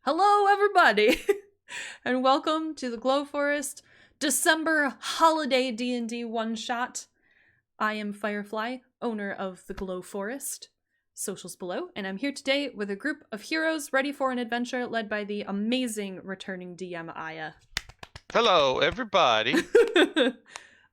Hello, everybody, and welcome to the Glow Forest December holiday D&D one-shot. I am Firefly, owner of the Glow Forest, socials below, and I'm here today with a group of heroes ready for an adventure led by the amazing returning DM Aya. Hello, everybody.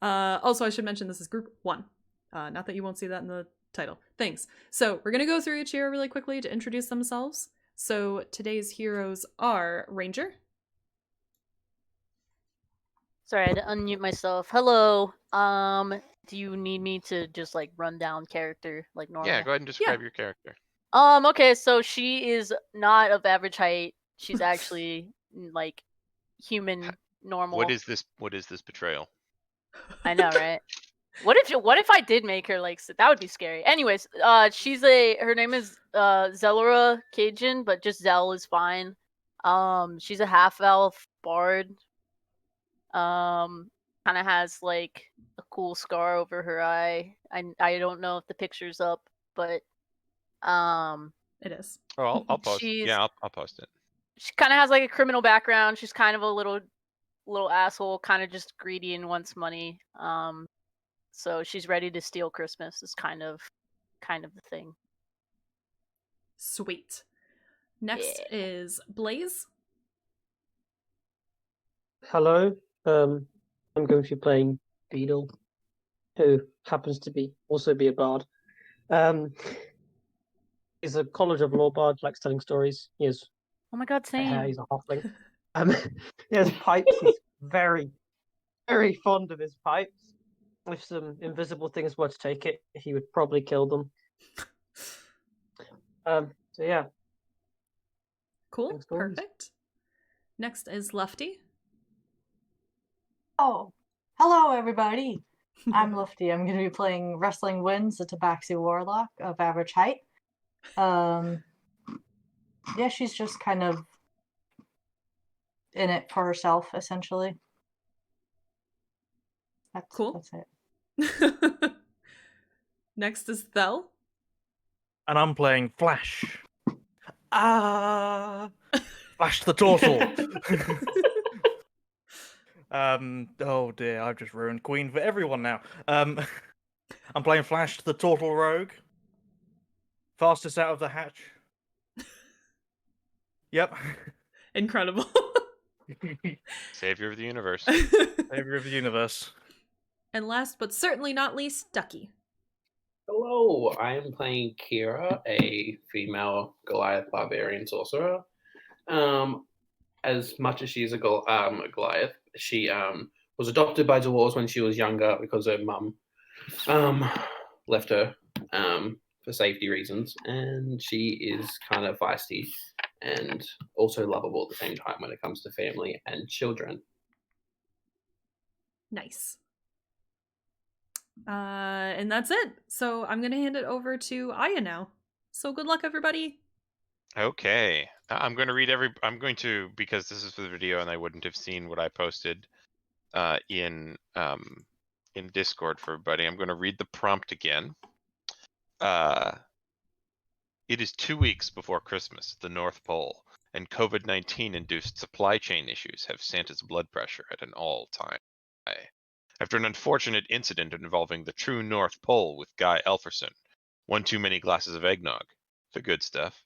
Also, I should mention this is group 1. Not that you won't see that in the title. Thanks. So, we're going to go through each hero really quickly to introduce themselves. So today's heroes are Ranger. Sorry, I had to unmute myself. Hello. Do you need me to just like run down character like normal? Yeah, go ahead and describe your character. Okay, so she is not of average height. She's actually like human normal. What is this betrayal? I know, right? What if I did make her like that would be scary. Anyways, her name is Zelora Cajun, but just Zell is fine. She's a half elf bard. Kind of has like a cool scar over her eye. I don't know if the picture's up, but it is. Oh, I'll post. Yeah, I'll post it. She kind of has like a criminal background. She's kind of a little asshole, kind of just greedy and wants money. So she's ready to steal Christmas. Is kind of the thing. Sweet. Next is Blaze. Hello. I'm going to be playing Beedle, who happens to also be a bard. He's a College of Law bard, likes telling stories. He has oh my god, same. He's a halfling. He has pipes. He's very, very fond of his pipes. If some invisible things were to take it, he would probably kill them. So yeah. Cool. Perfect. Next is Lefty. Oh, hello everybody. I'm Lufty. I'm going to be playing Wrestling Winds, the Tabaxi Warlock of average height. Yeah, she's just kind of in it for herself, essentially. That's cool. That's it. Next is Thel. And I'm playing Flash. Flash the Tortle. Oh dear, I've just ruined Queen for everyone now. I'm playing Flash the Tortle Rogue. Fastest out of the hatch. Yep. Incredible. Savior of the universe. Savior of the universe. And last but certainly not least, Ducky. Hello, I am playing Kira, a female Goliath barbarian sorcerer. As much as she's a Goliath, she was adopted by dwarves when she was younger because her mum left her for safety reasons, and she is kind of feisty and also lovable at the same time when it comes to family and children. Nice. And that's it. So I'm going to hand it over to Aya now. So good luck, everybody. Okay. I'm going to, because this is for the video and I wouldn't have seen what I posted in Discord for everybody, I'm going to read the prompt again. It is 2 weeks before Christmas at the North Pole, and COVID-19 induced supply chain issues have Santa's blood pressure at an all-time high. After an unfortunate incident involving the true North Pole with Guy Elferson, one too many glasses of eggnog, the good stuff,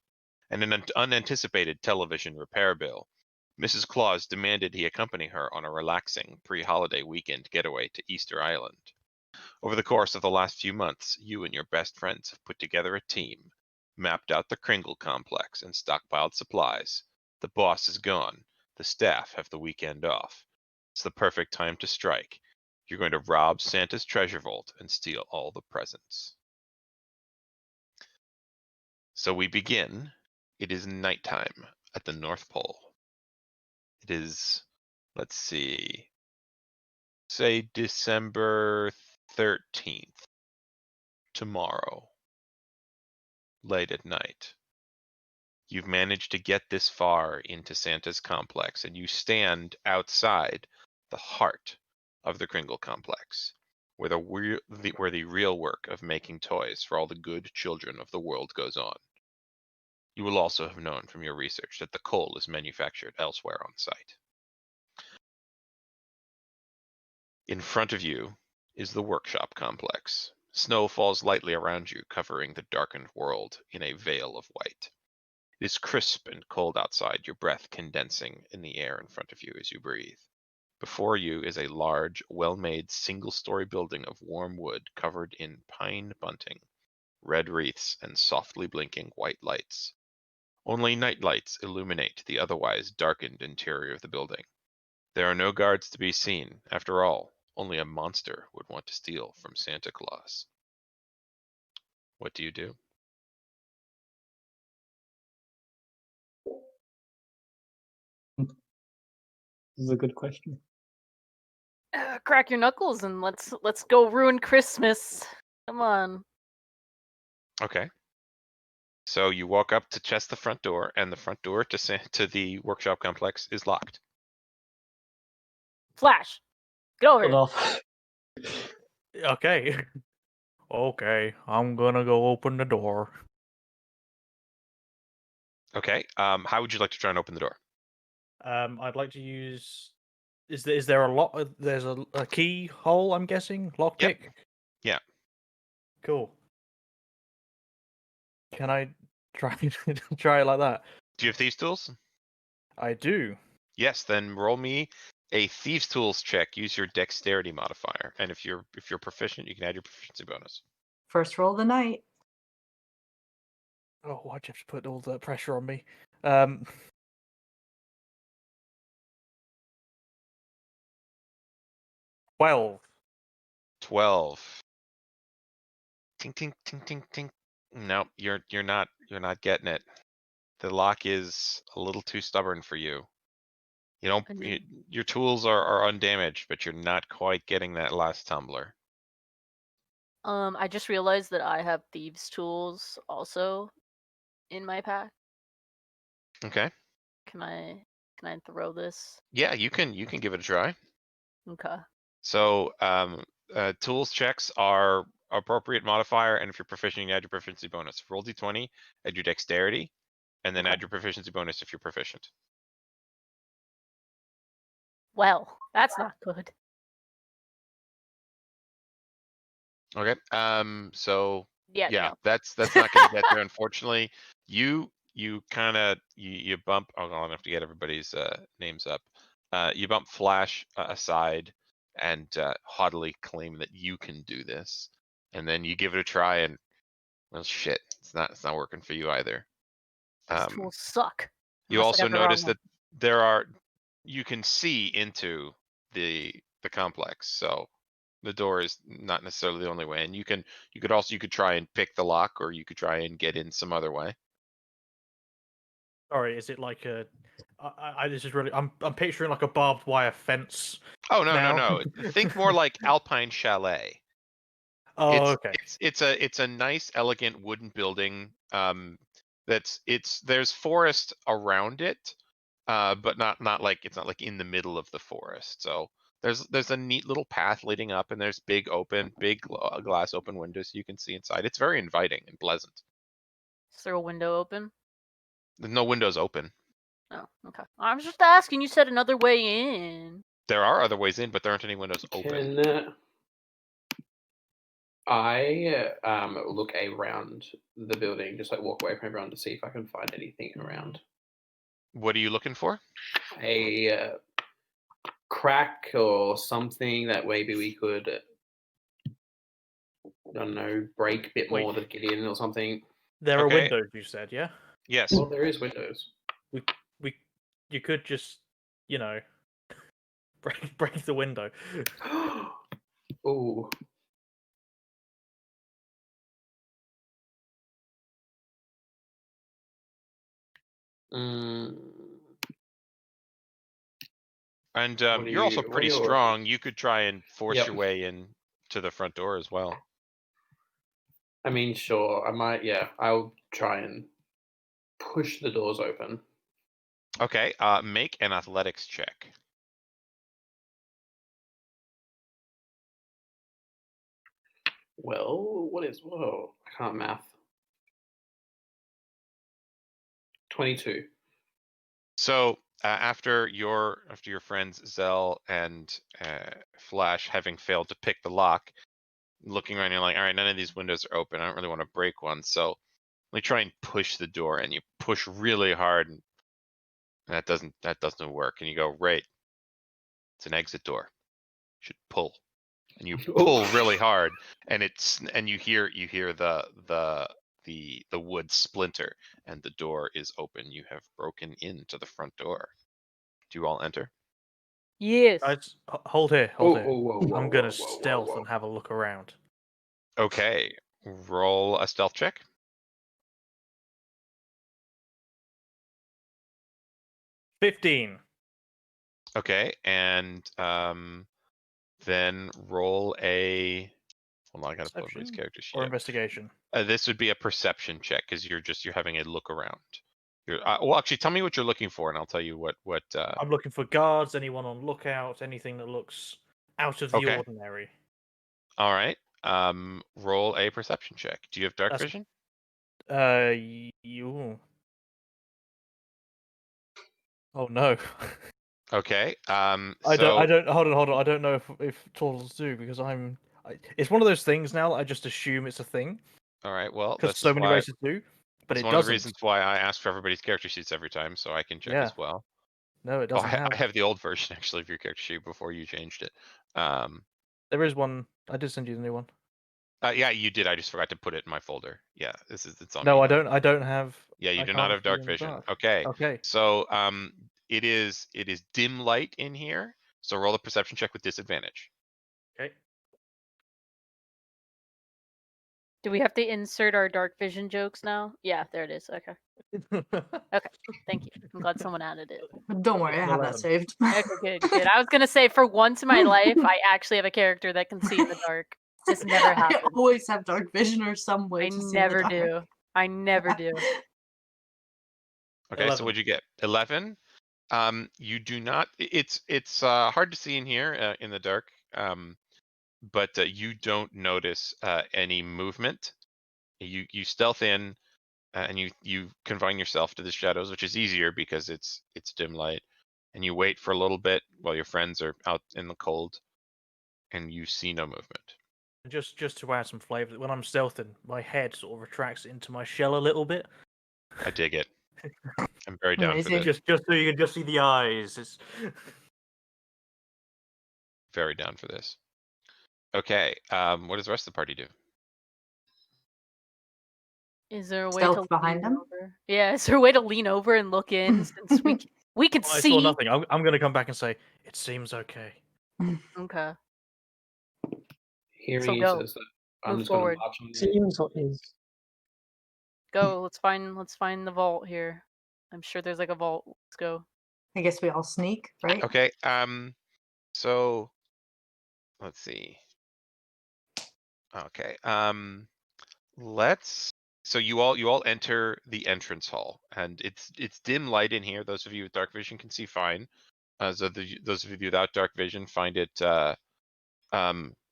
and an unanticipated television repair bill, Mrs. Claus demanded he accompany her on a relaxing pre-holiday weekend getaway to Easter Island. Over the course of the last few months, you and your best friends have put together a team, mapped out the Kringle complex, and stockpiled supplies. The boss is gone. The staff have the weekend off. It's the perfect time to strike. You're going to rob Santa's treasure vault and steal all the presents. So we begin. It is nighttime at the North Pole. It is, let's see, say December 13th, tomorrow, late at night. You've managed to get this far into Santa's complex, and you stand outside the heart of the Kringle complex, where the real work of making toys for all the good children of the world goes on. You will also have known from your research that the coal is manufactured elsewhere on site. In front of you is the workshop complex. Snow falls lightly around you, covering the darkened world in a veil of white. It is crisp and cold outside, your breath condensing in the air in front of you as you breathe. Before you is a large, well-made single-story building of warm wood covered in pine bunting, red wreaths, and softly blinking white lights. Only night lights illuminate the otherwise darkened interior of the building. There are no guards to be seen. After all, only a monster would want to steal from Santa Claus. What do you do? This is a good question. Crack your knuckles and let's go ruin Christmas. Come on. Okay. So you walk up to chest the front door, and the front door to the workshop complex is locked. Flash, get over Put here. off. Okay. Okay, I'm gonna go open the door. Okay. How would you like to try and open the door? I'd like to use. Is there a lock? There's a keyhole, I'm guessing. Lockpick. Yeah. Cool. Can I try try it like that? Do you have thieves' tools? I do. Yes. Then roll me a thieves' tools check. Use your dexterity modifier, and if you're proficient, you can add your proficiency bonus. First roll of the night. Oh, why'd you have to put all that pressure on me? 12. 12. Tink tink tink tink tink. No, you're not getting it. The lock is a little too stubborn for you. You don't. Your tools are undamaged, but you're not quite getting that last tumbler. I just realized that I have thieves' tools also in my pack. Okay. Can I throw this? Yeah, you can give it a try. Okay. So, tools checks are appropriate modifier, and if you're proficient, you can add your proficiency bonus. Roll d20, add your dexterity, and then Okay. add your proficiency bonus if you're proficient. Well, that's not good. Okay. So Yeah. yeah, No. that's not going to get there, unfortunately. You kind of you bump. Oh, I'll have to get everybody's names up. You bump Flash aside and haughtily claim that you can do this, and then you give it a try, and well, shit, it's not working for you either. These tools suck. You Unless I also got the wrong notice one. that you can see into the complex, so the door is not necessarily the only way, and you could try and pick the lock, or you could try and get in some other way. Sorry, is it like a? This is really. I'm picturing like a barbed wire fence. Oh no now. Think more like Alpine Chalet. Oh, okay. It's a nice, elegant wooden building. There's forest around it, but not like it's not like in the middle of the forest. So there's a neat little path leading up, and there's big glass open windows so you can see inside. It's very inviting and pleasant. Is there a window open? There's no windows open. Oh, okay. I was just asking. You said another way in. There are other ways in, but there aren't any windows open. Can I look around the building, just like walk away from everyone to see if I can find anything around? What are you looking for? A crack or something that maybe we could, I don't know, break a bit more to get in or something. There are Okay. windows, you said, yeah? Yes. Well, there is windows. You could just, break the window. Ooh. And What you're also are pretty your- strong. You could try and force Yep. your way in to the front door as well. I mean, sure, I might. Yeah, I'll try and push the doors open. Okay. Make an athletics check. Well, what is? Whoa, I can't math. 22. So after your friends Zell and Flash having failed to pick the lock, looking around, you're like, all right, none of these windows are open. I don't really want to break one, so let me try and push the door. And you push really hard, and that doesn't work. And you go, right, it's an exit door. You should pull, and you pull really hard, and you hear the wood splinter, and the door is open. You have broken into the front door. Do you all enter? Yes. Guys, hold here. Oh, Hold here. whoa, I'm gonna whoa, whoa, stealth whoa. and have a look around. Okay, roll a stealth check. 15. Okay, and then roll a. Hold on, I gotta put everybody's Perception character sheet or up. investigation. This would be a perception check because you're having a look around. Well, actually, tell me what you're looking for, and I'll tell you what. I'm looking for guards, anyone on lookout, anything that looks out of the Okay. ordinary. All right. Roll a perception check. Do you have dark That's- vision? You. Oh no. Okay. I don't. Hold on. I don't know if turtles do because it's one of those things now that I just assume it's a thing All right. Well, because that's so many races do, but It's it one doesn't. of the reasons why I ask for everybody's character sheets every time, so I can check Yeah. as well. No, it Oh, doesn't I have the old version actually of your character sheet before you changed it. There is one. I did send you the new one. Yeah, you did. I just forgot to put it in my folder. Yeah, it's on. No, me I now. don't. I don't have. Yeah, you I do not can't have see dark in the vision. dark. Okay. Okay. So it is dim light in here. So roll a perception check with disadvantage. Okay. Do we have to insert our dark vision jokes now? Yeah, there it is. Okay. Thank you. I'm glad someone added it. Don't worry, It's I an have that 11. saved. Okay, good. I was gonna say for once in my life, I actually have a character that can see in the dark. This never I happens. always have dark vision or some way I to see in the never dark. do. I never do. Okay, 11. so what'd you get? 11. You do not. It's hard to see in here in the dark. But you don't notice any movement. You stealth in, and you confine yourself to the shadows, which is easier because it's dim light. And you wait for a little bit while your friends are out in the cold, and you see no movement. Just to add some flavor, when I'm stealthing, my head sort of retracts into my shell a little bit. I dig it. I'm very down for Amazing. this. Just so you can just see the eyes. It's... Very down for this. Okay. What does the rest of the party do? Is there a way Stealth to behind lean him? over? Yeah, is there a way to lean over and look in since we can I see? saw nothing. I'm going to come back and say it seems okay. Okay. Hearing So you go. says that, I'm Move just going forward. to march on you. Seems what is. Go. Let's find the vault here. I'm sure there's like a vault. Let's go. I guess we all sneak, right? Okay. So let's see. Okay. So you all enter the entrance hall, and it's dim light in here. Those of you with dark vision can see fine. Those of you without dark vision find it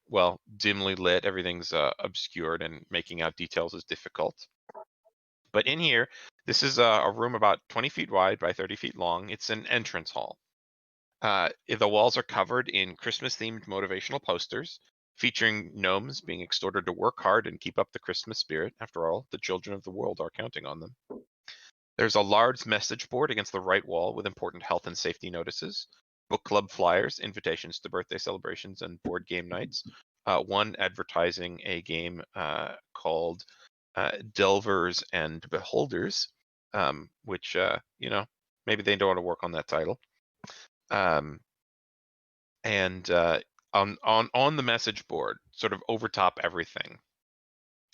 well, dimly lit. Everything's obscured, and making out details is difficult. But in here, this is a room about 20 feet wide by 30 feet long. It's an entrance hall. The walls are covered in Christmas-themed motivational posters featuring gnomes being exhorted to work hard and keep up the Christmas spirit. After all, the children of the world are counting on them. There's a large message board against the right wall with important health and safety notices, book club flyers, invitations to birthday celebrations, and board game nights. One advertising a game called Delvers and Beholders, which, maybe they don't want to work on that title. And on the message board, sort of overtop everything,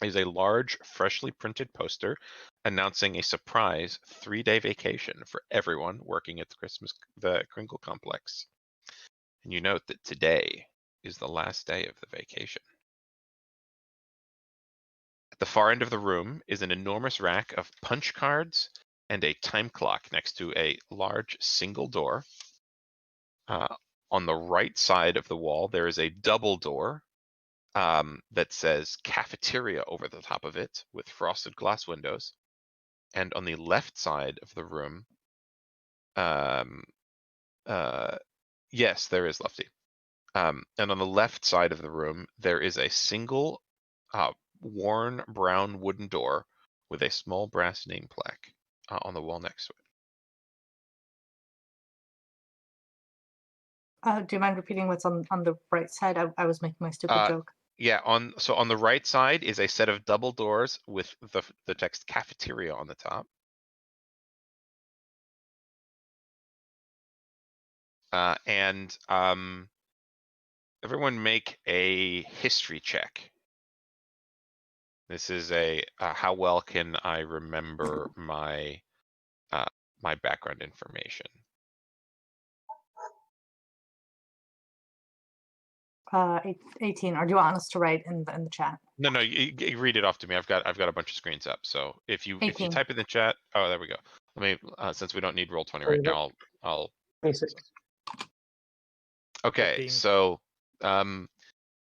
is a large, freshly printed poster announcing a surprise 3-day vacation for everyone working at the Kringle Complex. And you note that today is the last day of the vacation. At the far end of the room is an enormous rack of punch cards and a time clock next to a large single door. On the right side of the wall, there is a double door that says cafeteria over the top of it with frosted glass windows. and on the left side of the room, yes, there is Lefty. And on the left side of the room, there is a single worn brown wooden door with a small brass name plaque on the wall next to it. Do you mind repeating what's on the right side? I was making my stupid joke. Yeah, on the right side is a set of double doors with the text cafeteria on the top. And everyone make a history check. This is a how well can I remember my my background information. 18. Or do you want us to write in the chat? No, you read it off to me. I've got a bunch of screens up. So if you 18. type in the chat, oh, there we go. Let me since we don't need Roll20 right now, I'll. 26. Okay, 15. so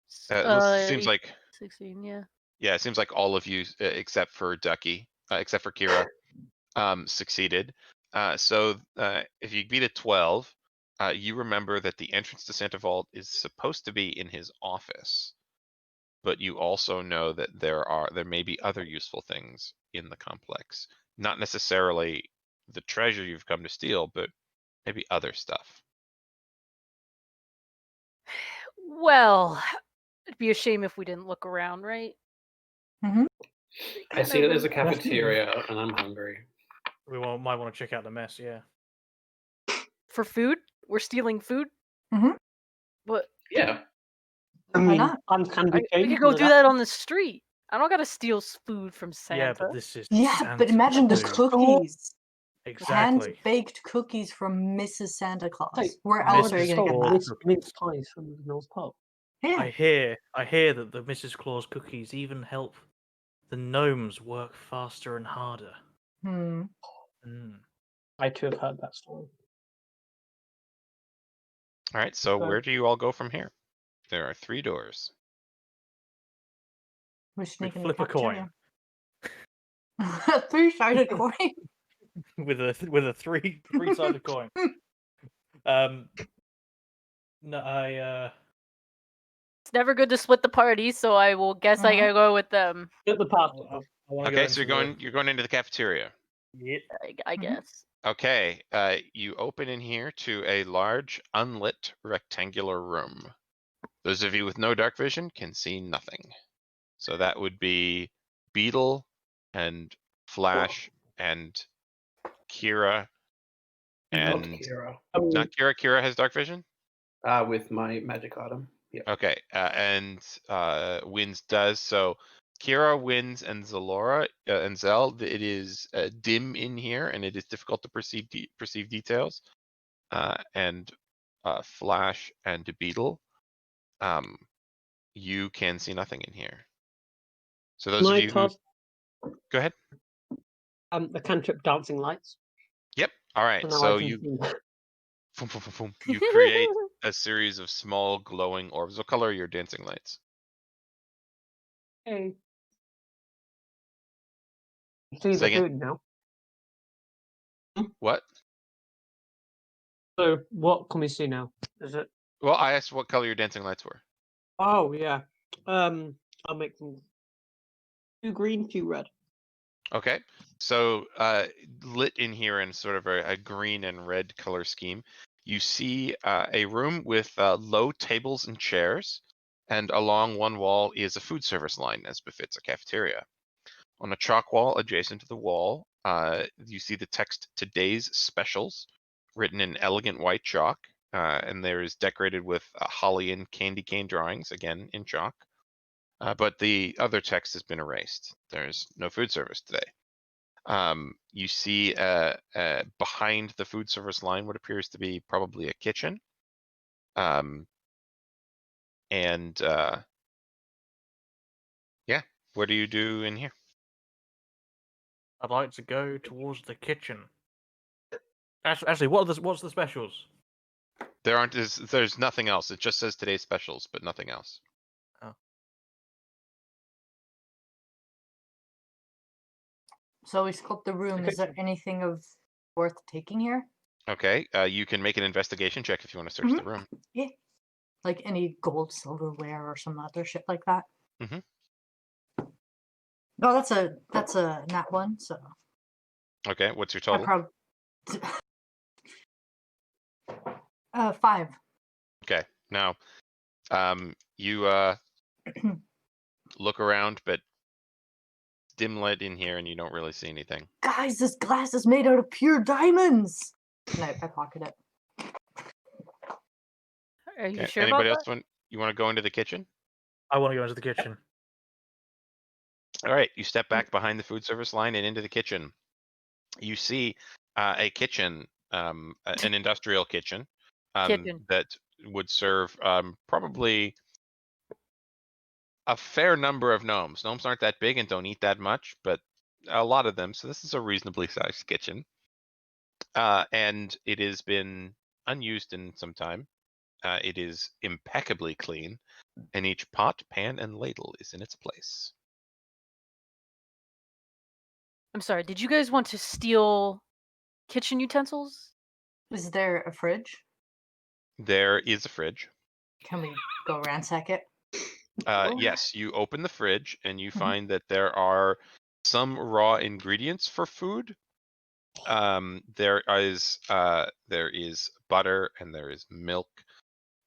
seems like 16. Yeah. Yeah, it seems like all of you except for Ducky, except for Kira, succeeded. So if you beat a 12, you remember that the entrance to Santa Vault is supposed to be in his office, but you also know that there may be other useful things in the complex. Not necessarily the treasure you've come to steal, but maybe other stuff. Well, it'd be a shame if we didn't look around, right? I see that there's a cafeteria, and I'm hungry. We might want to check out the mess. Yeah. For food? We're stealing food? Mhm. But Yeah. I Why mean, not? I'm candy we cane. could go do that on the street. I don't gotta steal food from Santa. Yeah, but this is Yeah, Santa but imagine the food. cookies. Exactly. Hand-baked cookies from Mrs. Santa Claus. Hey, Where else are you Mrs. going to get Claus. that? mince pies from the Mills Pub. Yeah. I hear that the Mrs. Claus cookies even help the gnomes work faster and harder. Hmm. I too have heard that story. All right, so Okay. where do you all go from here? There are 3 doors. We We sneak in flip the a coin cafeteria. 3-sided coin. with a three-sided coin. No, It's never good to split the party, so I will guess I gotta go with them. At the party. I wanna go Okay, so into you're going into the cafeteria. Yep. I guess. Okay, you open in here to a large, unlit, rectangular room. Those of you with no dark vision can see nothing. So that would be Beetle and Flash and Kira Not and Kira. not Kira. Kira has dark vision. With my magic item. Yeah. Okay, and Wins does. So Kira, Wins, and Zalora and Zell, it is dim in here, and it is difficult to perceive details. And Flash and Beetle, you can see nothing in here. So those of you who... Go ahead. The cantrip dancing lights. Yep. All right. So now So I can you see. you create a series of small glowing orbs. What color are your dancing lights? Hey. See Say the again? food now. What? So what can we see now? Is it? Well, I asked what color your dancing lights were. Oh yeah. I'll make them 2 green, 2 red. Okay. So lit in here in sort of a green and red color scheme, you see a room with low tables and chairs, and along one wall is a food service line, as befits a cafeteria. On a chalk wall adjacent to the wall, you see the text "Today's Specials" written in elegant white chalk, and there is decorated with holly and candy cane drawings, again in chalk. But the other text has been erased. There's no food service today. You see behind the food service line what appears to be probably a kitchen. And yeah, what do you do in here? I'd like to go towards the kitchen. Actually, what's the specials? There's nothing else. It just says today's specials, but nothing else. Oh. So we scoped the room. Is there anything of worth taking here? Okay, you can make an investigation check if you want to search the room. Yeah. Like any gold, silverware, or some other shit like that. Mhm. No, that's a nat one. So Okay, what's your I total? probably 5. Okay, now you look around, but dim light in here, and you don't really see anything. Guys, this glass is made out of pure diamonds. And I pocket it. Are you Okay. sure Anybody about else want to go into the kitchen? I want to go into the kitchen. All right, you step back behind the food service line and into the kitchen. You see a kitchen, an industrial kitchen, Kitchen. that would serve probably a fair number of gnomes. Gnomes aren't that big and don't eat that much, but a lot of them. So this is a reasonably sized kitchen, and it has been unused in some time. It is impeccably clean, and each pot, pan, and ladle is in its place. I'm sorry. Did you guys want to steal kitchen utensils? Is there a fridge? There is a fridge. Can we go ransack it? Yes, you open the fridge and you Mhm. find that there are some raw ingredients for food. There is butter, and there is milk,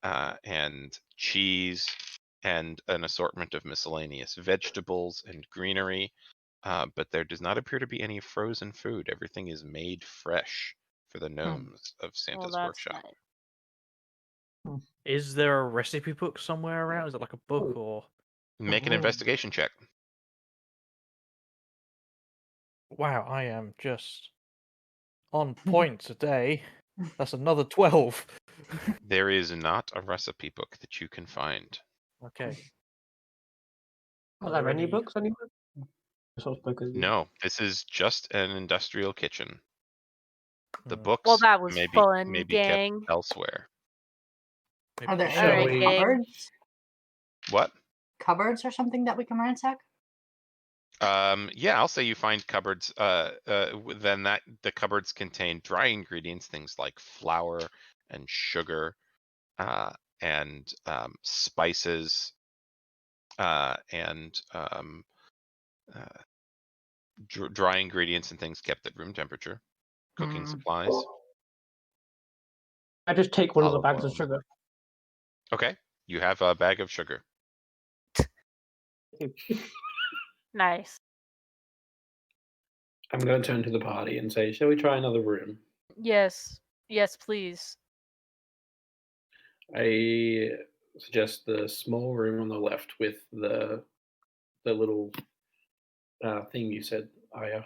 and cheese, and an assortment of miscellaneous vegetables and greenery. But there does not appear to be any frozen food. Everything is made fresh for the gnomes of Well, Santa's that's workshop. nice. Is there a recipe book somewhere around? Is it like a book or? Make an investigation check. Wow, I am just on point today. That's another 12. There is not a recipe book that you can find. Okay. Are there any books anywhere? Source book is- No, this is just an industrial kitchen. The Hmm. books Well, that was may fun, be gang. kept elsewhere. Maybe Are there shall any we- cupboards? What? Cupboards or something that we can ransack? Yeah, I'll say you find cupboards. Then the cupboards contain dry ingredients, things like flour and sugar, and spices, and dry ingredients and things kept at room temperature, cooking supplies. I just take one of the Olive bags of oil. sugar. Okay, you have a bag of sugar. Nice. I'm going to turn to the party and say, shall we try another room? Yes. Yes, please. I suggest the small room on the left with the little thing you said, Aya.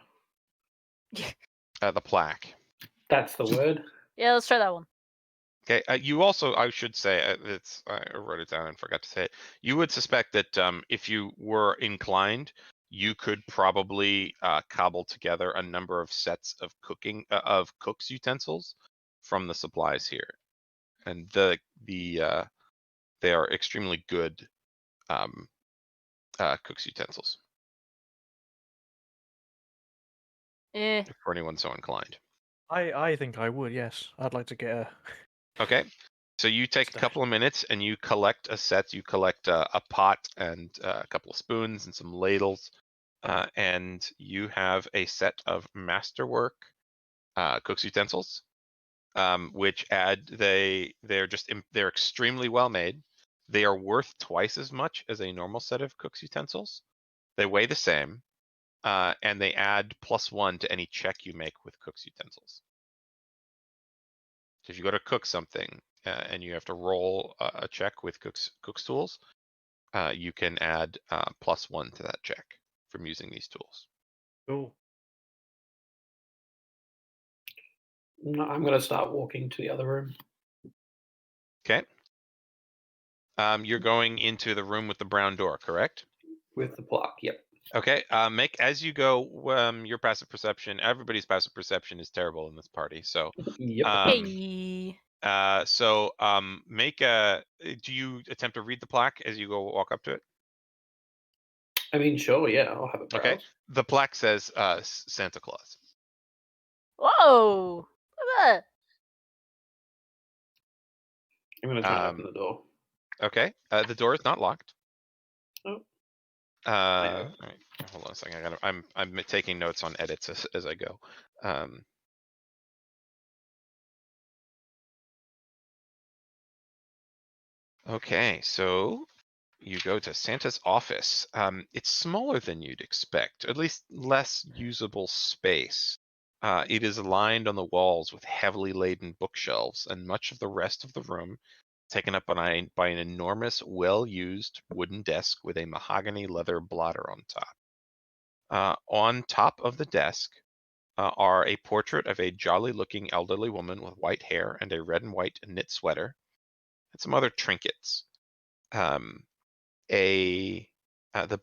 The plaque. That's the word. Yeah, let's try that one. Okay. You also, I should say, I wrote it down and forgot to say it. You would suspect that if you were inclined, you could probably cobble together a number of sets of cook's utensils from the supplies here, and they are extremely good cook's utensils Eh. for anyone so inclined. I think I would, yes. I'd like to get a. Okay. So you take a Stash. couple of minutes and you collect a set. You collect a pot and a couple of spoons and some ladles, and you have a set of masterwork cook's utensils, which they're extremely well made. They are worth twice as much as a normal set of cook's utensils. They weigh the same, and they add +1 to any check you make with cook's utensils. So if you go to cook something and you have to roll a check with cook's tools, you can add +1 to that check from using these tools. Cool. No, I'm going to start walking to the other room. Okay. You're going into the room with the brown door, correct? With the plaque, yep. Okay. Make as you go. Your passive perception. Everybody's passive perception is terrible in this party. So, Yep. Hey. make a. Do you attempt to read the plaque as you go walk up to it? I mean, sure, yeah, I'll have a browse. Okay. The plaque says Santa Claus. Whoa! Look at I'm gonna try and open the door. Okay. The door is not locked. Oh. All right. Hold on a second. I'm taking notes on edits as I go. Okay, so you go to Santa's office. It's smaller than you'd expect, at least less usable space. It is lined on the walls with heavily laden bookshelves, and much of the rest of the room taken up by an enormous, well-used wooden desk with a mahogany leather blotter on top. On top of the desk are a portrait of a jolly-looking elderly woman with white hair and a red and white knit sweater, and some other trinkets. The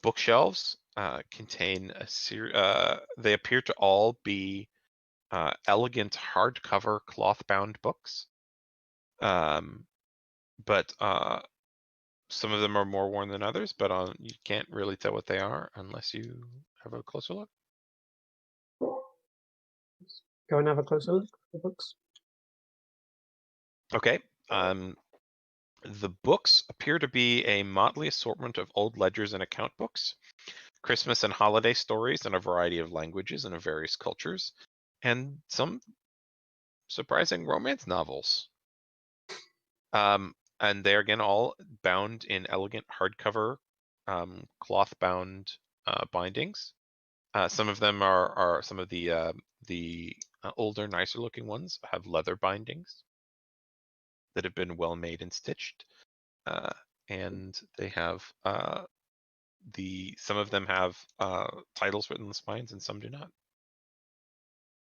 bookshelves contain they appear to all be elegant hardcover cloth-bound books. But some of them are more worn than others, but you can't really tell what they are unless you have a closer look. Go and have a closer look at the books. Okay. The books appear to be a motley assortment of old ledgers and account books, Christmas and holiday stories in a variety of languages and of various cultures, and some surprising romance novels. And they're again all bound in elegant hardcover, cloth-bound bindings. Some of them are some of the older, nicer-looking ones have leather bindings that have been well made and stitched, and they have some of them have titles written on the spines, and some do not.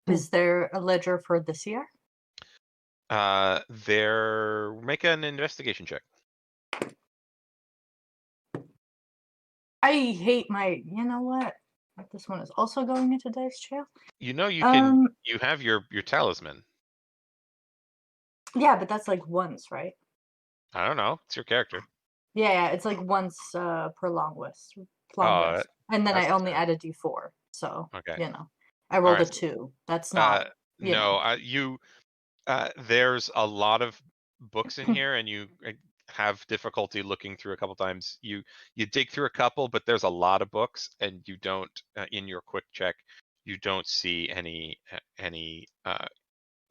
Is there a ledger for this year? Make an investigation check. I hate my. You know what? This one is also going into dice jail. You know you can. You have your talisman. Yeah, but that's like once, right? I don't know. It's your character. Yeah, it's like once per long rest. And then I only add a d4. So, okay. I rolled a 2. That's not. There's a lot of books in here, and you have difficulty looking through a couple times. You dig through a couple, but there's a lot of books, and you don't in your quick check, you don't see any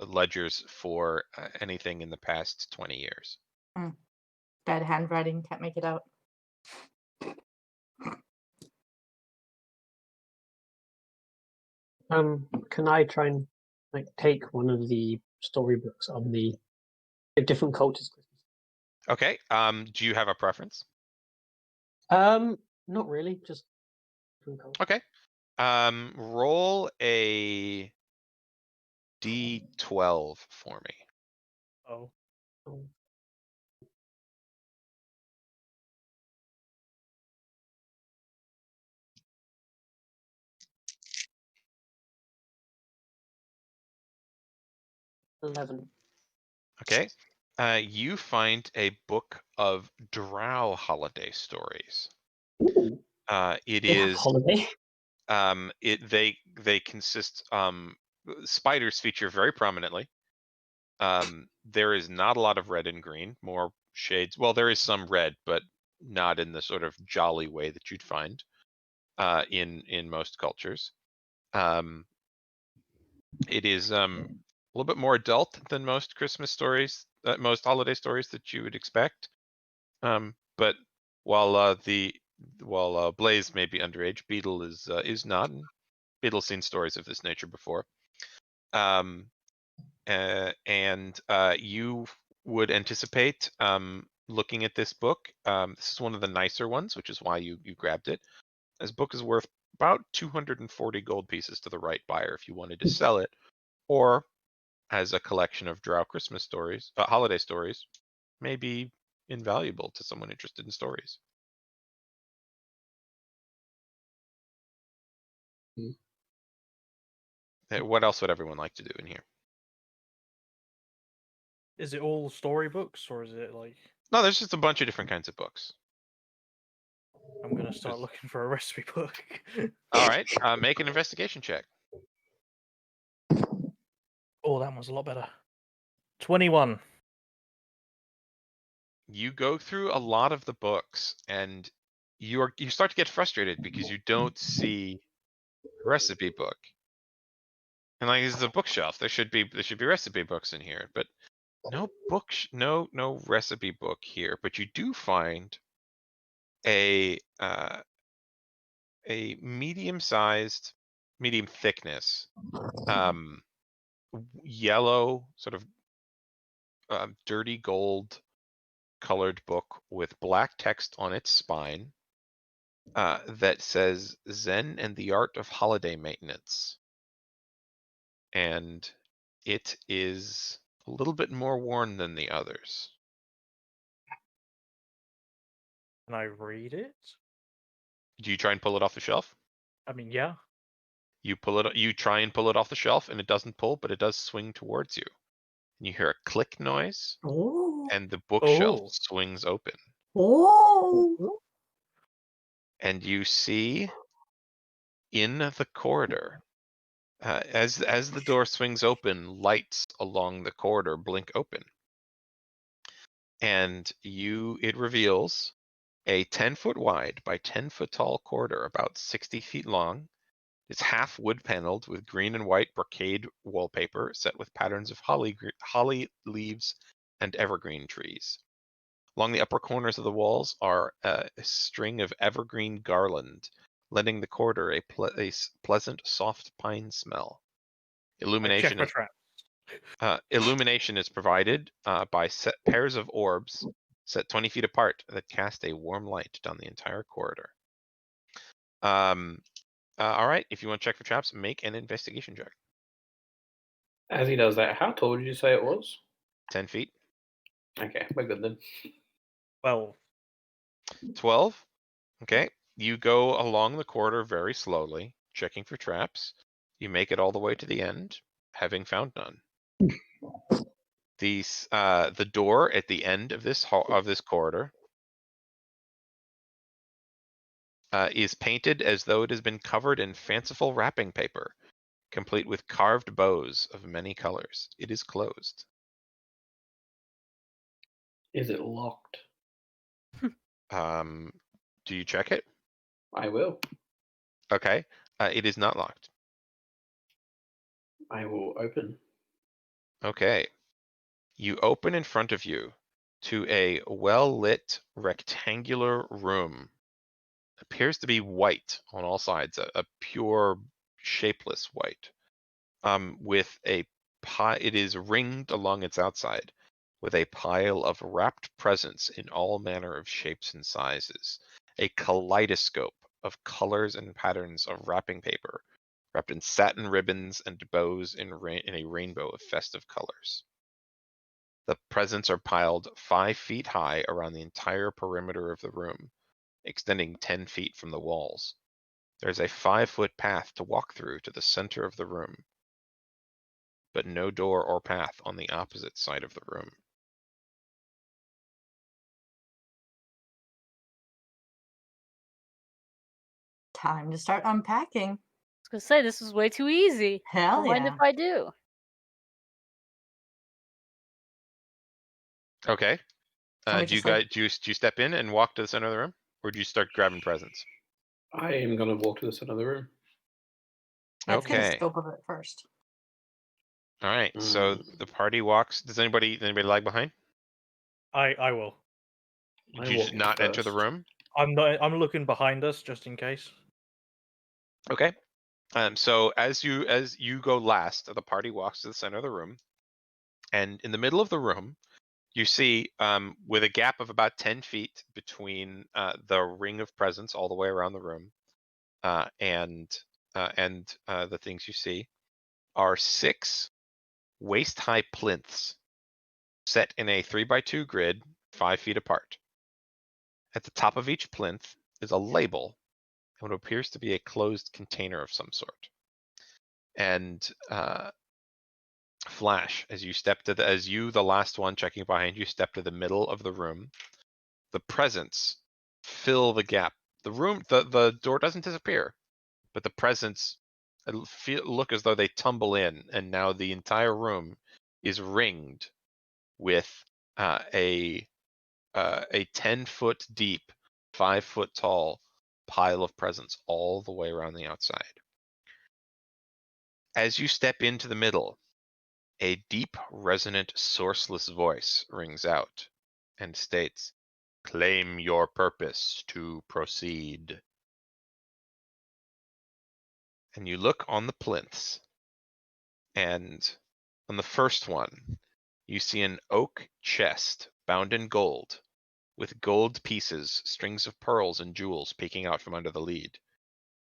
ledgers for anything in the past 20 years. Bad handwriting, can't make it out. Can I try and take one of the storybooks on the different cultures? Okay. Do you have a preference? Not really. Just different cultures. Okay. Roll a D12 for me. Oh. 11. Okay. You find a book of Drow holiday stories. It is holiday. They consist. Spiders feature very prominently. There is not a lot of red and green. More shades. Well, there is some red, but not in the sort of jolly way that you'd find in most cultures. It is a little bit more adult than most Christmas stories, most holiday stories that you would expect. But while Blaze may be underage, Beetle is not. And Beetle's seen stories of this nature before. And you would anticipate looking at this book. This is one of the nicer ones, which is why you grabbed it. This book is worth about 240 gold pieces to the right buyer if you wanted to sell it, or as a collection of Drow Christmas stories, holiday stories, may be invaluable to someone interested in stories. What else would everyone like to do in here? Is it all storybooks, or is it like? No, there's just a bunch of different kinds of books. I'm gonna start looking for a recipe book. All right, make an investigation check. Oh, that one's a lot better. 21. You go through a lot of the books, and you start to get frustrated because you don't see a recipe book. And like, this is a bookshelf. There should be recipe books in here, but no book, no recipe book here. But you do find a medium-sized, medium thickness, yellow, sort of dirty gold colored book with black text on its spine that says Zen and the Art of Holiday Maintenance. And it is a little bit more worn than the others. Can I read it? Do you try and pull it off the shelf? I mean, yeah. You try and pull it off the shelf, and it doesn't pull, but it does swing towards you. And you hear a click noise, Oh. and the bookshelf Oh. swings open. Oh. And you see in the corridor, as the door swings open, lights along the corridor blink open. And it reveals a 10-foot wide by 10-foot tall corridor, about 60 feet long. It's half wood paneled with green and white brocade wallpaper set with patterns of holly leaves and evergreen trees. Along the upper corners of the walls are a string of evergreen garland, lending the corridor a pleasant, soft pine smell. Illumination is provided by set pairs of orbs set 20 feet apart that cast a warm light down the entire corridor. All right, if you want to check for traps, make an investigation check. As he does that, how tall did you say it was? 10 feet. Okay, we're good then. 12. 12. Okay. You go along the corridor very slowly, checking for traps. You make it all the way to the end, having found none. The door at the end of this corridor is painted as though it has been covered in fanciful wrapping paper, complete with carved bows of many colors. It is closed. Is it locked? Do you check it? I will. Okay. It is not locked. I will open. Okay. You open in front of you to a well-lit rectangular room. Appears to be white on all sides, a pure shapeless white. With a it is ringed along its outside with a pile of wrapped presents in all manner of shapes and sizes. A kaleidoscope of colors and patterns of wrapping paper, wrapped in satin ribbons and bows in a rainbow of festive colors. The presents are piled 5 feet high around the entire perimeter of the room, extending 10 feet from the walls. There's a 5-foot path to walk through to the center of the room, but no door or path on the opposite side of the room. Time to start unpacking. I was gonna say this was way too easy. Hell Don't mind yeah. if I do. Okay. Can we Do you just, like- guys do you step in and walk to the center of the room, or do you start grabbing presents? I am going to walk to the center of the room. Let's get a Okay. scope of it first. All right. So the party walks. Does anybody lag behind? I will. I Do you walk not enter the first. room? I'm looking behind us just in case. Okay. So as you go last, the party walks to the center of the room, and in the middle of the room, you see, with a gap of about 10 feet between the ring of presents all the way around the room, and the things you see, are 6 waist-high plinths set in a 3x2 grid, 5 feet apart. At the top of each plinth is a label and what appears to be a closed container of some sort. And Flash, as you, the last one checking behind you, step to the middle of the room, the presents fill the gap the door doesn't disappear, but the presents look as though they tumble in, and now the entire room is ringed with a 10-foot deep, 5-foot tall pile of presents all the way around the outside. As you step into the middle, a deep, resonant, sourceless voice rings out and states, "Claim your purpose to proceed." And you look on the plinths, and on the first one, you see an oak chest bound in gold, with gold pieces, strings of pearls, and jewels peeking out from under the lead.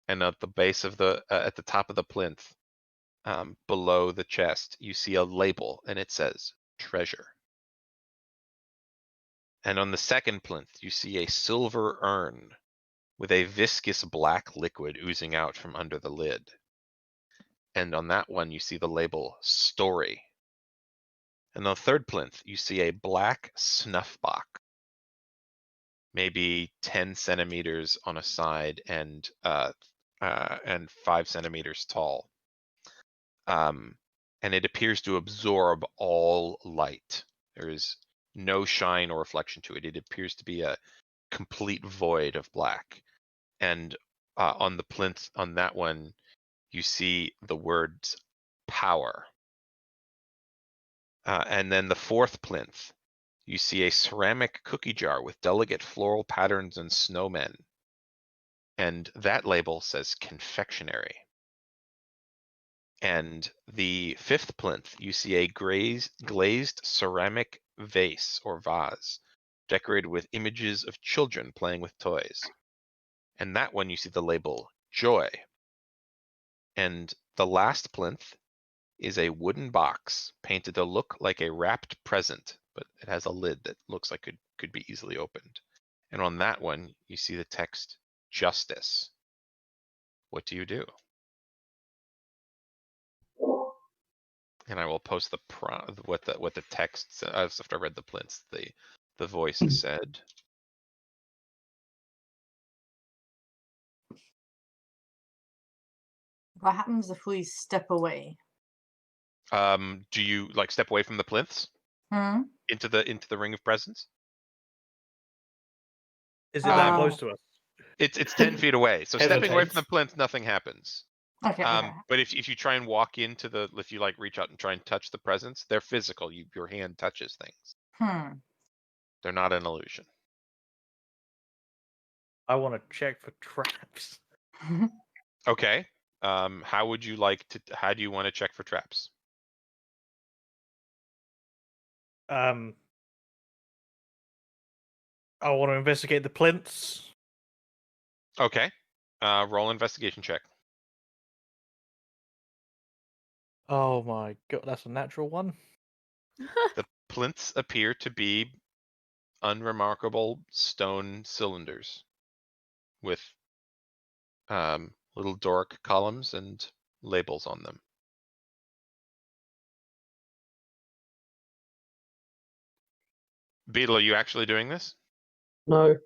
And at the base of at the top of the plinth, below the chest, you see a label, and it says treasure. And on the second plinth, you see a silver urn with a viscous black liquid oozing out from under the lid. And on that one, you see the label story. And on the third plinth, you see a black snuff box, maybe 10 centimeters on a side and 5 centimeters tall. And it appears to absorb all light. There is no shine or reflection to it. It appears to be a complete void of black. And on the plinth, on that one, you see the words power. And then the fourth plinth, you see a ceramic cookie jar with delicate floral patterns and snowmen. And that label says confectionery. And the fifth plinth, you see a glazed ceramic vase or vase decorated with images of children playing with toys. And that one, you see the label joy. And the last plinth is a wooden box painted to look like a wrapped present, but it has a lid that looks like it could be easily opened. And on that one, you see the text justice. What do you do? And I will post what the text says after I read the plinths. The voice said. What happens if we step away? Do you like step away from the plinths Hmm? into the ring of presents? Is it that close to us? It's 10 feet away. So stepping away from the plinth, nothing happens. Okay. Okay. But if you try and walk into if you like reach out and try and touch the presents, they're physical. Your hand touches things. They're not an illusion. I want to check for traps. Okay. How would you like to? How do you want to check for traps? I want to investigate the plinths. Okay. Roll investigation check. Oh my god, that's a natural one. The plinths appear to be unremarkable stone cylinders with little Doric columns and labels on them. Beetle, are you actually doing this? No.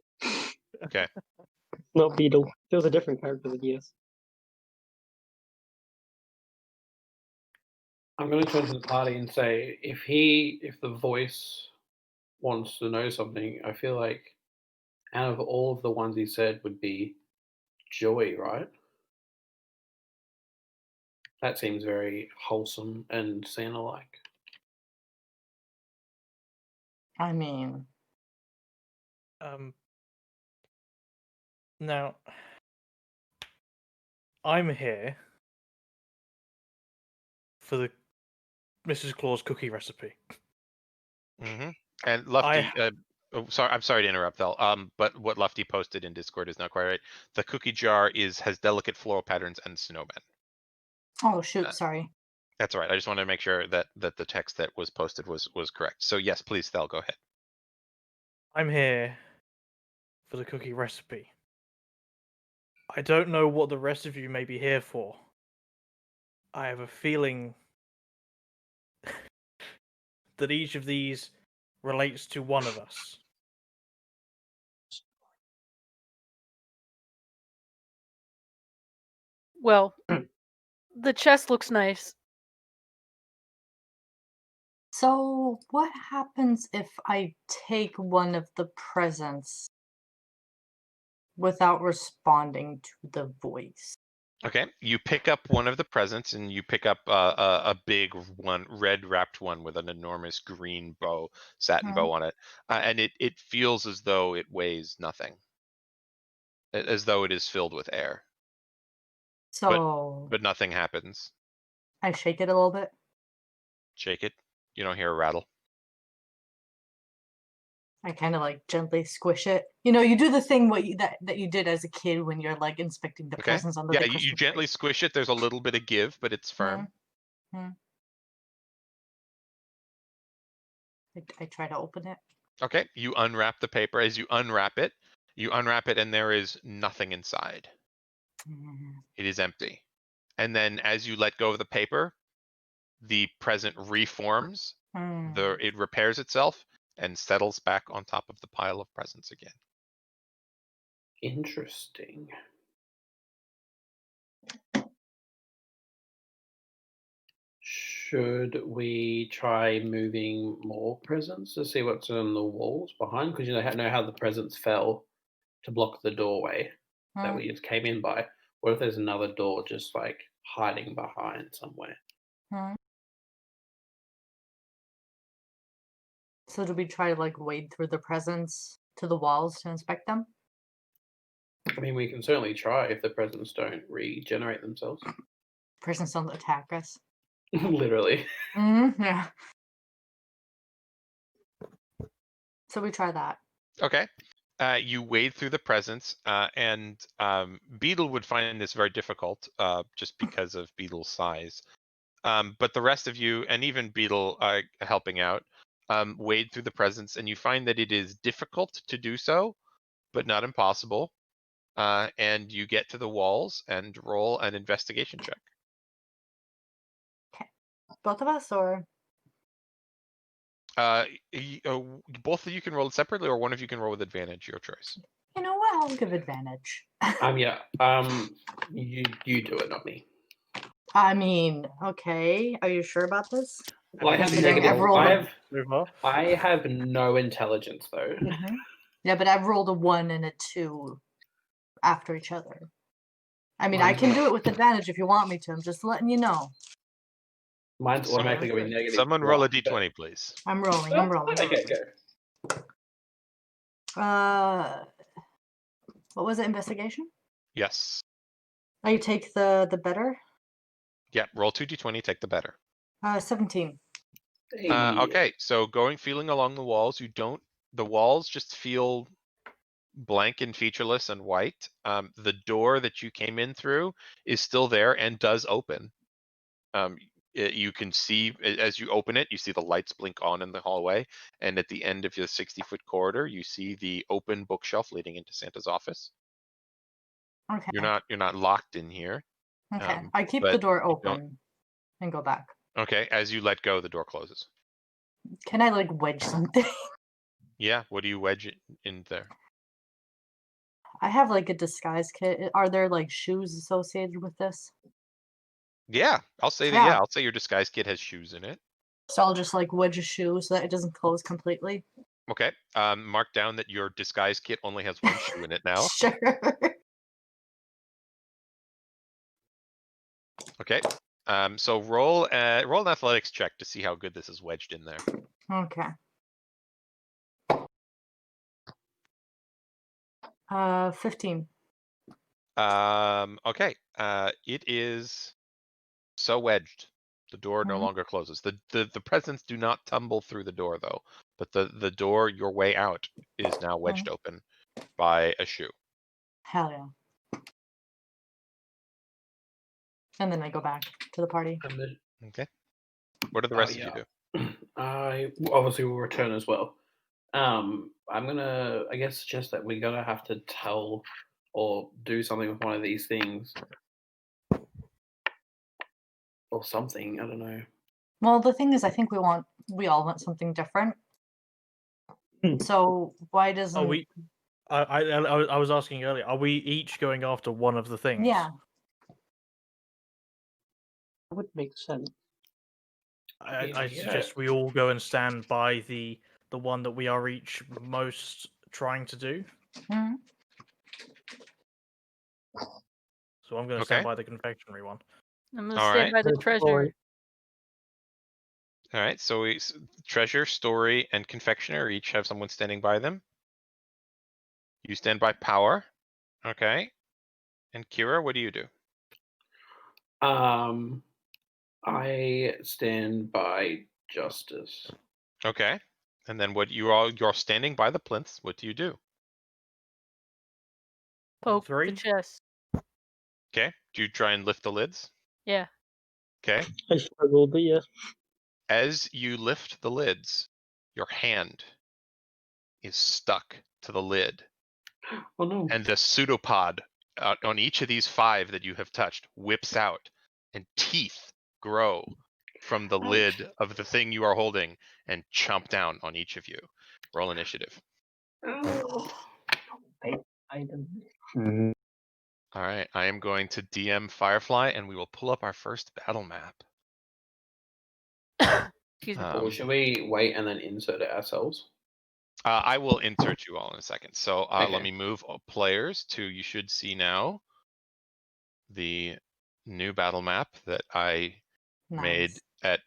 Okay. Not Beetle. It was a different character than you. I'm going to turn to the party and say, if the voice wants to know something, I feel like out of all of the ones he said would be joy, right? That seems very wholesome and Santa-like. I mean, now I'm here for the Mrs. Claus cookie recipe. Mm-hmm. And Lufty, I'm sorry to interrupt, Val. But what Lufty posted in Discord is not quite right. The cookie jar has delicate floral patterns and snowmen. oh shoot, sorry. That's all right. I just wanted to make sure that the text that was posted was correct. So yes, please, Thel, go ahead. I'm here for the cookie recipe. I don't know what the rest of you may be here for. I have a feeling that each of these relates to one of us. Well, the chest looks nice. So, what happens if I take one of the presents without responding to the voice? Okay, you pick up one of the presents, and you pick up a big one, red wrapped one with an enormous green bow, satin Hmm. bow on it, and it feels as though it weighs nothing, as though it is filled with air, So, but nothing happens. I shake it a little bit. Shake it, you don't hear a rattle. I kind of like gently squish it. You know, you do the thing that you did as a kid when you're like inspecting the Okay, presents under yeah, the you Christmas gently tree. squish it. There's a little bit of give, but it's firm. I try to open it. Okay, you unwrap the paper. As you unwrap it, and there is nothing inside. Mm. It is empty. And then as you let go of the paper, the present reforms, Mm. it repairs itself and settles back on top of the pile of presents again. Interesting. Should we try moving more presents to see what's on the walls behind? Because you know how the presents fell to block the doorway that Mm. we just came in by. What if there's another door just like hiding behind somewhere? Mm. So do we try to like wade through the presents to the walls to inspect them? I mean, we can certainly try if the presents don't regenerate themselves. Presents don't attack us. Literally. Yeah. So we try that. Okay. You wade through the presents, and Beetle would find this very difficult, just because of Beetle's size. But the rest of you, and even Beetle helping out, wade through the presents, and you find that it is difficult to do so, but not impossible. And you get to the walls and roll an investigation check. Both of us, or Both of you can roll it separately, or one of you can roll with advantage. Your choice. you know what? I'll give advantage. Yeah. You do it, not me. I mean, okay. Are you sure about this? Well, I have Considering negative. I've rolled I have no intelligence though. Mhm. Yeah, but I've rolled a 1 and a 2 after each other. I mean, I Mine's can not- do it with advantage if you want me to. I'm just letting you know. Mine's automatically going to be negative. Someone roll a 1, but- d20, please. I'm rolling. I'm rolling. Okay, go. What was it? Investigation? Yes. Oh, you take the better? Yeah. Roll 2d20. Take the better. 17. Hey. Okay. So feeling along the walls, the walls just feel blank and featureless and white. The door that you came in through is still there and does open. You can see, as you open it, you see the lights blink on in the hallway, and at the end of the 60-foot corridor, you see the open bookshelf leading into Santa's office. Okay. You're not locked in here. Okay. I keep the but door you don't- open and go back. Okay. As you let go, the door closes. Can I like wedge something? Yeah. What do you wedge in there? I have like a disguise kit. Are there like shoes associated with this? Yeah, I'll say that. Yeah. Yeah, I'll say your disguise kit has shoes in it. So I'll just like wedge a shoe so that it doesn't close completely. Okay. Mark down that your disguise kit only has one shoe in it now. Sure. Okay. So roll an athletics check to see how good this is wedged in there. Okay. 15. Okay. It is so wedged. The door no Mhm. longer closes. The presents do not tumble through the door though, but the door, your way out, is now wedged open by a shoe. Hell yeah. And then I go back to the party. Okay. What do the rest of you do? I obviously will return as well. I'm gonna, I guess, suggest that we're gonna have to tell or do something with one of these things, or something. I don't know. Well, the thing is, I think we all want something different. So why doesn't? Are we? I was asking earlier. Are we each going after one of the things? Yeah. would make sense. I Yeah. suggest we all go and stand by the one that we are each most trying to do. Mhm. So I'm going to Okay. stand by the confectionery one. I'm gonna All stand right. by the Good treasure. story. All right. So treasure, story, and confectioner each have someone standing by them. You stand by power. Okay. And Kira, what do you do? I stand by justice. Okay. And then what you're standing by the plinths. What do you do? Poke the 3? chest. Okay. Do you try and lift the lids? Yeah. Okay. I struggled, but yes. As you lift the lids, your hand is stuck to the lid, Oh no. and the pseudopod on each of these 5 that you have touched whips out, and teeth grow from the lid of the thing you are holding and chomp down on each of you. Roll initiative. Item. All right, I am going to DM Firefly, and we will pull up our first battle map. Excuse me. Or should we wait and then insert it ourselves? I will insert you all in a second. So let Okay. me move all players to, you should see now, the new battle map that I made Nice. at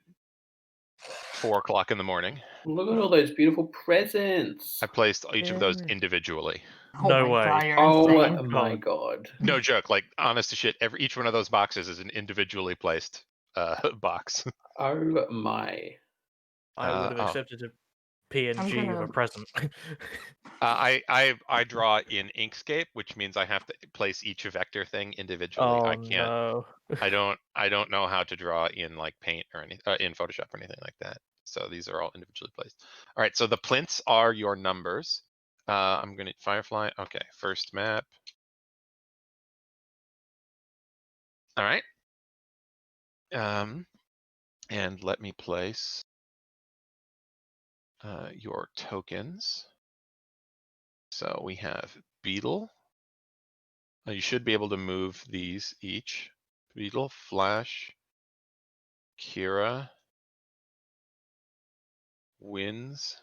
4 o'clock in the morning. Look at all those beautiful presents. I placed each of those Yay. individually. Oh No my way. god, you're Oh insane. my god. No joke, like honest to shit, each one of those boxes is an individually placed box. Oh my. I would have Oh. accepted a PNG of a gonna- present. I draw in Inkscape, which means I have to place each vector thing individually. I can't. No. I don't know how to draw in like Paint or anything in Photoshop or anything like that. So these are all individually placed. All right. So the plinths are your numbers. I'm gonna Firefly. Okay. First map. All right. And let me place your tokens. So we have Beetle. You should be able to move these each. Beetle, Flash, Kira, Winds,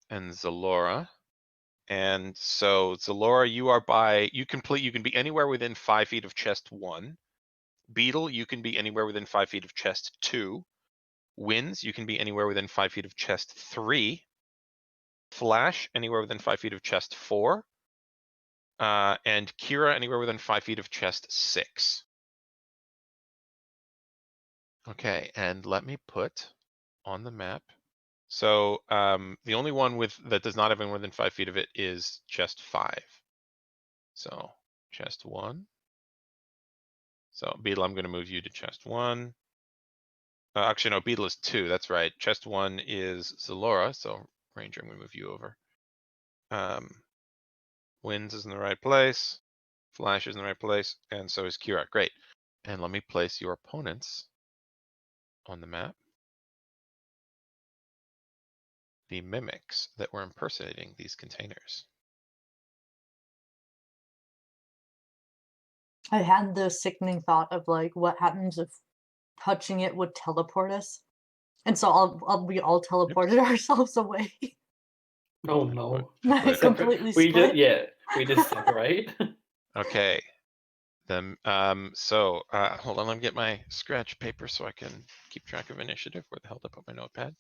and Zalora. And so Zalora, you can be anywhere within 5 feet of chest 1. Beetle, you can be anywhere within 5 feet of chest 2. Winds, you can be anywhere within 5 feet of chest 3. Flash, anywhere within 5 feet of chest 4. And Kira, anywhere within 5 feet of chest 6. Okay, and let me put on the map. So the only one that does not have more than 5 feet of it is chest 5. So chest 1. So Beetle, I'm going to move you to chest 1. Actually, no, Beetle is 2. That's right. Chest 1 is Zalora. So Ranger, I'm going to move you over. Winds is in the right place. Flash is in the right place. And so is Kira. Great. And let me place your opponents on the map. The mimics that were impersonating these containers. I had the sickening thought of like, what happens if touching it would teleport us? And so we all teleported ourselves away. Oh no. Completely we split. we just separate. Okay. Then so hold on, let me get my scratch paper so I can keep track of initiative. Where the hell did I put my notepad?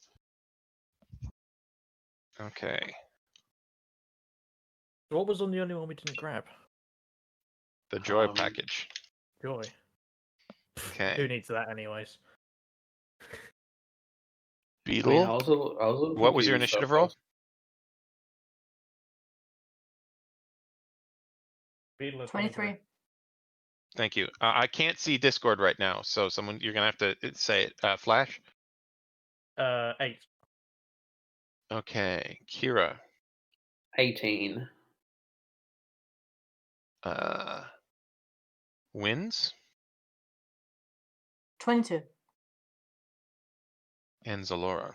Okay. What was on the only one we didn't grab? The joy package. Joy. Okay. Who needs that anyways? Beetle. I was a little What was your confused initiative at roll? first. Beetle is 23. Thank you. I can't see Discord right now, so you're gonna have to say it. Flash. 8. Okay. Kira. 18. Winds 22. and Zalora.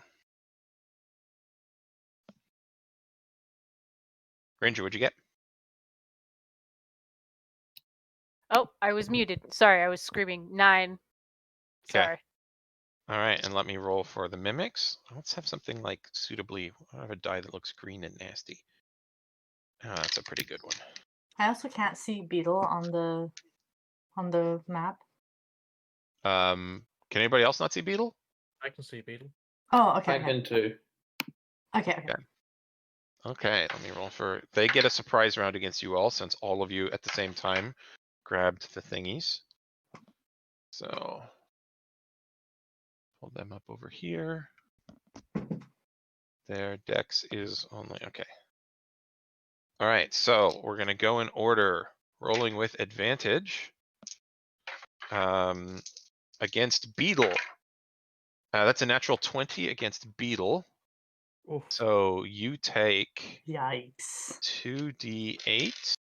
Ranger, what'd you get? Oh, I was muted. Sorry, I was screaming. 9. Sorry. All right, and let me roll for the mimics. Let's have something like suitably. I have a die that looks green and nasty. That's a pretty good one. I also can't see Beetle on the map. Can anybody else not see Beetle? I can see Beetle. Oh, okay. I Okay. can too. Okay. Okay, let me roll for. They get a surprise round against you all, since all of you at the same time grabbed the thingies. So hold them up over here. Their dex is only okay. All right, so we're gonna go in order, rolling with advantage. Against Beetle. That's a natural 20 against Beetle. Oof. So you take Yikes. 2d8.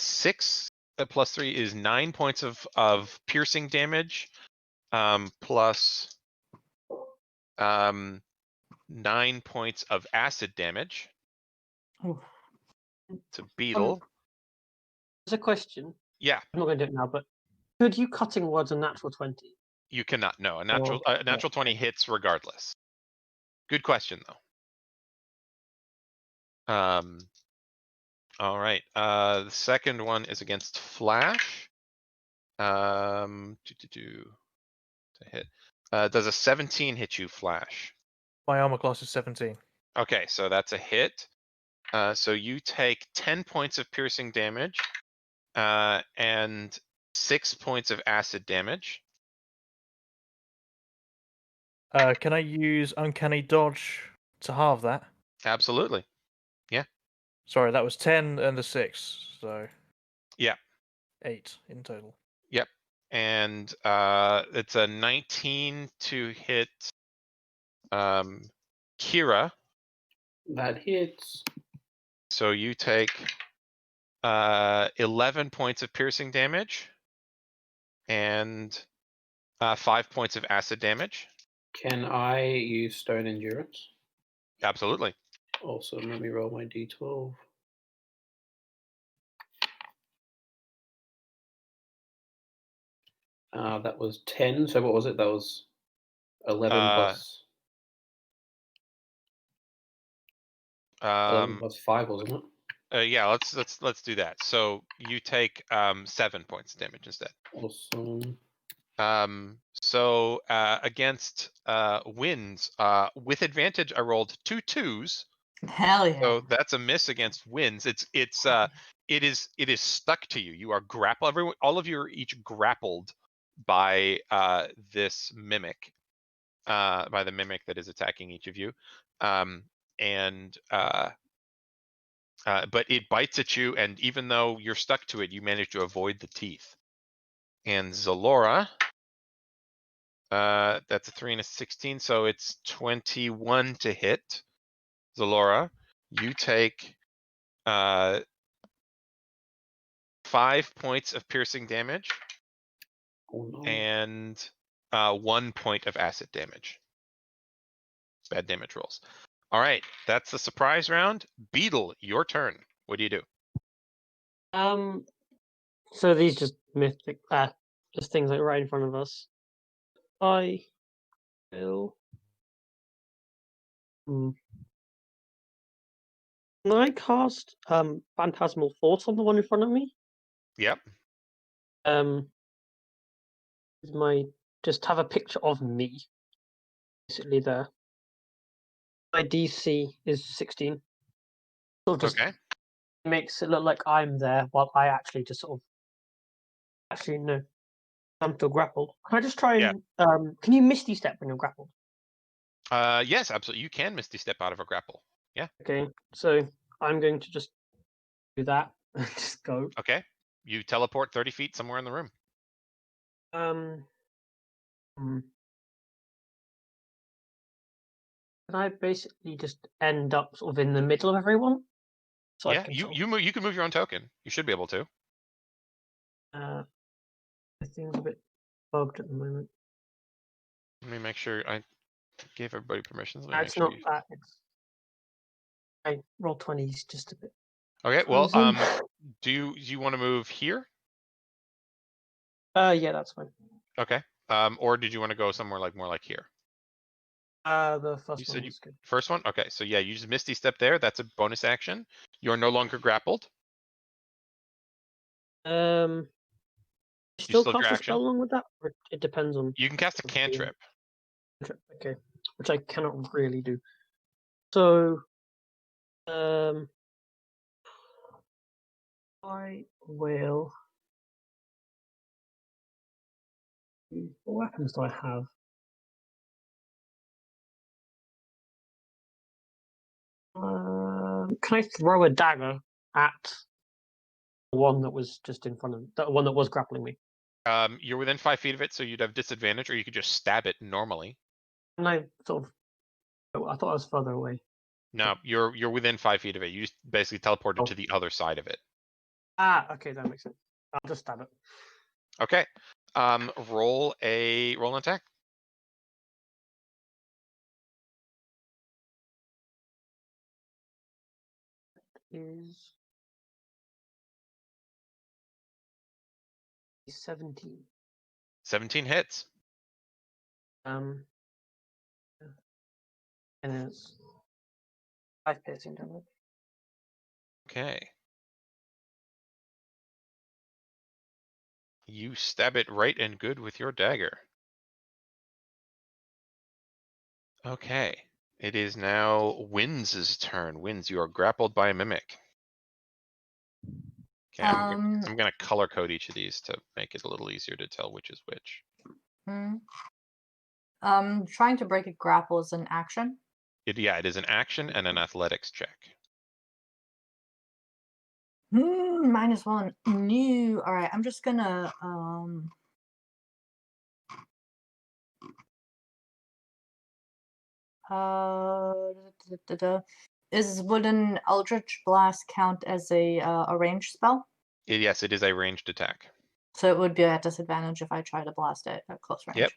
6 plus 3 is 9 points of piercing damage, plus 9 points of acid damage Oof. to Beetle. There's a question. Yeah, I'm not going to do it now, but could you cutting words a natural 20? you cannot. No, a natural Oh, natural 20 hits regardless. Good question though. All right. The second one is against Flash. To hit. Does a 17 hit you, Flash? My armor class is 17. Okay, so that's a hit. So you take 10 points of piercing damage, and 6 points of acid damage. Can I use Uncanny Dodge to halve that? Absolutely. Sorry, that was 10 and a 6, so Yeah. 8 in total. Yep. And it's a 19 to hit Kira. That hits. So you take 11 points of piercing damage and 5 points of acid damage. Can I use Stone Endurance? Absolutely. Awesome. Let me roll my d12. That was 10. So what was it? That was 11 plus 11 plus 5, wasn't it? Yeah, let's do that. So you take 7 points of damage instead. Awesome. So against winds, with advantage, I rolled 2 2s. Hell yeah. So that's a miss against winds. It is stuck to you. You are grappled. All of you are each grappled by this mimic, by the mimic that is attacking each of you, but it bites at you, and even though you're stuck to it, you manage to avoid the teeth. And Zalora, that's a 3 and a 16, so it's 21 to hit. Zalora, you take 5 points of piercing damage and 1 point of acid damage. Bad damage rolls. All right, that's the surprise round. Beetle, your turn. What do you do? So these just mythic, just things like right in front of us. I will. Can I cast Phantasmal Thoughts on the one in front of me? Yep. Just have a picture of me, basically there. My DC is 16. So just Okay. makes it look like I'm there while I actually just sort of. Actually, no. I'm still grappled. Can I just try and can you Misty Step when you're grappled? Yes, absolutely. You can Misty Step out of a grapple. Yeah. Okay, so I'm going to just do that and just go. Okay. You teleport 30 feet somewhere in the room. Can I basically just end up sort of in the middle of everyone? So Yeah, you can move your own token. You should be able to. The thing's a bit bugged at the moment. Let me make sure I gave everybody permissions. It's not that. I roll 20s just a bit. Okay, well, do you want to move here? Yeah, that's fine. Okay. Or did you want to go somewhere more like here? The You first said one you was good. first one? Okay, so yeah, you just Misty Step there. That's a bonus action. You're no longer grappled. Still still have cast your a action? spell along with that? Or it depends on. You can cast a cantrip. Okay, which I cannot really do. So, I will. What weapons do I have? Can I throw a dagger at the one that was just in front of the one that was grappling me? You're within 5 feet of it, so you'd have disadvantage, or you could just stab it normally. And I sort of. Oh, I thought I was further away. No, you're within 5 feet of it. You just basically teleported to the other side of it. Ah, okay, that makes sense. I'll just stab it. Okay. Roll an attack. Is 17. 17 hits. And it's 5 piercing damage. Okay. You stab it right and good with your dagger. Okay. It is now Winds' turn. Winds, you are grappled by a mimic. Okay, I'm gonna color code each of these to make it a little easier to tell which is which. Trying to break a grapple is an action. It is an action and an athletics check. -1. New. All right, I'm just gonna would an Eldritch Blast count as a ranged spell? Yes, it is a ranged attack. So it would be at disadvantage if I try to blast it at close range. Yep.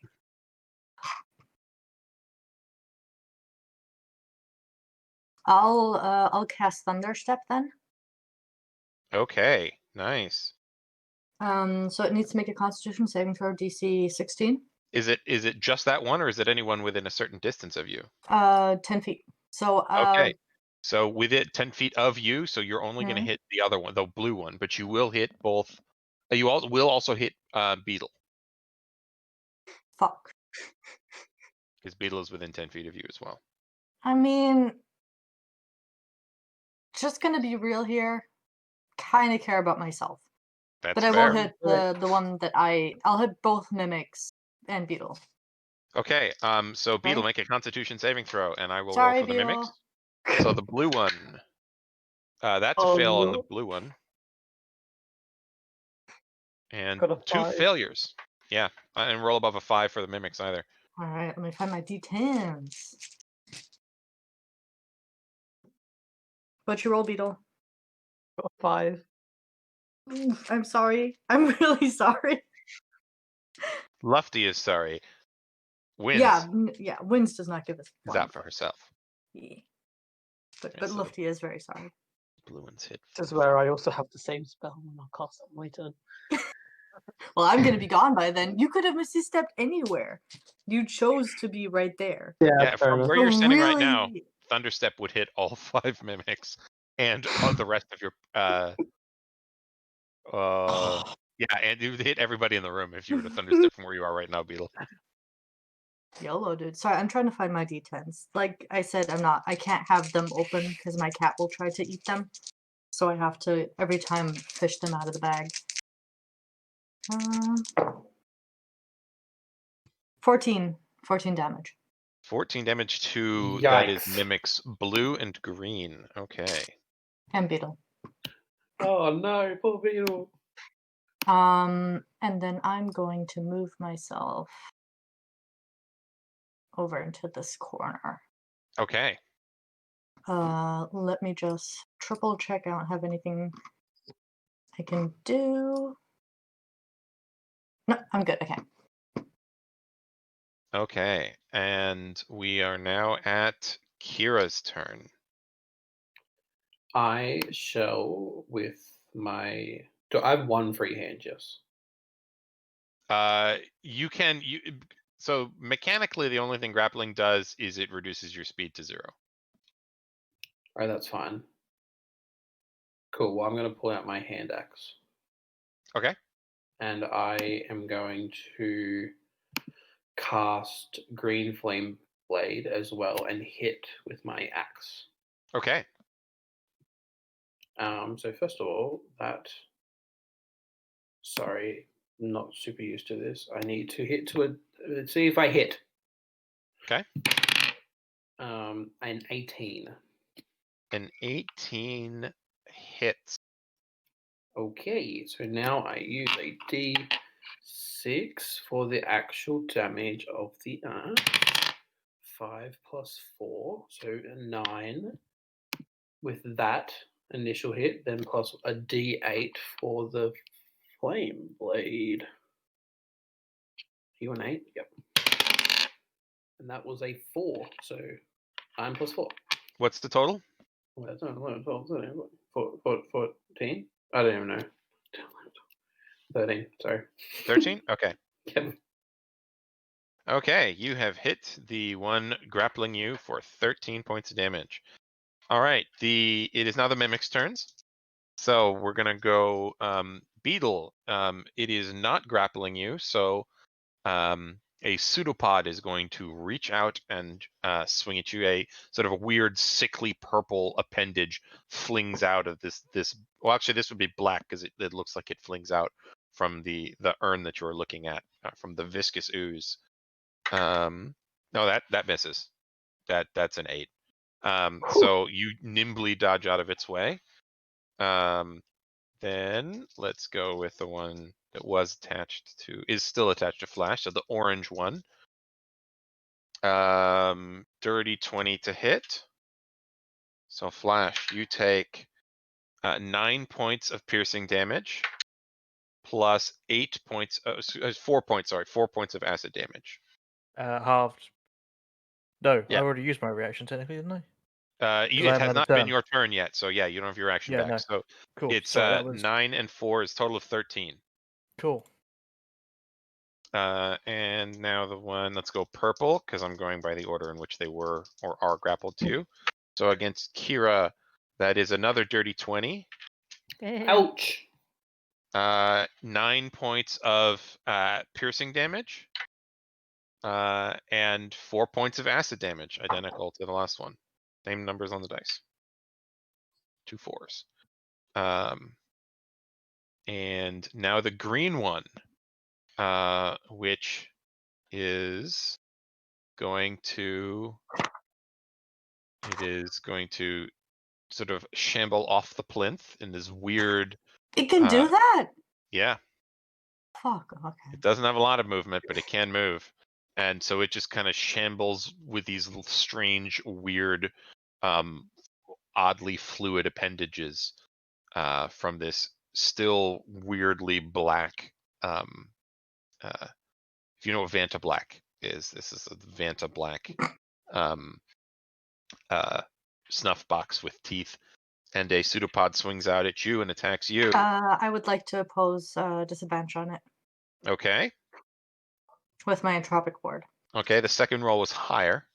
I'll cast Thunderstep then. Okay, nice. So it needs to make a Constitution saving throw DC 16. Is it just that one, or is it anyone within a certain distance of you? 10 feet. So Okay. So with it 10 feet of you, so you're only going to Mhm. hit the other one, the blue one, but you will hit both. You will also hit Beetle, fuck. because Beetle is within 10 feet of you as well. I mean, just gonna be real here. Kind of care about myself. That's But I fair. will hit the one that I'll hit both mimics and Beetle. Okay, so Beetle, Okay. make a Constitution saving throw, and I will Sorry, roll for the mimics. Beetle. So the blue one, that's a Oh, fail on no. the blue one. And Got a 2 5. failures. Yeah, I didn't roll above a 5 for the mimics either. All right, let me find my D10s. What's your roll, Beetle? Got a 5. I'm sorry. I'm really sorry. Lufty is sorry. Wins Yeah. Winds does not give us is one. out for herself. Yeah. But Yeah, so Lufty is very sorry. Blue one's hit. This is where I also have the same spell when I'll cast on my turn. Well, I'm gonna be gone by then. You could have Misty stepped anywhere. You chose to be right there. Yeah, from where you're standing right now, Really- Thunderstep would hit all 5 mimics and the rest of your yeah, and it would hit everybody in the room if you were to Thunderstep from where you are right now, Beetle. YOLO, dude. Sorry, I'm trying to find my D10s. Like I said, I can't have them open because my cat will try to eat them. So I have to, every time, fish them out of the bag. 14 damage. 14 damage to that is Yikes. mimics blue and green. Okay. And Beetle. Oh no, poor Beetle. And then I'm going to move myself over into this corner. Okay. Let me just triple check. I don't have anything I can do. No, I'm good. Okay. Okay. And we are now at Kira's turn. I shall with my. I have one free hand, yes. So mechanically, the only thing grappling does is it reduces your speed to 0. Alright, that's fine. Cool. Well, I'm going to pull out my hand axe. Okay. And I am going to cast Green Flame Blade as well and hit with my axe. Okay. So first of all, sorry, not super used to this. I need to hit let's see if I hit. Okay. An 18. An 18 hits. Okay, so now I use a D6 for the actual damage of the axe. 5 plus 4, so a 9 with that initial hit, then plus a D8 for the flame blade. You an 8? Yep. And that was a 4, so 9 plus 4. What's the total? 14? I don't even know. 13, sorry. 13? Okay. Yep. Okay, you have hit the one grappling you for 13 points of damage. All right, it is now the Mimic's turns. So we're gonna go Beetle. It is not grappling you, so a pseudopod is going to reach out and swing at you. A sort of a weird, sickly purple appendage flings out of this. Well, actually, this would be black because it looks like it flings out from the urn that you're looking at, from the viscous ooze. No, that misses. That's an 8. So you nimbly dodge out of its way. Then let's go with the one that is still attached to Flash. So the orange one. Dirty 20 to hit. So Flash, you take 9 points of piercing damage plus 8 points. 4 points. Sorry, 4 points of acid damage. Halved. No, Yeah. I already used my reaction technically, didn't I? It haven't has had a not been turn. your turn yet, so yeah, you don't have your action Yeah, back. no. So Cool. it's Sorry, that was 9 and 4 is a total of 13. cool. And now the one, let's go purple, because I'm going by the order in which they were or are grappled to. So against Kira, that is another dirty 20. Ouch! 9 points of piercing damage. And 4 points of acid damage, identical to the last one. Same numbers on the dice. 2 4s. And now the green one, which is going to sort of shamble off the plinth in this weird. It can do that? Yeah. Fuck, okay. It doesn't have a lot of movement, but it can move. And so it just kind of shambles with these strange, weird, oddly fluid appendages from this still weirdly black. If you know what Vanta Black is, this is a Vanta Black snuff box with teeth. And a pseudopod swings out at you and attacks you. I would like to oppose disadvantage on it Okay. with my entropic ward. Okay, the second roll was higher.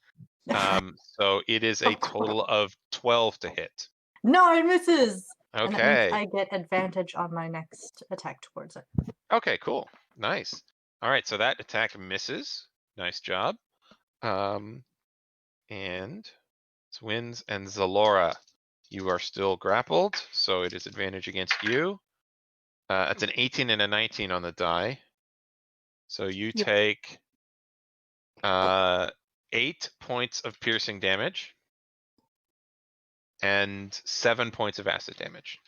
So it is a total of 12 to hit. No, it misses. Okay. And that means I get advantage on my next attack towards it. Okay, cool. Nice. All right, so that attack misses. Nice job. And it's wins and Zalora. You are still grappled, so it is advantage against you. It's an 18 and a 19 on the die. So you take 8 points of piercing damage and 7 points of acid damage.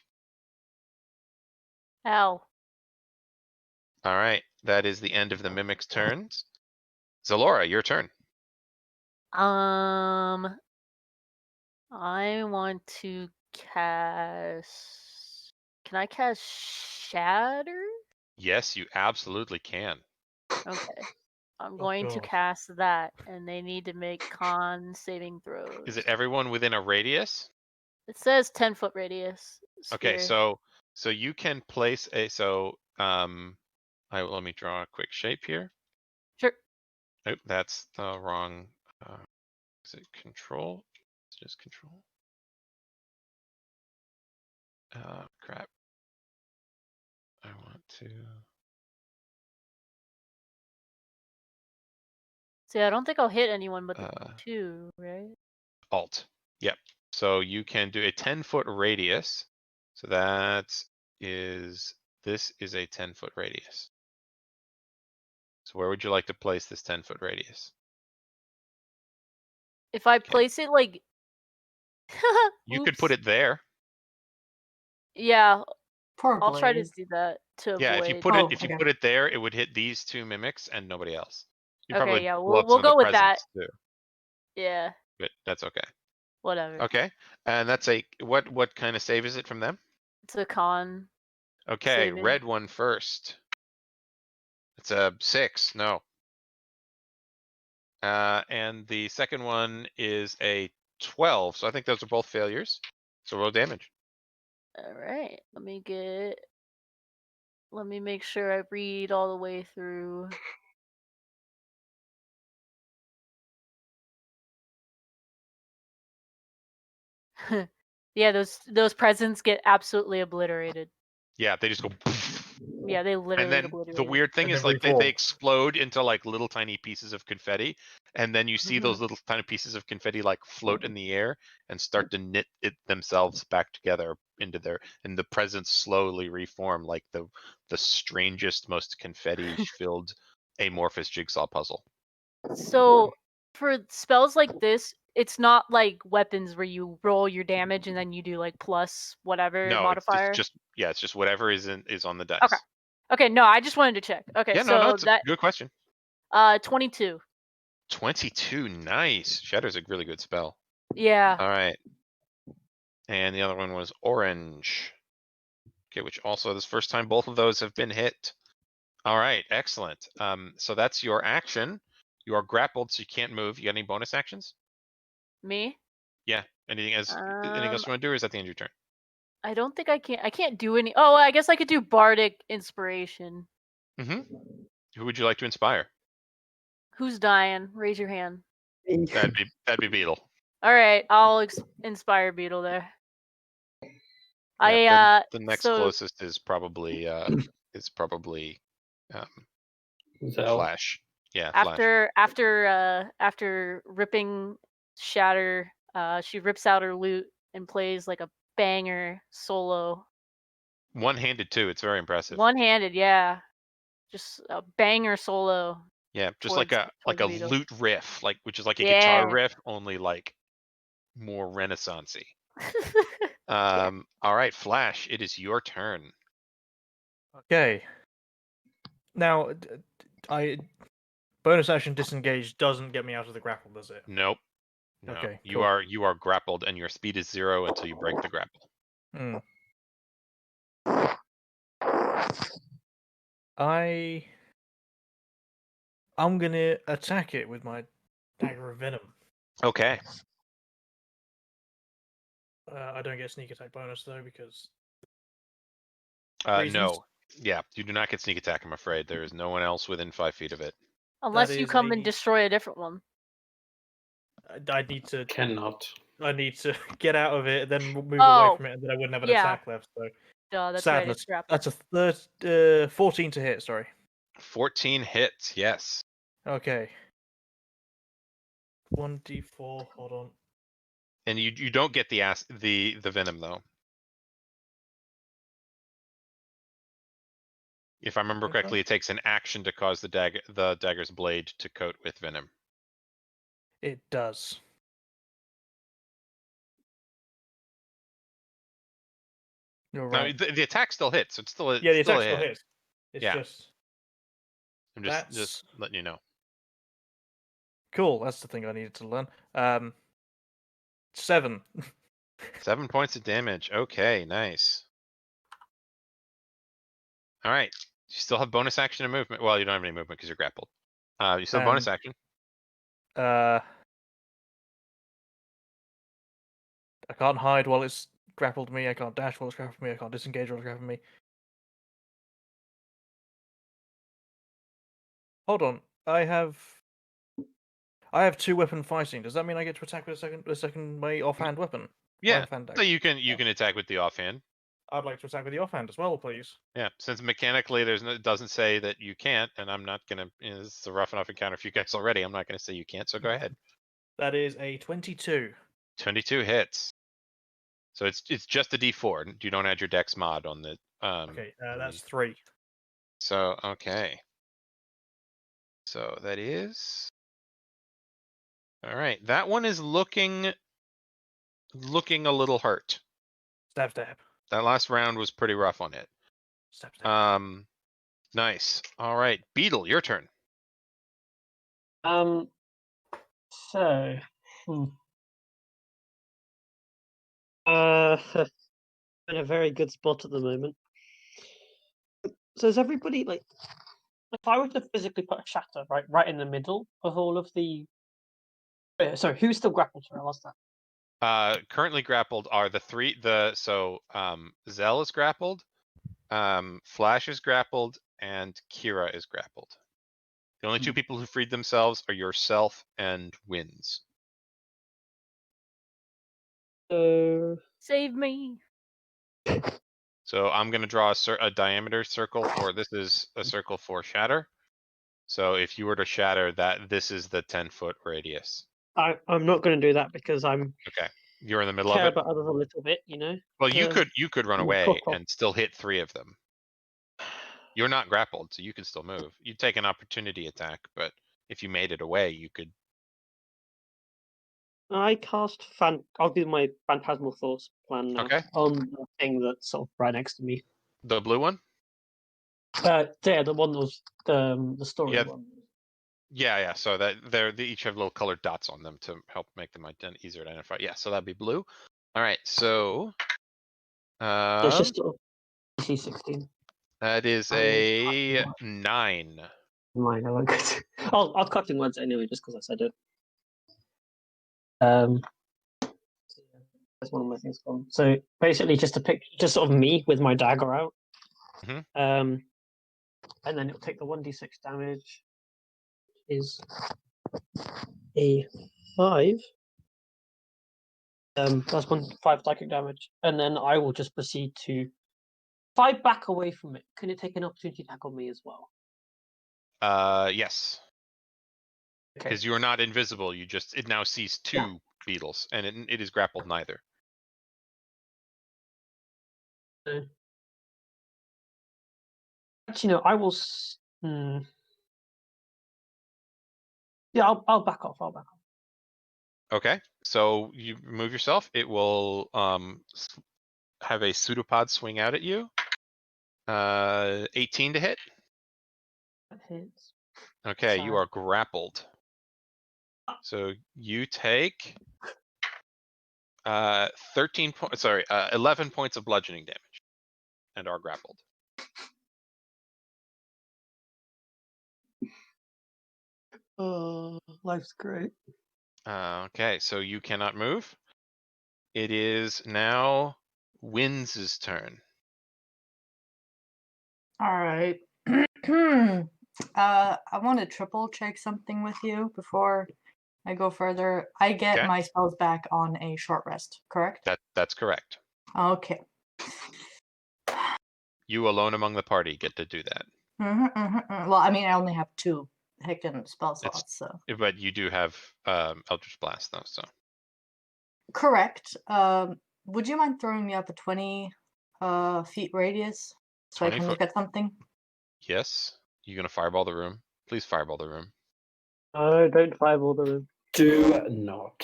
Ow. All right, that is the end of the Mimic's turns. Zalora, your turn. I want to cast. Can I cast Shatter? Yes, you absolutely can. Okay. I'm going to God. cast that, and they need to make con saving throws. Is it everyone within a radius? It says 10-foot radius. Okay, sphere. so you can place a Let me draw a quick shape here. Sure. Oh, that's the wrong. Is it control? It's just control. Crap. I want to. See, I don't think I'll hit anyone but the Uh, 2, right? Alt. Yep. So you can do a 10-foot radius. So this is a 10-foot radius. So where would you like to place this 10-foot radius? If I Okay. place it like You could put Oops. it there. Yeah, Poor I'll try to Blaze. do that to Yeah, if you avoid. put it Oh, if you okay. put it there, it would hit these 2 mimics and nobody else. You Okay, probably yeah, blow up we'll some of the go with that. presents too, Yeah, but that's okay. whatever. Okay, and that's a what kind of save is it from them? It's a con. Okay, Saving. red one first. It's a 6. No. And the second one is a 12. So I think those are both failures. So roll damage. All right, let me make sure I read all the way through. Yeah, those presents get absolutely obliterated. Yeah, they just go. Yeah, they literally And then obliterated. the weird thing And is then like they reform. explode into like little tiny pieces of confetti, and then you see Mhm. those little tiny pieces of confetti like float in the air and start to knit it themselves back together into and the presents slowly reform like the strangest, most confetti filled amorphous jigsaw puzzle. So for spells like this, it's not like weapons where you roll your damage and then you do like plus whatever No, it's modifier. it's just whatever is on the dice. Okay. Okay, no, I just wanted to check. Okay, Yeah, so no, it's a that good question. 22. 22, nice. Shatter's a really good spell. Yeah. All right. And the other one was orange. Okay, which also this first time both of those have been hit. All right, excellent. So that's your action. You are grappled, so you can't move. You got any bonus actions? Me? Yeah. Anything else you want to do, or is that the end of your turn? I don't think I can't do any. Oh, I guess I could do bardic inspiration. Mm-hmm. Who would you like to inspire? Who's dying? Raise your hand. That'd be Beetle. All right, I'll inspire Beetle there. Yeah, the next so closest is probably So Flash. Yeah, Flash. after ripping Shatter, she rips out her lute and plays like a banger solo. One-handed too. It's very impressive. One-handed, yeah. Just a banger solo. Yeah, just towards like a Beetle. lute riff, which is like a Yeah. guitar riff, only like more renaissancey. All right, Flash, it is your turn. Okay. Now, bonus action disengage doesn't get me out of the grapple, does it? Nope. No. Okay, You cool. are grappled, and your speed is 0 until you break the grapple. Hmm. I'm gonna attack it with my dagger of venom. Okay. I don't get sneak attack bonus though because No. reasons. Yeah, you do not get sneak attack. I'm afraid there is no one else within 5 feet of it. Unless you come and a- destroy a different one. I need to cannot. get out of it, then move away Oh, from it, and then I wouldn't have an yeah. attack left. So That's sadness. right. That's a 14 to hit. Sorry. 14 hits. Yes. Okay. 1d4. Hold on. And you don't get the venom though. If I remember correctly, it takes an action to cause the dagger's blade to coat with venom. It does. You're right. No, the attack still hits. It's still Yeah, the still attack a still hit. hits. It's Yeah. just I'm that's just letting you know. cool. That's the thing I needed to learn. 7. 7 points of damage. Okay, nice. All right. You still have bonus action and movement. Well, you don't have any movement because you're grappled. You still have bonus action. I can't hide while it's grappled me. I can't dash while it's grappled me. I can't disengage while it's grappled me. Hold on. I have 2-weapon fighting. Does that mean I get to attack with a second my offhand weapon? Yeah. Offhand So dagger. you can attack with the offhand. I'd like to attack with the offhand as well, please. Yeah, since mechanically it doesn't say that you can't, and I'm not gonna. It's a rough enough encounter for you guys already. I'm not gonna say you can't. So go ahead. That is a 22. 22 hits. So it's just a D4. You don't add your Dex mod on the. Okay, that's 3. So okay. So that is. All right. That one is looking a little hurt. Stab, stab. That last round was pretty rough on it. Stab, stab. Nice. All right, Beetle, your turn. So, in a very good spot at the moment. So is everybody like? If I were to physically put a shatter right in the middle of all of the. Sorry, who's still grappled? Sorry, I lost that. Currently grappled are the three. Zell is grappled, Flash is grappled, and Kira is grappled. The only two people who freed themselves are yourself and Wins. Save me. So I'm gonna draw a diameter circle for. This is a circle for shatter. So if you were to shatter that, this is the 10-foot radius. I'm not going to do that because I'm Okay, you're in the middle care of it. about others a little bit, you know. Well, you could run I'm a away cock-off. and still hit 3 of them. You're not grappled, so you can still move. You'd take an opportunity attack, but if you made it away, you could. I cast I'll do my Phantasmal Thoughts plan now Okay. on the thing that's sort of right next to me. The blue one? Yeah, the one that was the story Yeah. one. Yeah. So that they each have little colored dots on them to help make them easier to identify. Yeah. So that'd be blue. All right. So. It's just sort of DC-16. That is a 9. Mine, I won't go to. I'll cut in words anyway, just because I said it. That's one of my things gone. So basically, just a picture, just sort of me with my dagger out. Mhm. And then it'll take the 1d6 damage. Is a 5. That's 5 psychic damage, and then I will just proceed to. If I back away from it, can it take an opportunity attack on me as well? Yes. Okay. Because you are not invisible. It now sees 2 beetles, and it is grappled neither. Actually, no. I will. Yeah, I'll back off. I'll back off. Okay. So you remove yourself. It will have a pseudopod swing out at you. 18 to hit. That hits. Okay, Sorry. you are grappled. So you take 11 points of bludgeoning damage and are grappled. Oh, life's great. Okay, so you cannot move. It is now Wins' turn. All right. I want to triple check something with you before I go further. I get Okay. my spells back on a short rest, correct? That's correct. Okay. You alone among the party get to do that. Well, I mean, I only have 2 heckin' spell slots, so. But you do have Eldritch Blast though, so. Correct. Would you mind throwing me up a 20 feet radius so I can look at something? Yes. You gonna fireball the room? Please fireball the room. No, don't fireball the room. Do not.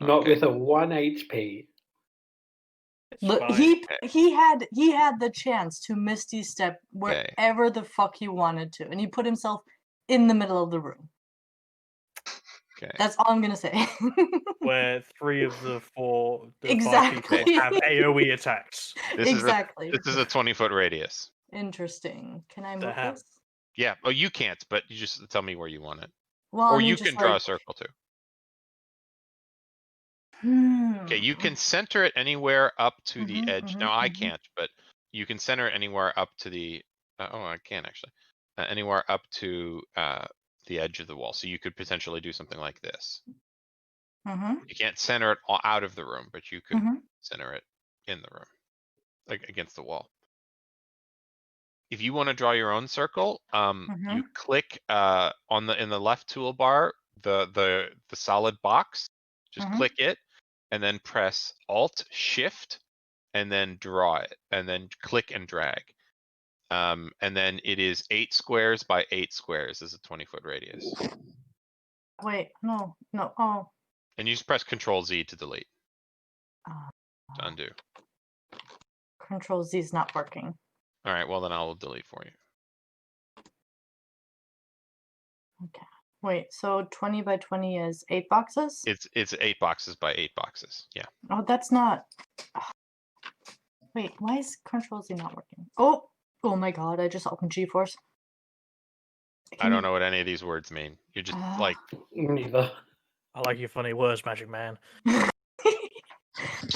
Not Okay. with a 1 HP. Look, Fine. he had the chance to Misty Step wherever the fuck he wanted to, and he put himself in the middle of the room. Okay. That's all I'm gonna say. Where 3 of the 5 Exactly. people have AoE attacks. This exactly. This is a 20-foot radius. Interesting. Can I move Damn. this? Yeah. Oh, you can't, but you just tell me where you want it. Well, Or I mean, you just can draw like... a circle too. Hmm. Okay, you can center it anywhere up to the edge. Now I can't, but you can center it anywhere up to the I can actually. Anywhere up to the edge of the wall. So you could potentially do something like this. Mm-hmm. You can't center it out of the room, but you could Mhm. center it in the room, like against the wall. If you want to draw your own circle, you click in the left toolbar the solid box. Just click it, and then press Alt Shift, and then draw it, and then click and drag. And then it is 8 squares by 8 squares is a 20-foot radius. Wait, no. Oh. And you just press Control Z to delete, Uh, to undo. Control Z is not working. All right, well then I'll delete for you. Okay. Wait, so 20 by 20 is 8 boxes? It's 8 boxes by 8 boxes. Yeah. Oh, that's not. Wait, why is Control Z not working? Oh my god, I just opened GeForce. I don't know what any of these words mean. You're just like, Neither. I like your funny words, Magic Man.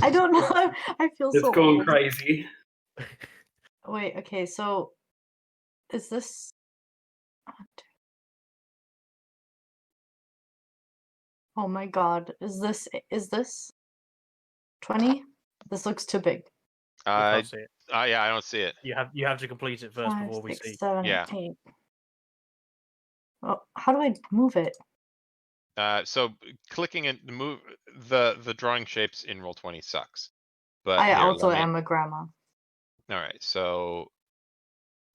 I don't know. I feel It's so going old. crazy. Wait, okay, so is this? Oh my god, is this 20? This looks too big. You can't see it. yeah, I don't see it. You have to complete it first 5, before we 6, see. 7, Yeah. 8. Well, how do I move it? So clicking and move the drawing shapes in Roll20 sucks. But I here, also let me- am a grandma. All right, so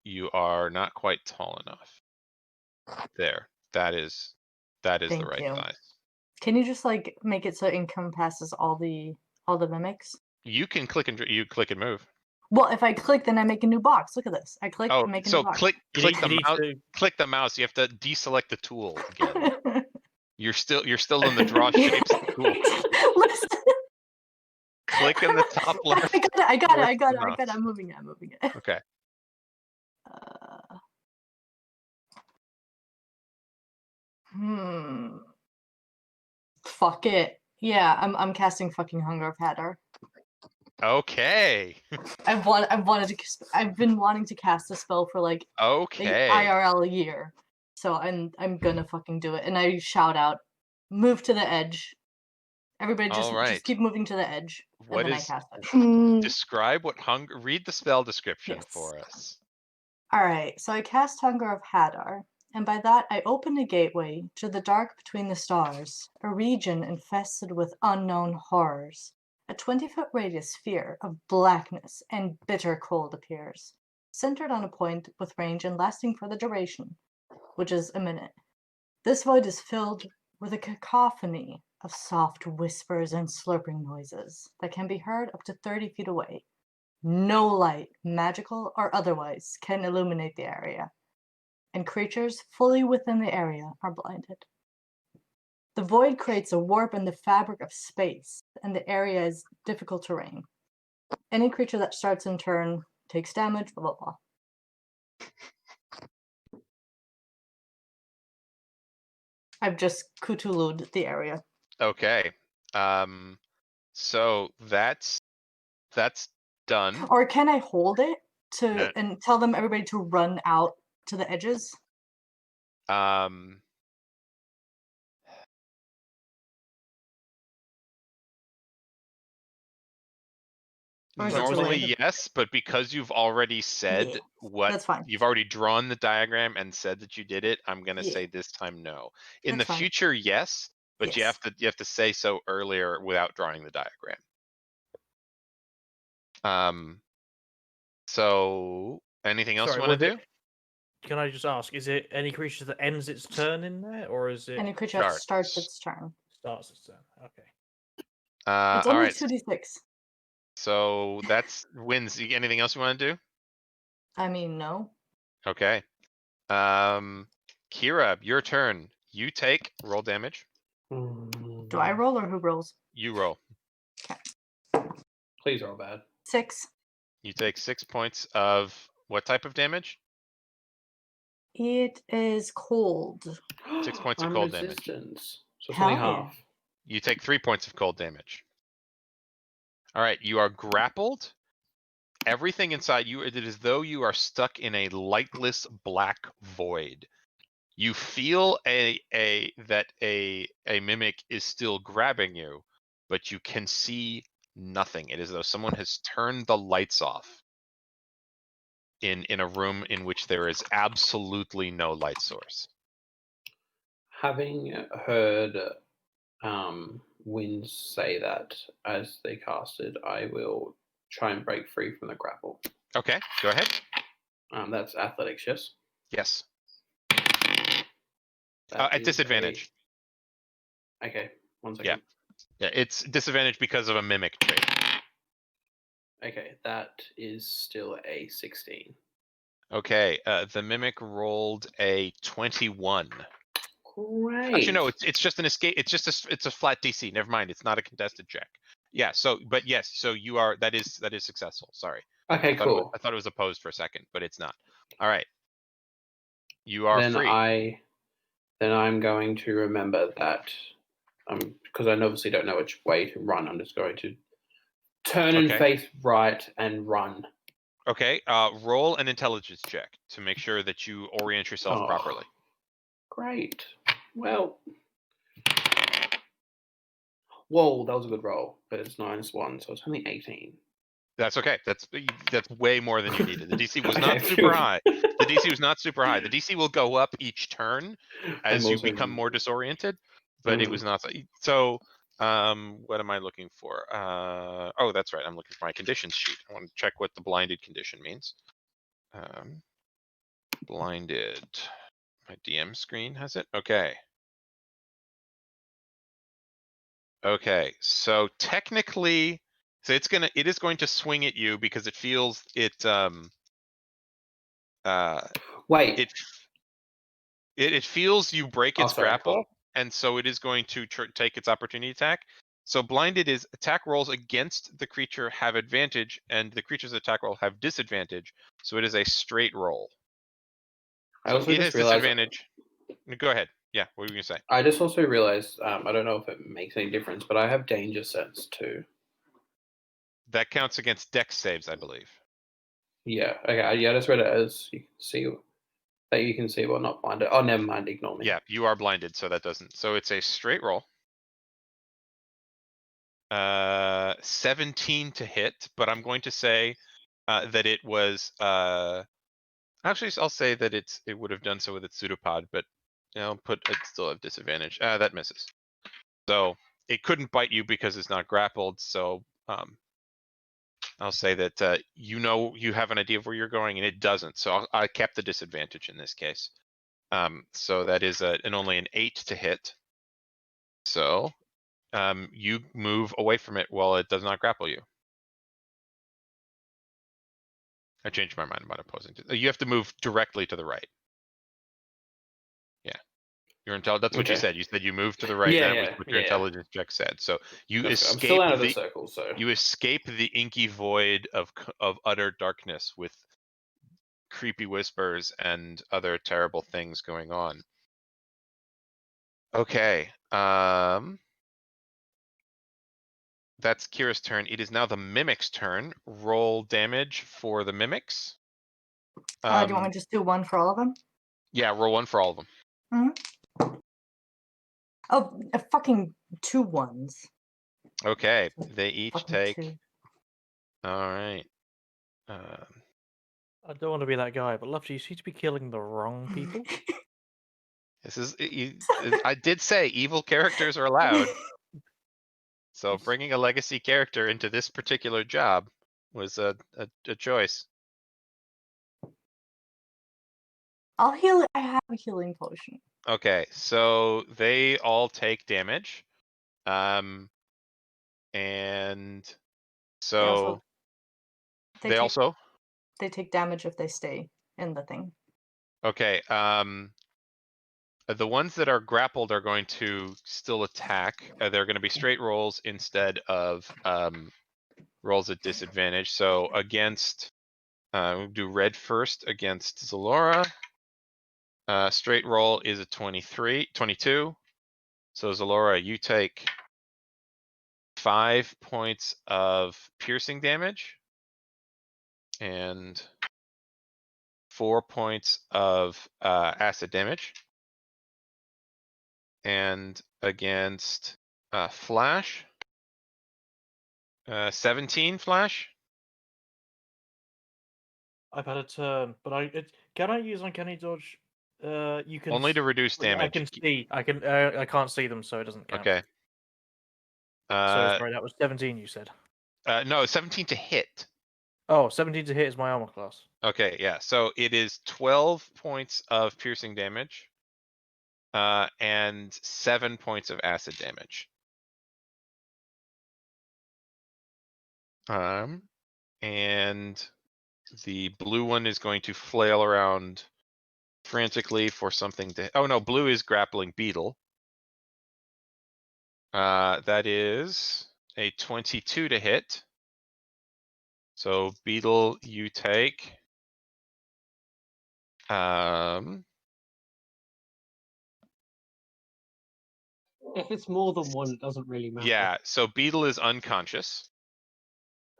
you are not quite tall enough. There, that is the Thank right you. size. Can you just like make it so it encompasses all the mimics? You can click and move. Well, if I click, then I make a new box. Look at this. I click Oh, and make a so new box. click You the need mouse. to- Click the mouse. You have to deselect the tool again. You're still in the draw shapes tool. Listen. Click in the top left. I got north it. mouse. I'm moving it. Okay. Fuck it. Yeah, I'm casting fucking Hunger of Hadar. Okay. I've been wanting to cast a spell for like Okay. IRL a year. So I'm gonna fucking do it. And I shout out, move to the edge. Everybody just keep moving to the edge. What and then is- I cast it. Describe what hunger. Read the spell description Yes. for us. Alright, so I cast Hunger of Hadar, and by that I open a gateway to the dark between the stars, a region infested with unknown horrors. A 20-foot radius sphere of blackness and bitter cold appears, centered on a point with range and lasting for the duration, which is a minute. This void is filled with a cacophony of soft whispers and slurping noises that can be heard up to 30 feet away. No light, magical or otherwise, can illuminate the area, and creatures fully within the area are blinded. The void creates a warp in the fabric of space, and the area is difficult terrain. Any creature that starts in turn takes damage, blah blah blah. I've just Cthulhu'd the area. Okay. So that's done. Or can I hold it No. and tell them everybody to run out to the edges? Or is it too Normally late? yes, but because you've already said Yeah, what that's fine. you've already drawn the diagram and said that you did it, I'm gonna Yeah. say this time no. In That's the fine. future, yes, but Yes. you have to say so earlier without drawing the diagram. So anything else Sorry, you want to was do? it- Can I just ask, is it any creature that ends its turn in there, or is it Any creature that starts starts. its turn. starts its turn? Okay. It's All only right. 2d6. So that's wins. Anything else you want to do? I mean, no. Okay. Kira, your turn. You take roll damage. Do I roll or who rolls? You roll. Please roll bad. 6. You take 6 points of what type of damage? It is cold. 6 points of I'm cold damage. resistance. So it's Hell only yeah. half. You take 3 points of cold damage. All right, you are grappled everything inside you, it is as though you are stuck in a lightless black void. You feel that a mimic is still grabbing you, but you can see nothing. It is as though someone has turned the lights off in a room in which there is absolutely no light source. Having heard Wind say that as they casted, I will try and break free from the grapple. Okay, go ahead. That's athletics, yes? Yes. That At is disadvantage. Okay, 1 second. Yeah, it's disadvantage because of a mimic trait. Okay, that is still a 16. Okay, the mimic rolled a 21. Great. Actually, no, it's just an escape. It's just it's a flat DC. Never mind. It's not a contested check. Yeah. So, but yes. So you are. That is successful. Sorry. Okay, cool. I thought it was opposed for a second, but it's not. All right. You are then free. I'm going to remember that because I obviously don't know which way to run. I'm just going to turn and face right and run. Okay. Roll an intelligence check to make sure that you orient yourself properly. Great. Well, whoa, that was a good roll, but it's -1, so it's only 18. That's okay. That's way more than you needed. The DC was not super high. The DC was not super high. The DC will go up each turn as you become more disoriented, but it was not so. What am I looking for? Oh, that's right. I'm looking for my conditions sheet. I want to check what the blinded condition means. Blinded. My DM screen has it. Okay. Okay. So technically, so it is going to swing at you because it feels it. Wait. It feels you break its sorry, grapple, and so it is going to take its opportunity attack. So blinded is attack rolls against the creature have advantage, and the creature's attack roll have disadvantage. So it is a straight roll. So it has disadvantage. Go ahead. Yeah, what were you gonna say? I just also realized I don't know if it makes any difference, but I have danger sense too. That counts against dex saves, I believe. Yeah. Okay. Yeah, I just read it as you can see but not blinded. Oh, never mind. Ignore me. Yeah, you are blinded, so that doesn't. So it's a straight roll. 17 to hit, but I'm going to say that it was. Actually, I'll say that it would have done so with its pseudopod, but I'll still have disadvantage. That misses. So it couldn't bite you because it's not grappled. So I'll say that you have an idea of where you're going, and it doesn't. So I kept the disadvantage in this case. So that is only an 8 to hit. So you move away from it while it does not grapple you. I changed my mind about opposing. You have to move directly to the right. Yeah, your intelligence. That's what you said. You said you moved to the right. That was what your intelligence check said. So you escape. I'm still out of the circle. So you escape the inky void of utter darkness with creepy whispers and other terrible things going on. Okay. That's Kira's turn. It is now the mimic's turn. Roll damage for the mimics. Do you want me to just do one for all of them? Yeah, roll one for all of them. Mm-hmm. Oh, fucking 2 ones. Okay, they each Fucking take. 2. All right. I don't want to be that guy, but Lofty, you seem to be killing the wrong people. This is. I did say evil characters are allowed. So bringing a legacy character into this particular job was a choice. I'll heal it. I have a healing potion. Okay, so they all take damage. And so they take damage if they stay in the thing. Okay, the ones that are grappled are going to still attack. They're going to be straight rolls instead of rolls at disadvantage. So against, we'll do red first against Zalora. Straight roll is a 22. So Zalora, you take 5 points of piercing damage. and 4 points of acid damage. And against Flash, 17 Flash. I've had a turn, but can I use uncanny dodge? You can Only to reduce damage. I can see. I can't see them, so it doesn't count. Okay. So sorry, that was 17. You said. No, 17 to hit. Oh, 17 to hit is my armor class. Okay, yeah. So it is 12 points of piercing damage, and 7 points of acid damage. And the blue one is going to flail around frantically for something to. Oh no, blue is grappling Beetle. That is a 22 to hit. So Beetle, you take. If it's more than one, it doesn't really matter. Yeah. So Beetle is unconscious.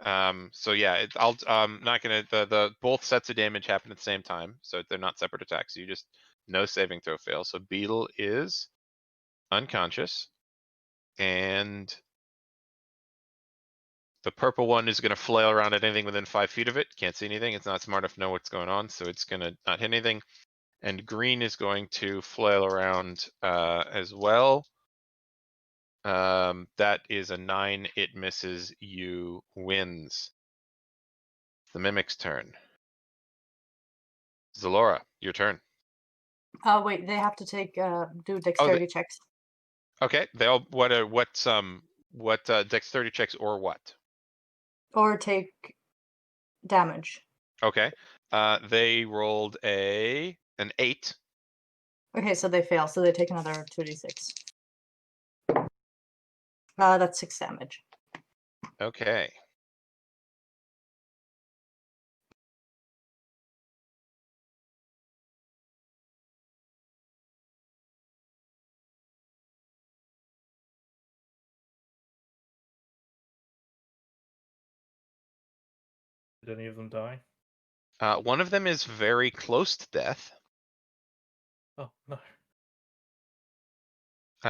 So yeah, I'm not gonna. The both sets of damage happen at the same time, so they're not separate attacks. You just no saving throw fail. So Beetle is unconscious, and the purple one is gonna flail around at anything within 5 feet of it. Can't see anything. It's not smart enough to know what's going on, so it's gonna not hit anything. And green is going to flail around as well. That is a 9. It misses. You wins. It's the Mimic's turn. Zalora, your turn. Wait, they have to take do dexterity checks. Okay, they'll what dexterity checks or what? Or take damage. Okay. They rolled an 8. Okay, so they fail, so they take another 2d6. That's 6 damage. Okay. Did any of them die? One of them is very close to death. Oh no.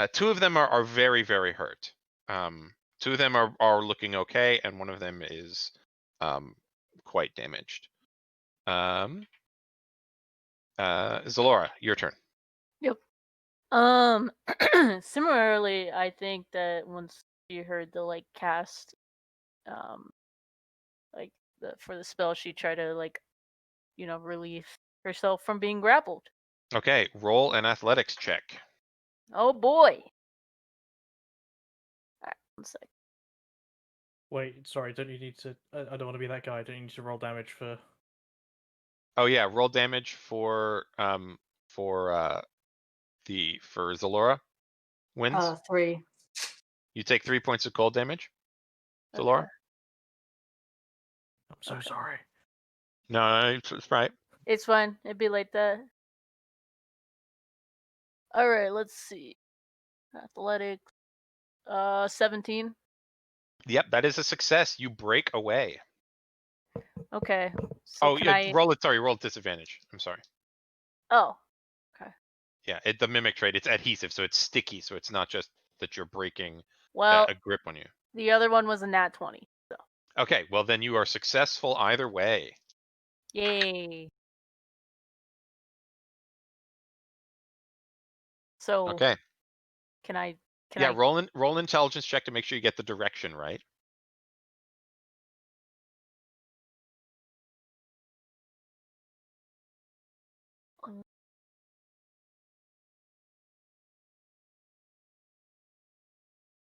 2 of them are very, very hurt. 2 of them are looking okay, and one of them is quite damaged. Zalora, your turn. Yep. Similarly, I think that once she heard the cast, for the spell, she tried to relieve herself from being grappled. Okay, roll an athletics check. Oh boy. Alright, 1 sec. Wait, sorry. Don't you need to? I don't want to be that guy. Don't you need to roll damage for? Oh yeah, roll damage for Zalora. Wins. 3. You take 3 points of cold damage. Zalora. Okay. I'm so sorry. No, it's right. It's fine. It'd be like that. All right, let's see. Athletics. 17. Yep, that is a success. You break away. Okay. So roll it. Sorry, roll disadvantage. I'm sorry. Oh. Yeah, the mimic trait. It's adhesive, so it's sticky. So it's not just that you're breaking Well, a grip on you. The other one was a nat 20. So. Okay, well then you are successful either way. Yay. So. Okay. Can I? Roll an intelligence check to make sure you get the direction right.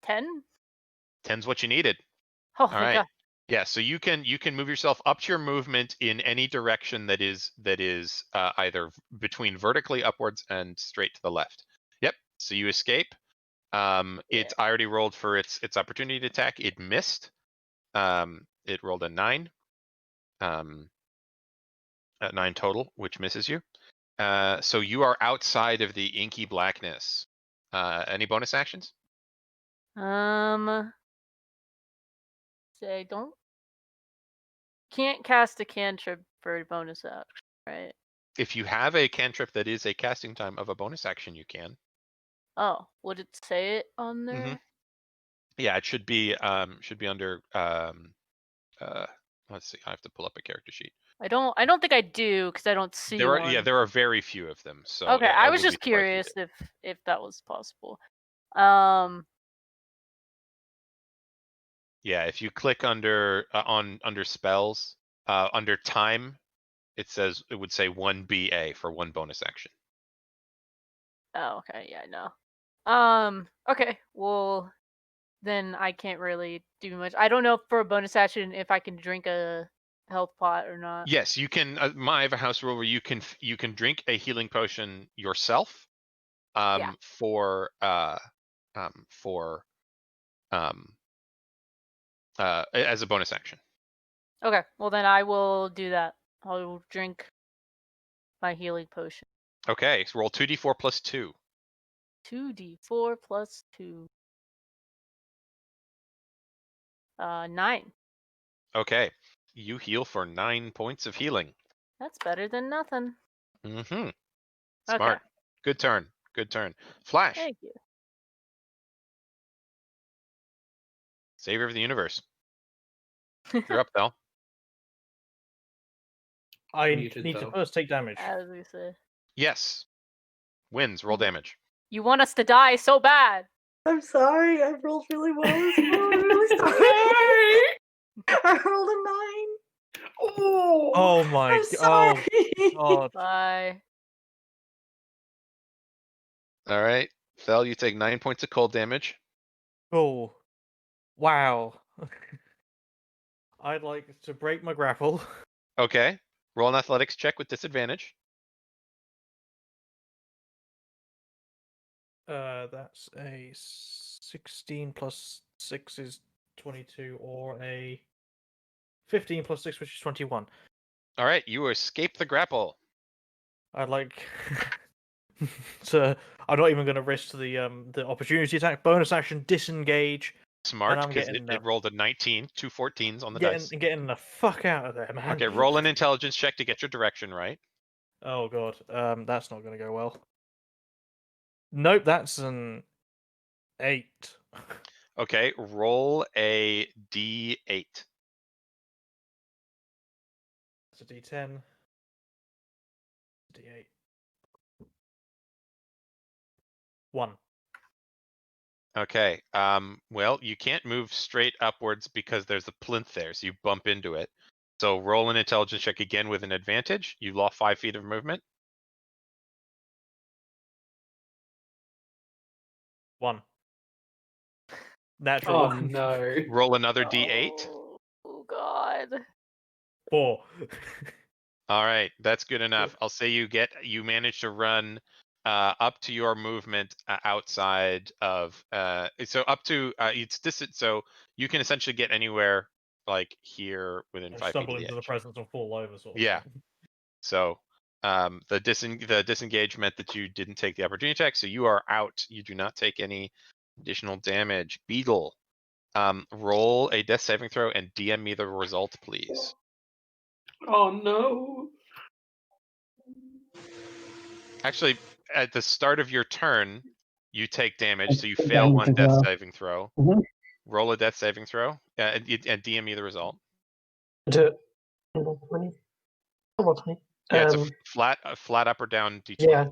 $10? 10's what you needed. Oh, all right. God. Yeah, so you can move yourself up to your movement in any direction that is either between vertically upwards and straight to the left. Yep. So you escape. I already rolled for its opportunity to attack. It missed. It rolled a 9. At 9 total, which misses you. So you are outside of the inky blackness. Any bonus actions? I don't can't cast a cantrip for a bonus action, right? If you have a cantrip that is a casting time of a bonus action, you can. Oh, would it say it on there? Mhm. Yeah, it should be under let's see, I have to pull up a character sheet. I don't think I do because I don't see one. There are very few of them. So Okay, I was would be just surprised if you curious did. if that was possible. Yeah, if you click under under spells, under time, it would say 1 BA for one bonus action. Oh, okay, yeah, no. Okay, well, then I can't really do much. I don't know for a bonus action if I can drink a health pot or not. Yes, you can. I have a house rule where you can drink a healing potion yourself. Yeah. As a bonus action. Okay, well then I will do that. I'll drink my healing potion. Okay, so roll 2d4 plus 2. 2d4 plus 2. 9. Okay, you heal for 9 points of healing. That's better than nothing. Mm-hmm. Okay. Smart. Good turn. Good turn. Flash. Thank you. Savior of the universe. You're up, Bell. I Muted, need to though. first take damage. As we say. Yes. Wins. Roll damage. You want us to die so bad. I'm sorry, I rolled really well this morning. I'm really sorry. I rolled a 9. Oh my I'm sorry. god. Bye. All right. Fel, you take 9 points of cold damage. Cool. Wow. I'd like to break my grapple. Okay. Roll an athletics check with disadvantage. That's a 16 plus 6 is 22, or a 15 plus 6, which is 21. All right. You escape the grapple. I'd like to. I'm not even going to risk the opportunity attack. Bonus action, disengage. Smart, I'm because getting it rolled a 19, 2 14s on the dice. Getting the fuck out of there, man. Okay, roll an intelligence check to get your direction right. Oh god, that's not going to go well. Nope, that's an 8. Okay, roll a d8. It's a D10. D8. 1. Okay. Well, you can't move straight upwards because there's a plinth there, so you bump into it. So roll an intelligence check again with an advantage. You lost 5 feet of movement. 1. Natural Oh 1. no. Roll another d8. Oh god. 4. All right, that's good enough. I'll say you manage to run up to your movement outside of so up to so you can essentially get anywhere like here within 5 feet Stumble of the into the edge. presence and fall over, sort of. Yeah. thing. So the disengagement that you didn't take the opportunity attack, so you are out. You do not take any additional damage. Beetle, roll a death saving throw and DM me the result, please. Oh no. Actually, at the start of your turn, you take damage, so you fail one death saving throw. Mhm. Roll a death saving throw and DM me the result. Do it. 20. Oh, 20. Yeah, it's a flat up or down d20. Yeah.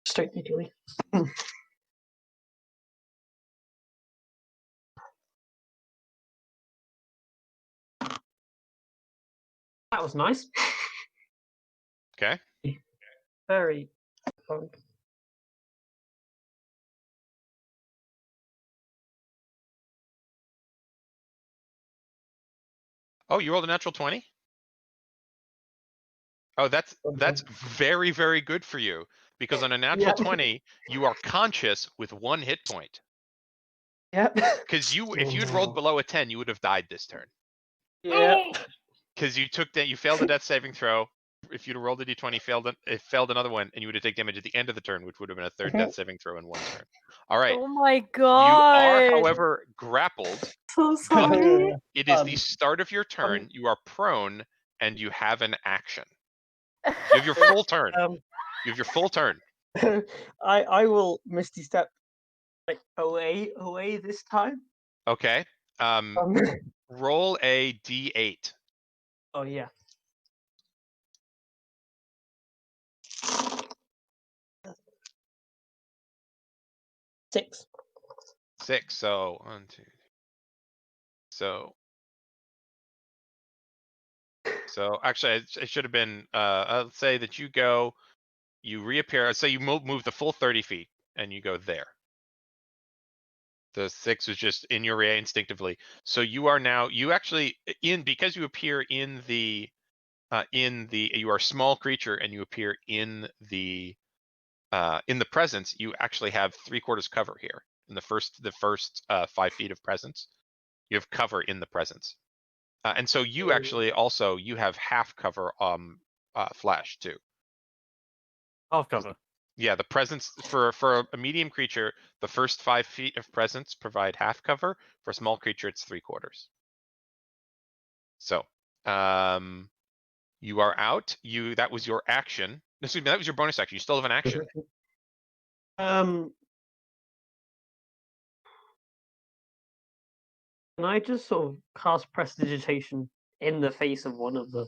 Straight D20. That was nice. Okay. Very fun. Oh, you rolled a natural 20? Oh, that's very, very good for you, because on a natural 20, you are conscious with 1 hit point. Yep. Because if you'd rolled below a 10, you would have died this turn. Yeah. Because you failed a death saving throw. If you'd have rolled a d20, it failed another one, and you would have taken damage at the end of the turn, which would have been a third death saving throw in 1 turn. All right. Oh my You god. are, however, grappled. so sorry. It is the Um, start of your turn. You are prone, and you have an action. You have your full turn. Um, You have your full turn. I will Misty Step like away this time. Okay. Um, Roll a d8. oh yeah. Six. 6. So 1, 2, 3. So actually, it should have been. Let's say that you go, you reappear. Let's say you move the full 30 feet, and you go there. The 6 was just in your area instinctively. So you are now. You actually because you appear in the you are a small creature and you appear in the presence. You actually have 3/4 cover here in the first 5 feet of presence. You have cover in the presence. And so you actually also you have half cover flash too. Half cover. Yeah, the presence for a medium creature, the first 5 feet of presence provide half cover. For a small creature, it's 3/4. So you are out. That was your action. Excuse me, that was your bonus action. You still have an action. Can I just sort of cast prestidigitation in the face of one of the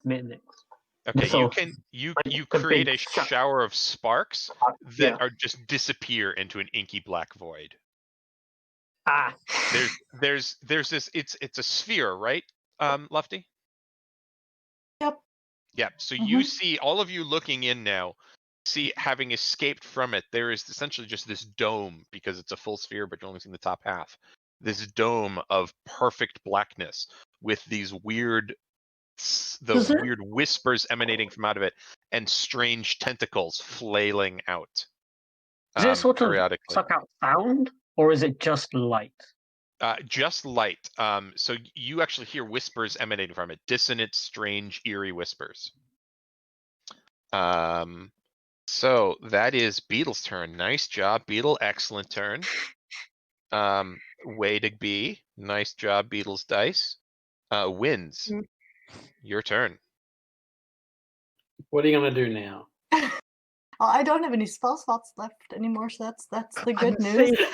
mimics? Okay, So, you like you the create big a shot. shower of sparks that Yeah. are just disappear into an inky black void. Ah. There's this. It's a sphere, right, Lufty? Yep. Yeah. So you see all of you looking in now. See, having escaped from it, there is essentially just this dome because it's a full sphere, but you're only seeing the top half. This dome of perfect blackness with these weird whispers emanating from out of it and strange tentacles flailing out. Does it sort of periodically. suck out sound, or is it just light? Just light. So you actually hear whispers emanating from it, dissonant, strange, eerie whispers. So that is Beetle's turn. Nice job, Beetle. Excellent turn. Way to be. Nice job, Beetle's dice. Wins. Your turn. What are you gonna do now? Well, I don't have any spell slots left anymore, so that's the good news. See?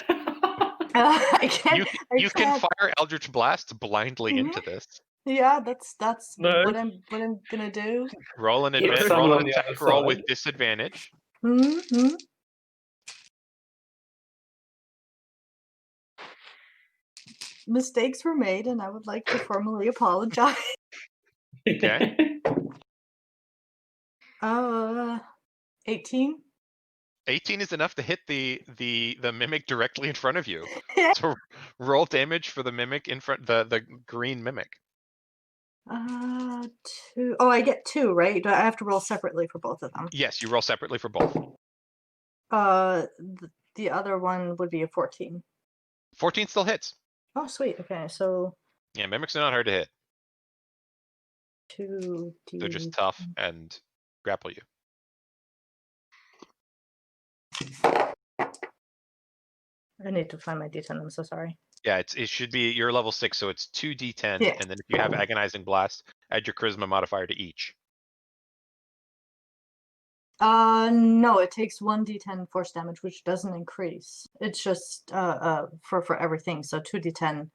I can't. You can fire Eldritch Blast blindly into this. Yeah, that's No. what I'm gonna do. Roll an Hit someone roll on an the attack other roll side. with disadvantage. Mm-hmm. Mistakes were made, and I would like to formally apologize. Okay. 18. 18 is enough to hit the mimic directly in front of you. So roll damage for the mimic in front, the green mimic. 2. Oh, I get 2, right? Do I have to roll separately for both of them? Yes, you roll separately for both. The other one would be a 14. 14 still hits. Oh, sweet. Okay, so Yeah, mimics are not hard to hit. 2. They're just tough and grapple you. I need to find my D10. I'm so sorry. Yeah, it should be you're level 6, so it's 2d10, Yeah. and then if you have agonizing blast, add your charisma modifier to each. No, it takes 1d10 force damage, which doesn't increase. It's just for everything. So 2d10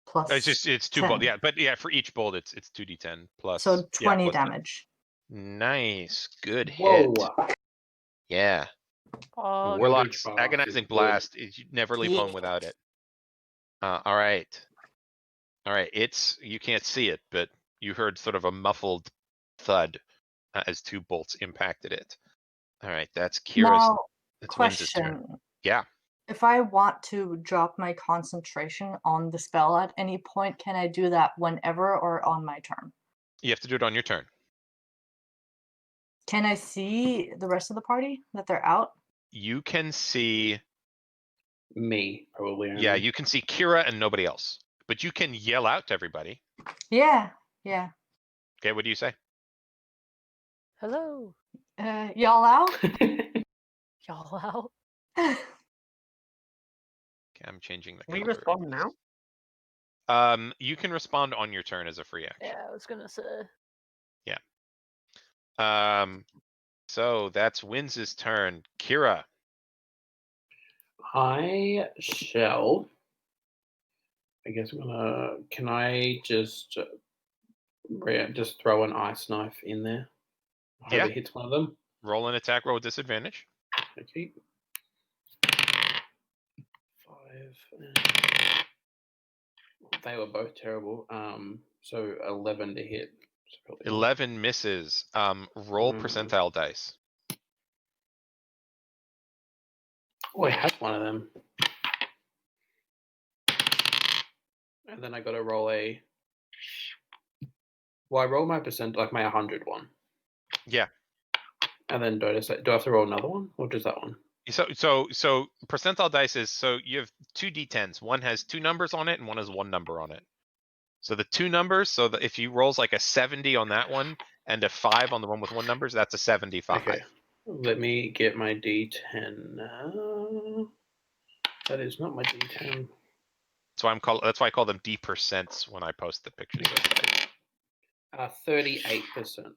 plus. It's 2 bolt. Yeah, but yeah, for each bolt it's 2d10 plus. So 20 plus damage. Nice, good Whoa. hit. Yeah. Oh, Warlock's Eldritch Blast agonizing is good. blast is you never leave home Yeah. without it. All right. You can't see it, but you heard sort of a muffled thud as 2 bolts impacted it. All right, that's Kira's. Now, That's Wenz's turn. question. Yeah. If I want to drop my concentration on the spell at any point, can I do that whenever or on my turn? You have to do it on your turn. Can I see the rest of the party that they're out? You can see. Me, probably. Yeah, only. you can see Kira and nobody else, but you can yell out to everybody. Yeah. Okay, what do you say? hello, Y'all out? y'all out. Okay, I'm changing the Can we color. respond now? You can respond on your turn as a free action. Yeah, I was gonna say. So that's Wins' turn. Kira. I shall. I guess I'm gonna. Can I just throw an ice knife in there? Hope Yeah. it hits one of them. Roll an attack roll with disadvantage. Okay. 5. They were both terrible. So 11 to hit. So probably not. 11 misses. Roll percentile dice. Oh, I had one of them. And then I got to roll a. Well, I roll my percent like my 100 one. Yeah. And then do I have to roll another one, or just that one? So percentile dice is, so you have 2 d10s. One has 2 numbers on it and one has 1 number on it. So the 2 numbers, so that if you rolls like a 70 on that one and a 5 on the one with 1 numbers, that's a 75. Okay. Let me get my d10 now. That is not my d10. That's why I call them d% when I post the pictures of dice. 38%.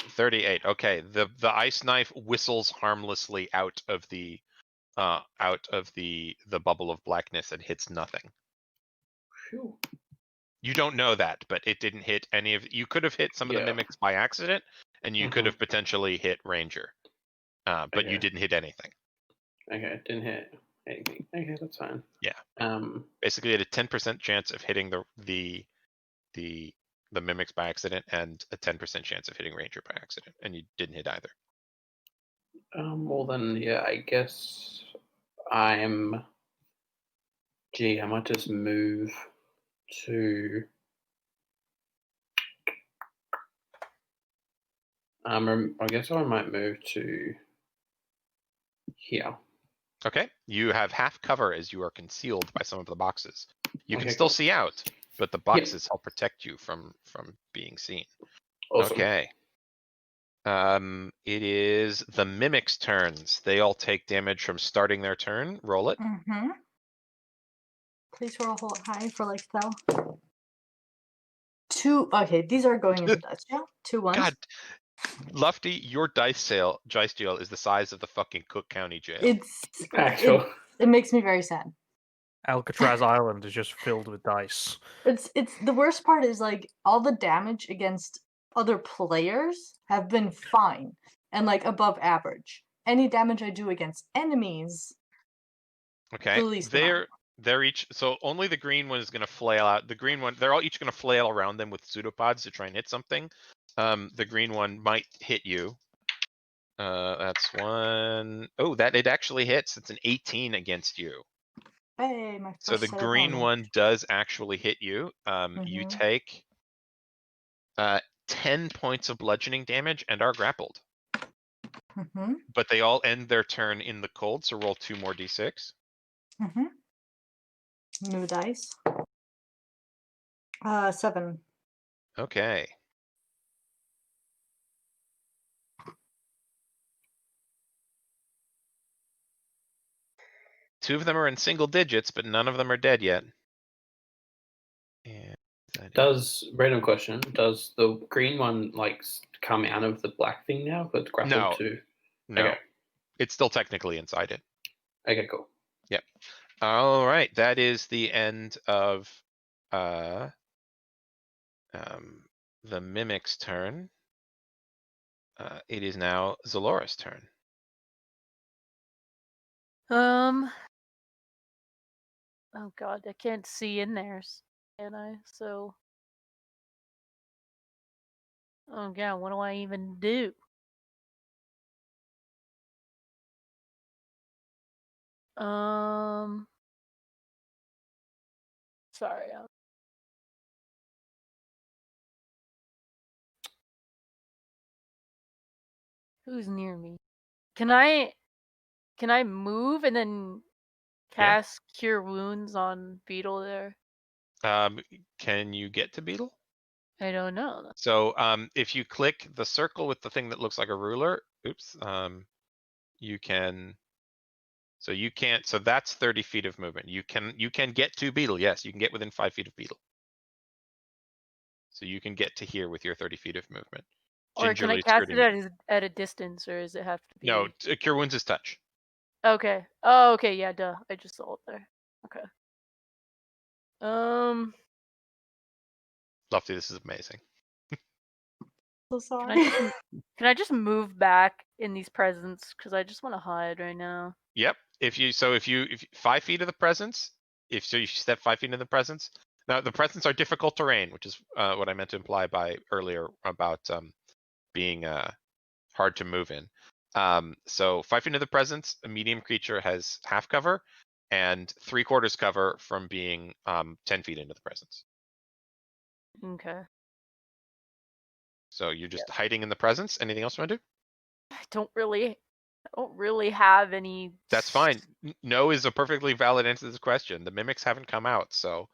38. Okay. The ice knife whistles harmlessly out of the bubble of blackness and hits nothing. Phew. You don't know that, but it didn't hit any of. You could have hit some of the mimics by accident, and you could have potentially hit Ranger, but you didn't hit anything. Okay, didn't hit anything. Okay, that's fine. Yeah. Basically, you had a 10% chance of hitting the mimics by accident, and a 10% chance of hitting Ranger by accident, and you didn't hit either. Well then, yeah, I guess I'm. Gee, I might just move to. I guess I might move to here. Okay. You have half cover as you are concealed by some of the boxes. You can Okay, still cool. see out, but the boxes help protect you from being seen. Awesome. Okay. It is the mimics' turns. They all take damage from starting their turn. Roll it. Mm-hmm. Please roll high for like spell. 2. Okay, these are going into dice. Yeah, 2 ones. God, Lufty, your dice jail is the size of the fucking Cook County Jail. It makes me very sad. Alcatraz Island is just filled with dice. It's the worst part is like all the damage against other players have been fine and like above average. Any damage I do against enemies, Okay, the least they're each, so only the green one is going to flail out. The green one, they're all each going to flail around them with pseudopods to try and hit something. The green one might hit you. That's one. Oh, that it actually hits. It's an 18 against you. Hey, my first So the set of green armor. one does actually hit you. You take 10 points of bludgeoning damage and are grappled. Mm-hmm. But they all end their turn in the cold, so roll 2 more d6. Mm-hmm. New dice. 7. Okay. Two of them are in single digits, but none of them are dead yet. And Random question, does the green one like come out of the black thing now? But it's grappled too? No. Okay. It's still technically inside it. Okay, cool. Yep. All right. That is the end of the mimic's turn. It is now Zalora's turn. Oh god, I can't see in there, can I? So. Oh god, what do I even do? Sorry. Who's near me? Can I move and then cast Cure Wounds on Beetle there? Can you get to Beetle? I don't know. So if you click the circle with the thing that looks like a ruler, you can. So you can't. So that's 30 feet of movement. You can get to Beetle. Yes, you can get within 5 feet of Beetle. So you can get to here with your 30 feet of movement. Or can I Gingerly cast skirting. it at a distance, or does it have to be? No, Cure Wounds is touch. Okay. Oh, okay. Yeah, duh. I just saw it there. Okay. Lofty, this is amazing. So Can sorry. I just, can I just move back in these presents? Because I just want to hide right now. Yep. If you 5 feet of the presence, if you step 5 feet in the presence. Now the presents are difficult terrain, which is what I meant to imply by earlier about being hard to move in. So 5 feet of the presence, a medium creature has half cover and 3/4 cover from being 10 feet into the presence. Okay. So you're just hiding in the presence. Anything else you want to do? I don't really have any. That's fine. No is a perfectly valid answer to this question. The mimics haven't come out, so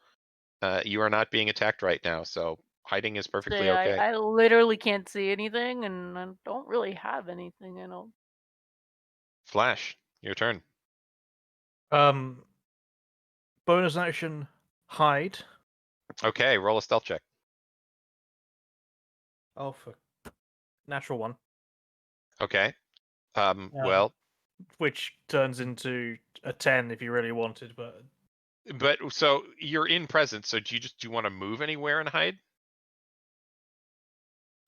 you are not being attacked right now. So hiding is perfectly Say, okay. I literally can't see anything, and I don't really have anything. I don't. Flash, your turn. Bonus action, hide. Okay, roll a stealth check. Oh, for natural one. Okay. Well, Which turns into a 10 if you really wanted, but so you're in presence. So do you want to move anywhere and hide?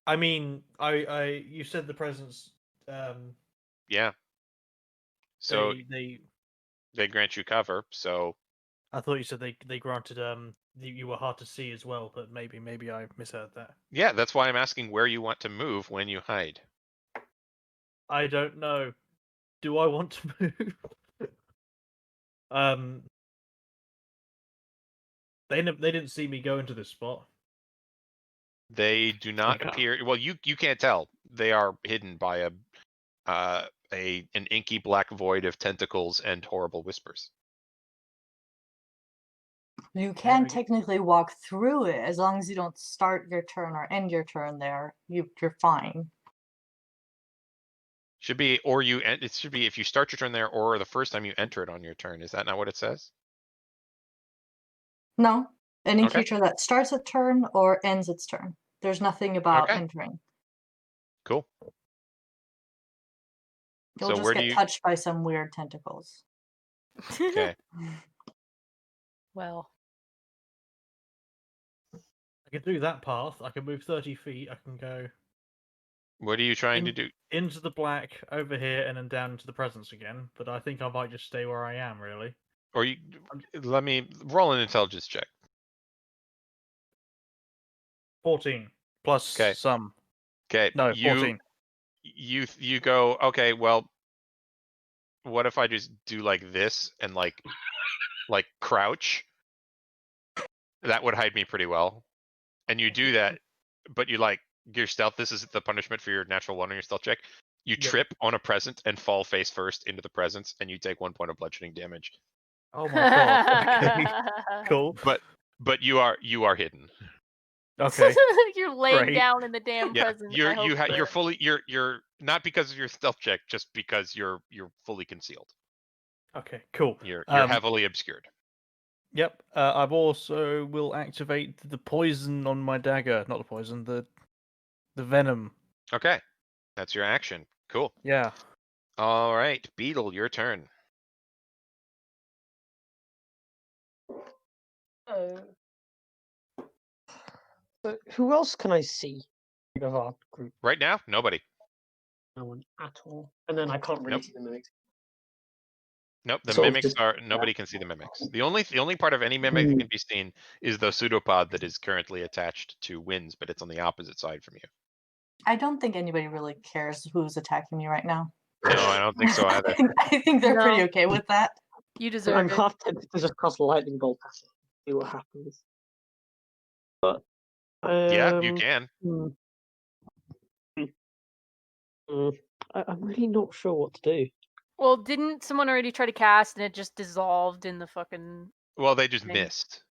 I mean, you said the presence. Yeah. So they grant you cover. So I thought you said they granted you were hard to see as well, but maybe I misheard that. yeah, that's why I'm asking where you want to move when you hide. I don't know. Do I want to move? They didn't see me go into this spot. They do not Okay. appear. Well, you can't tell. They are hidden by an inky black void of tentacles and horrible whispers. You can I get- technically walk through it as long as you don't start your turn or end your turn there. You're fine. Should be, or it should be if you start your turn there, or the first time you enter it on your turn. Is that not what it says? No, any Okay. creature that starts a turn or ends its turn. There's nothing about Okay. entering. Cool. You'll So just where do get you? touched by some weird tentacles. Okay. Well. I can do that path. I can move 30 feet. I can go What are you trying to do? into the black over here and then down into the presence again. But I think I might just stay where I am, really. Or let me roll an intelligence check. 14 plus Okay. some. Okay. No, 14. You go. Okay. Well, what if I just do like this and like crouch? That would hide me pretty well. And you do that, but you like your stealth. This is the punishment for your natural one on your stealth check. You Yep. trip on a present and fall face first into the presence, and you take 1 point of bludgeoning damage. Oh my god. Okay. Cool. But you are hidden. Okay. You're laying Great. down in the damn Yeah, present. you're fully you're not because of your stealth check, just because you're fully concealed. Okay, cool. You're heavily obscured. Yep. I've also will activate the poison on my dagger. Not the poison, the venom. Okay, that's your action. Cool. Yeah. All right, Beetle, your turn. So who else can I see of our group? Right now, nobody. No one at all. And then I can't really Nope. see the mimics. Nope, the Sort of mimics just- are nobody can see the mimics. The only part of any mimic that can be seen is the pseudopod that is currently attached to Winds, but it's on the opposite side from you. I don't think anybody really cares who's attacking me right now. No, I don't think so either. I think they're pretty No. okay with that. You So deserve I'm it. half tempted to just cast a lightning bolt at it, see what happens. But Yeah, you can. I'm really not sure what to do. Well, didn't someone already try to cast and it just dissolved in the fucking? Well, they just Thing. missed.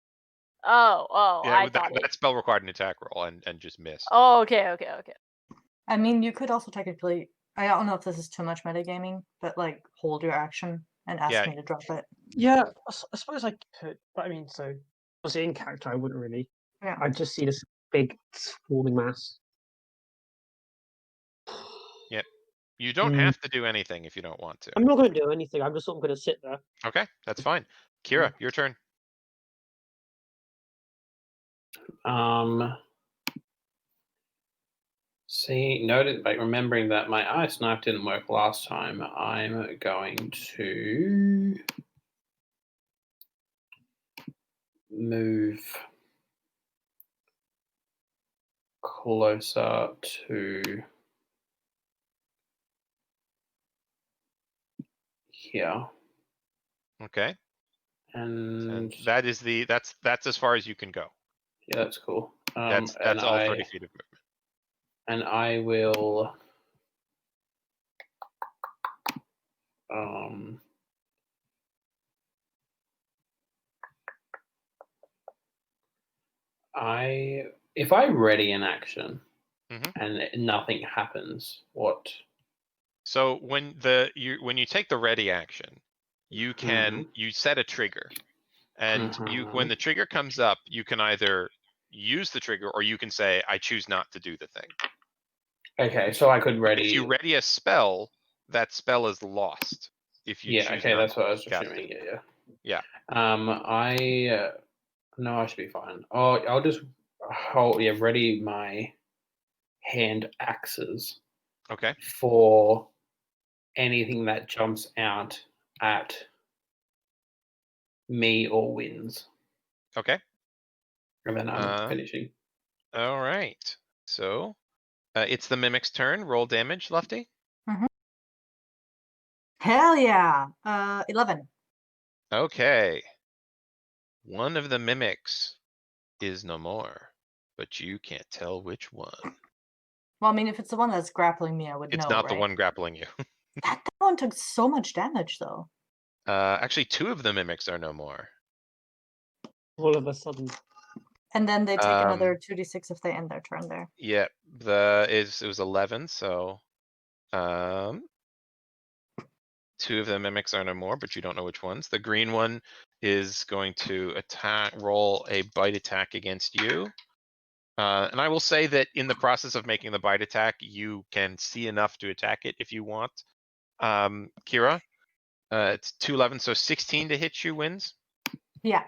Oh, Yeah, I thought it. that spell required an attack roll and just missed. Oh, okay. I mean, you could also technically. I don't know if this is too much metagaming, but like hold your action and ask Yeah. me to drop it. Yeah, I suppose I could. But I mean, so obviously in character, I wouldn't really. Yeah. I'd just see this big swarming mass. You don't Hmm. have to do anything if you don't want to. I'm not going to do anything. I'm just sort of going to sit there. Okay, that's fine. Kira, your turn. See, noted, like remembering that my ice knife didn't work last time, I'm going to move closer to here. Okay. And And that is that's as far as you can go. yeah, that's cool. That's and all I, 30 feet of movement. And I will if I ready an action and nothing happens, what? So when you take the ready action, you can you set a trigger, and when the trigger comes up, you can either use the trigger or you can say I choose not to do the thing. Okay, so I could ready. If you ready a spell, that spell is lost. If you choose okay, not that's what I was to cast assuming. it. Yeah. No, I should be fine. Oh, I'll just ready my hand axes. Okay. For anything that jumps out at me or wins. Okay. And then I'm finishing. All right. So it's the mimic's turn. Roll damage, Lefty. Hell yeah. 11. Okay. One of the mimics is no more, but you can't tell which one. Well, I mean, if it's the one that's grappling me, I would know. It's not the right? one grappling you. That one took so much damage, though. Actually, two of the mimics are no more. All of a sudden. And then they take another 2d6 if they end their turn there. Yeah, it was 11, so two of the mimics are no more, but you don't know which ones. The green one is going to roll a bite attack against you. And I will say that in the process of making the bite attack, you can see enough to attack it if you want. Kira, it's 211, so 16 to hit you wins. Yeah.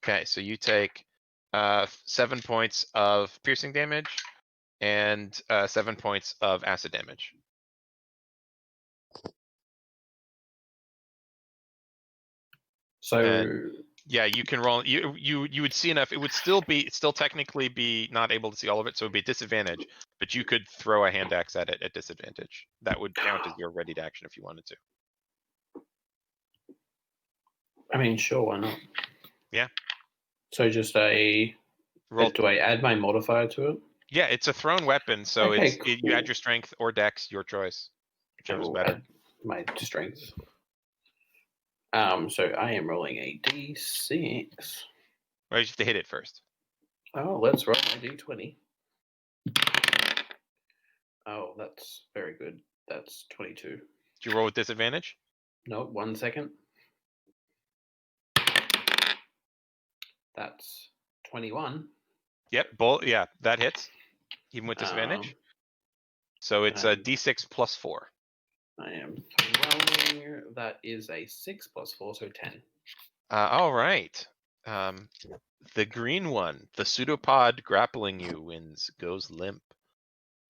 Okay, so you take 7 points of piercing damage and 7 points of acid damage. So yeah, you can roll. You would see enough. It would still technically be not able to see all of it, so it'd be a disadvantage. But you could throw a hand axe at it at disadvantage. That would count as your readied action if you wanted to. I mean, sure, why not? Yeah. So just roll. Do I add my modifier to it? Yeah, it's a thrown weapon, so Okay, you add your strength or dex, your choice, whichever's better. My strength. So I am rolling a d6. Well, you have to hit it first. Oh, let's roll my d20. Oh, that's very good. That's 22. Did you roll with disadvantage? No, 1 second. That's 21. Yep, yeah, that hits, even with disadvantage. So it's a d6 plus 4. I am rolling. That is a 6 plus 4, so 10. All right. The green one, the pseudopod grappling you goes limp,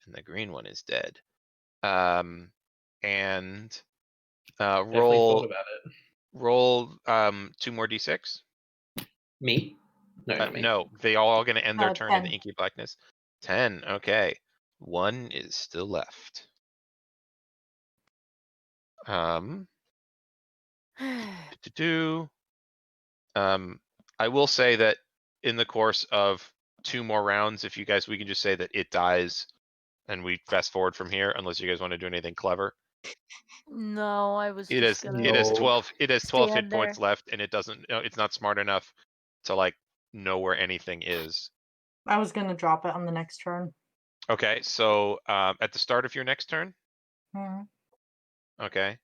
and the green one is dead. And roll about it. Roll 2 more d6. Me? No, not me. No, they all going to end their turn 10. in the inky blackness. 10. Okay, one is still left. I will say that in the course of 2 more rounds, if you guys, we can just say that it dies, and we fast forward from here, unless you guys want to do anything clever. No, I was. It has 12. It has 12 hit points left, and it doesn't. It's not smart enough to like know where anything is. I was gonna drop it on the next turn. Okay, so at the start of your next turn. Mhm. Okay.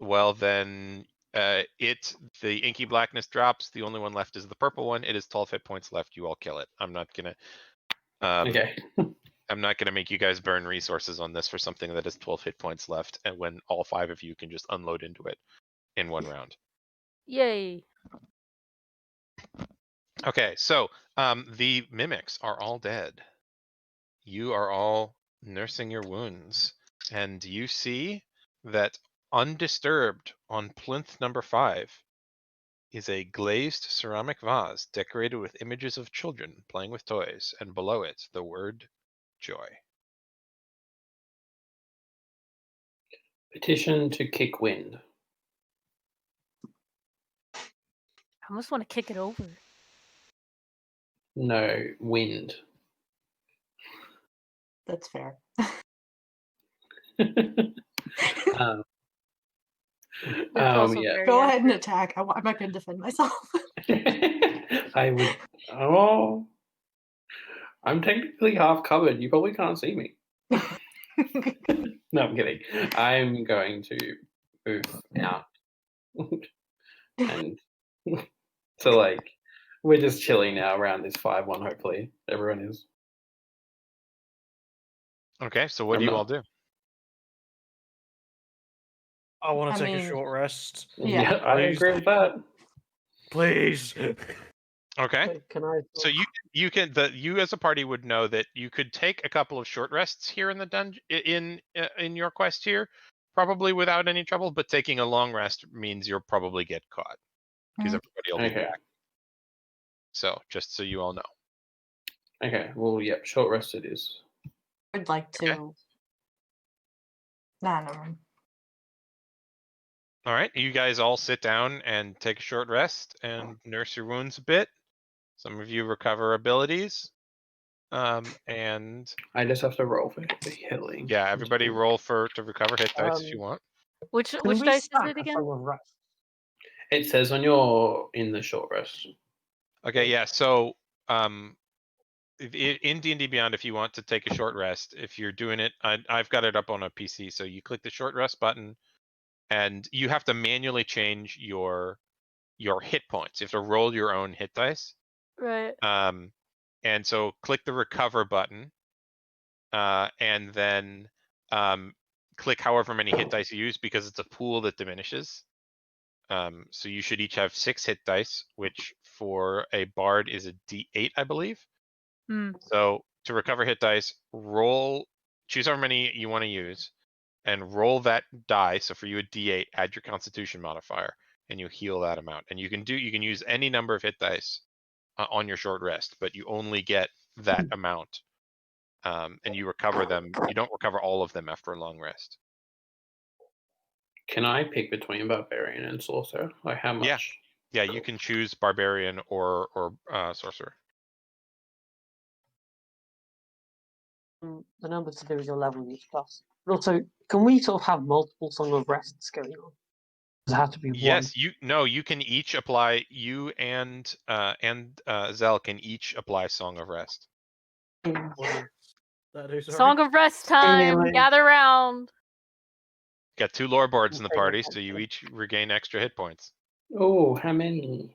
Well then, The inky blackness drops. The only one left is the purple one. It is 12 hit points left. You all kill it. I'm not gonna. Okay. I'm not gonna make you guys burn resources on this for something that has 12 hit points left, and when all 5 of you can just unload into it in one round. Yay. Okay, so the mimics are all dead. You are all nursing your wounds, and you see that undisturbed on plinth number 5 is a glazed ceramic vase decorated with images of children playing with toys, and below it the word joy. Petition to kick wind. I almost want to kick it over. No, wind. That's fair. um, That's also yeah. very Go ahead and accurate. attack. I'm not going to defend myself. I would. Oh, I'm technically half covered. You probably can't see me. No, I'm kidding. I'm going to move out, and so like we're just chilling now around this 5-1. Hopefully, everyone is. Okay, so what I'm do you not- all do? I want I to take mean- a short rest. Yeah. I agree with that. Please. Okay, Wait, can I? so you as a party would know that you could take a couple of short rests here in the dungeon in your quest here, probably without any trouble. But taking a long rest means you'll probably get caught because Mhm. everybody will be Okay. back. So just so you all know. Okay. Well, yep. Short rest it is. I'd like to. Okay. Nah, never mind. All right, you guys all sit down and take a short rest and nurse your wounds a bit. Some of you recover abilities, and I just have to roll for the healing. yeah, everybody roll to recover hit dice if you want. Which Can which we dice is stack it a again? Song of Rest? It says on your in the short rest. Okay, yeah. So, in D&D Beyond, if you want to take a short rest, if you're doing it, I've got it up on a PC. So you click the short rest button, and you have to manually change your hit points. You have to roll your own hit dice. Right. And so click the recover button, and then click however many hit dice you use, because it's a pool that diminishes. So you should each have 6 hit dice, which for a bard is a D8, I believe. So to recover hit dice, choose how many you want to use, and roll that die. So for you a D8, add your Constitution modifier, and you heal that amount. And you can use any number of hit dice on your short rest, but you only get that amount, and you recover them. You don't recover all of them after a long rest. Can I pick between barbarian and sorcerer? Like how much? Yeah, you can choose barbarian or sorcerer. The number to do with your level in each class. But also, can we sort of have multiple Song of Rests going on? Does it have to be one? Yes, you can each apply. You and Zell can each apply Song of Rest. What does that do, sorry? Song of Rest time. Anyway. Gather round. Got 2 lore boards in the Okay, party, that's so you good. each regain extra hit points. Oh, how many?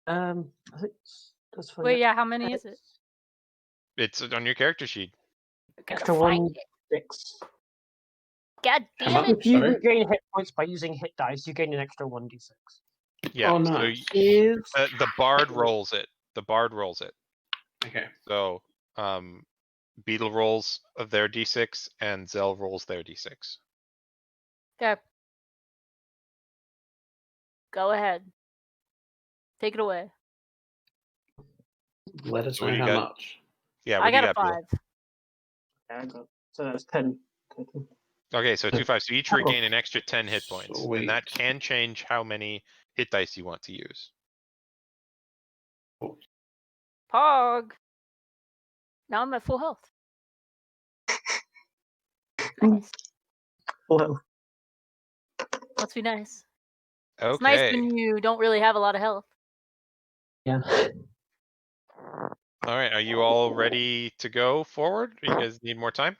I think that's fine. Wait, yeah, how many is it? It's on your character sheet. Extra Find 1, it. 6. God How damn much? it. If you Sorry? regain hit points by using hit dice, you gain an extra 1d6. Yeah. Oh, So nice. Is the bard rolls it. The bard rolls it. Okay. So Beetle rolls their d6 and Zell rolls their d6. Okay. Go ahead. Take it away. Let us So what know do you how got? much. Yeah. I What do got you a got, Beetle? 5. I got, so that's 10 total. Okay, so 2 5. So each Oh, regain an extra 10 hit points, and that sweet. can change how many hit dice you want to use. Pog. Now I'm at full health. Mm. Nice. Well, Must be nice. Okay. It's nice when you don't really have a lot of health. yeah. All right. Are you all ready to go forward? Or you guys need more time?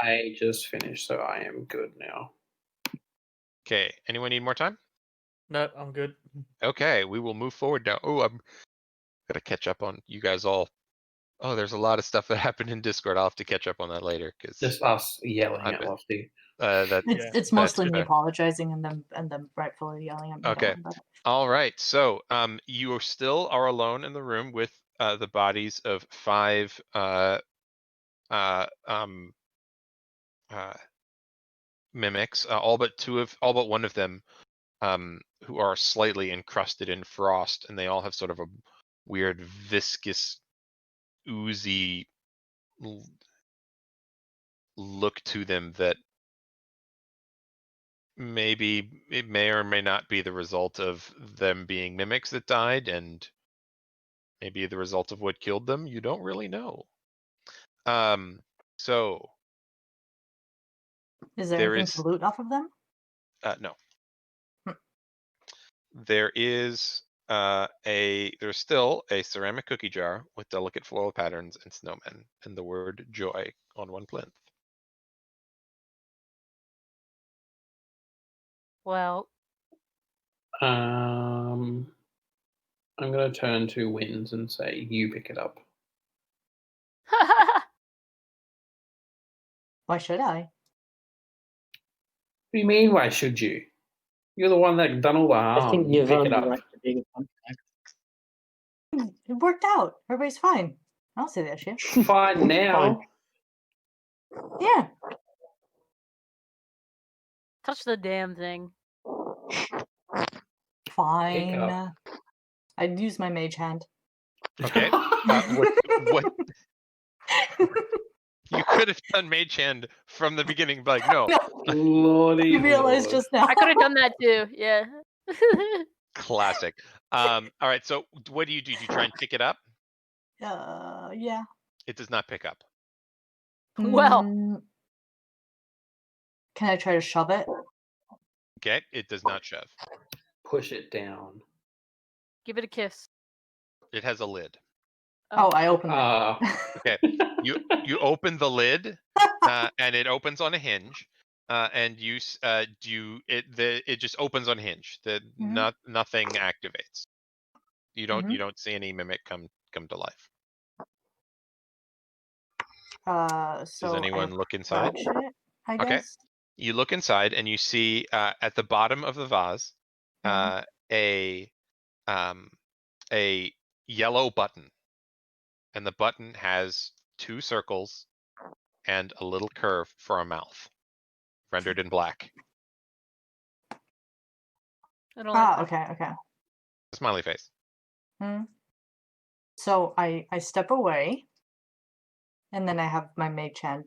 I just finished, so I am good now. Okay, anyone need more time? No, I'm good. Okay, we will move forward now. Oh, I'm gotta catch up on you guys all. Oh, there's a lot of stuff that happened in Discord. I'll have to catch up on that later because Just us yelling I've at been- Lofty. that Yeah. It's mostly me fair. apologizing and them rightfully yelling at me. Okay. Don't worry about it. All right. So, you still are alone in the room with the bodies of 5 mimics. All but one of them, who are slightly encrusted in frost, and they all have sort of a weird viscous, oozy look to them that maybe it may or may not be the result of them being mimics that died, and maybe the result of what killed them. You don't really know. So Is there there anything is to loot off of them? no. Hmm. There is there's still a ceramic cookie jar with delicate floral patterns and snowmen and the word joy on one plinth. Well, I'm gonna turn to Wins and say, "You pick it up." Why should I? What do you mean? Why should you? You're the one that done all the I harm. think You you've pick earned it the up. right to being a punchbag. It worked out. Everybody's fine. I don't see that shit. Fine now. Yeah. touch the damn thing. Fine. I'd use my mage hand. Okay. What you could have done mage hand from the beginning, but like, no. Lordy. You realized Lord. just now. I could have done that too. Yeah. Classic. All right, so what do? Do you try and pick it up? Yeah. It does not pick up. Well. Mm, can I try to shove it? Okay, it does not shove. Push it down. Give it a kiss. It has a lid. Oh, I opened it. Okay. You open the lid, and it opens on a hinge, and it just opens on a hinge. Nothing activates. You don't see any mimic come to life. So Does anyone look inside? approach it, I Okay. guess. You look inside and you see at the bottom of the vase a yellow button, and the button has 2 circles and a little curve for a mouth, rendered in black. I don't like that. Okay. A smiley face. So I step away, and then I have my mage hand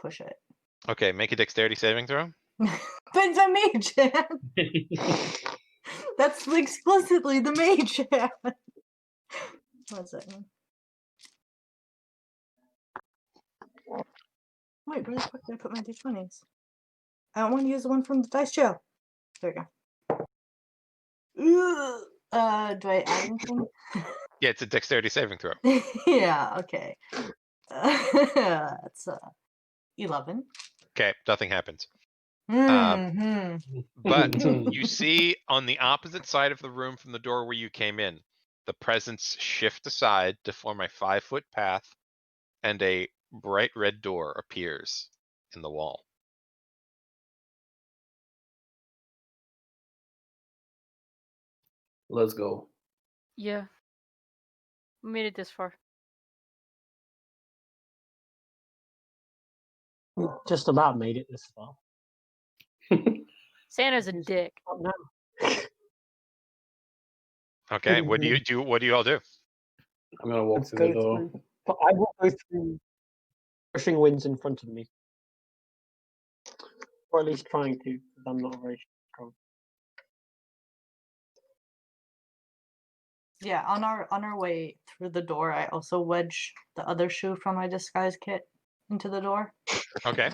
push it. Okay, make a dexterity saving throw. But it's a mage hand. That's explicitly the mage hand. 1 second. Wait, where the fuck did I put my d20s? I don't want to use the one from the dice jail. There we go. Do I add anything? Yeah, it's a dexterity saving throw. Yeah, okay. That's 11. Okay, nothing happens. Mm-hmm. But you see on the opposite side of the room from the door where you came in, the presence shift aside to form a 5-foot path, and a bright red door appears in the wall. Let's go. Yeah. We made it this far. Just about made it this far. Santa's a dick. Not now. Okay, what do you do? What do you all do? I'm gonna walk Let's through the go door. through. But I will go through pushing Winds in front of me. Or at least trying to, because I'm not very strong. Yeah, on our way through the door, I also wedge the other shoe from my disguise kit into the door. Okay.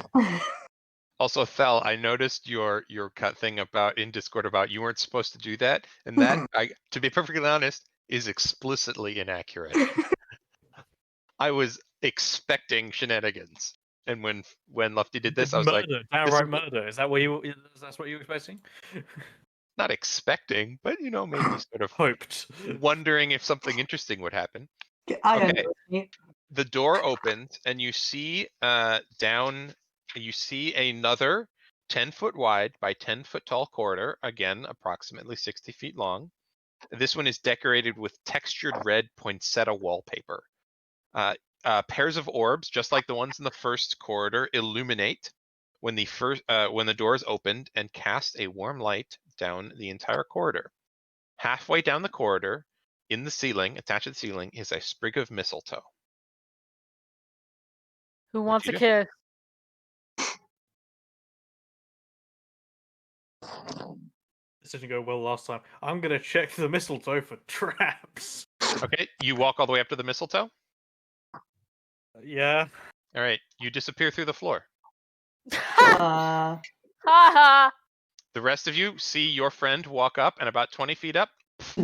Also, Thel, I noticed your cut thing about in Discord about you weren't supposed to do that, and that, to be perfectly honest, is explicitly inaccurate. I was expecting shenanigans. And when Lufty did this, It's I was like, murder, this is downright murder. Is that what you? That's what you were expecting? not expecting, but maybe sort of Hoped. wondering if something interesting would happen. I Okay. understand. The door opens and you see you see another 10-foot wide by 10-foot tall corridor, again approximately 60 feet long. This one is decorated with textured red poinsettia wallpaper. Pairs of orbs, just like the ones in the first corridor, illuminate when the doors opened and cast a warm light down the entire corridor. Halfway down the corridor, in the ceiling, attached to the ceiling, is a sprig of mistletoe. Who wants a you do? kiss? This didn't go well last time. I'm gonna check the mistletoe for traps. Okay, you walk all the way up to the mistletoe. Yeah. All right, you disappear through the floor. Uh, Haha. The rest of you see your friend walk up, and about 20 feet up,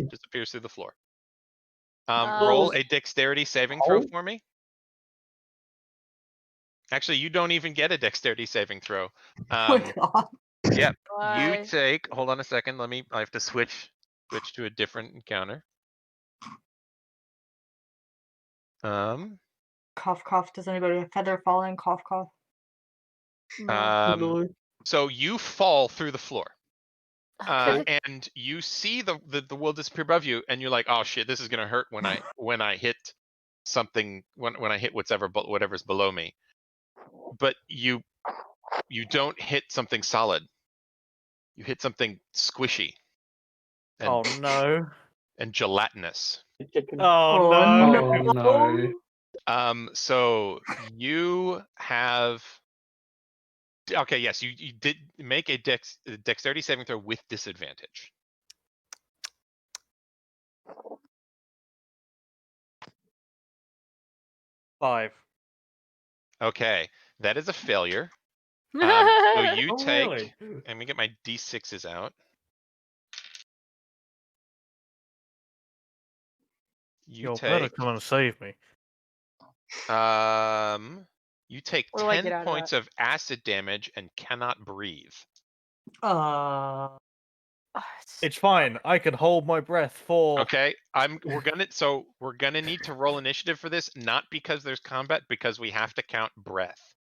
disappears through the floor. Roll a dexterity saving throw for me. Actually, you don't even get a dexterity saving throw. oh my god. Yep. You Bye. take. Hold on a second. I have to switch to a different encounter. Cough, cough. Does anybody have feather falling? Cough, cough. No. So you fall through the floor. Okay. And you see the world disappear above you, and you're like, "Oh shit, this is gonna hurt when I hit something when I hit whatever's below me." But you don't hit something solid. You hit something squishy. And, Oh no. And gelatinous. Oh, Oh, no. no. Oh no. So you have. Okay, yes, you did make a dexterity saving throw with disadvantage. Five. Okay, that is a failure. So you Oh, take. really? Let me get my d6s out. You better take. come and save me. You take What do I 10 get out of points that? of acid damage and cannot breathe. Ah, It's fine. I can hold my breath for. Okay, we're gonna need to roll initiative for this, not because there's combat, because we have to count breath.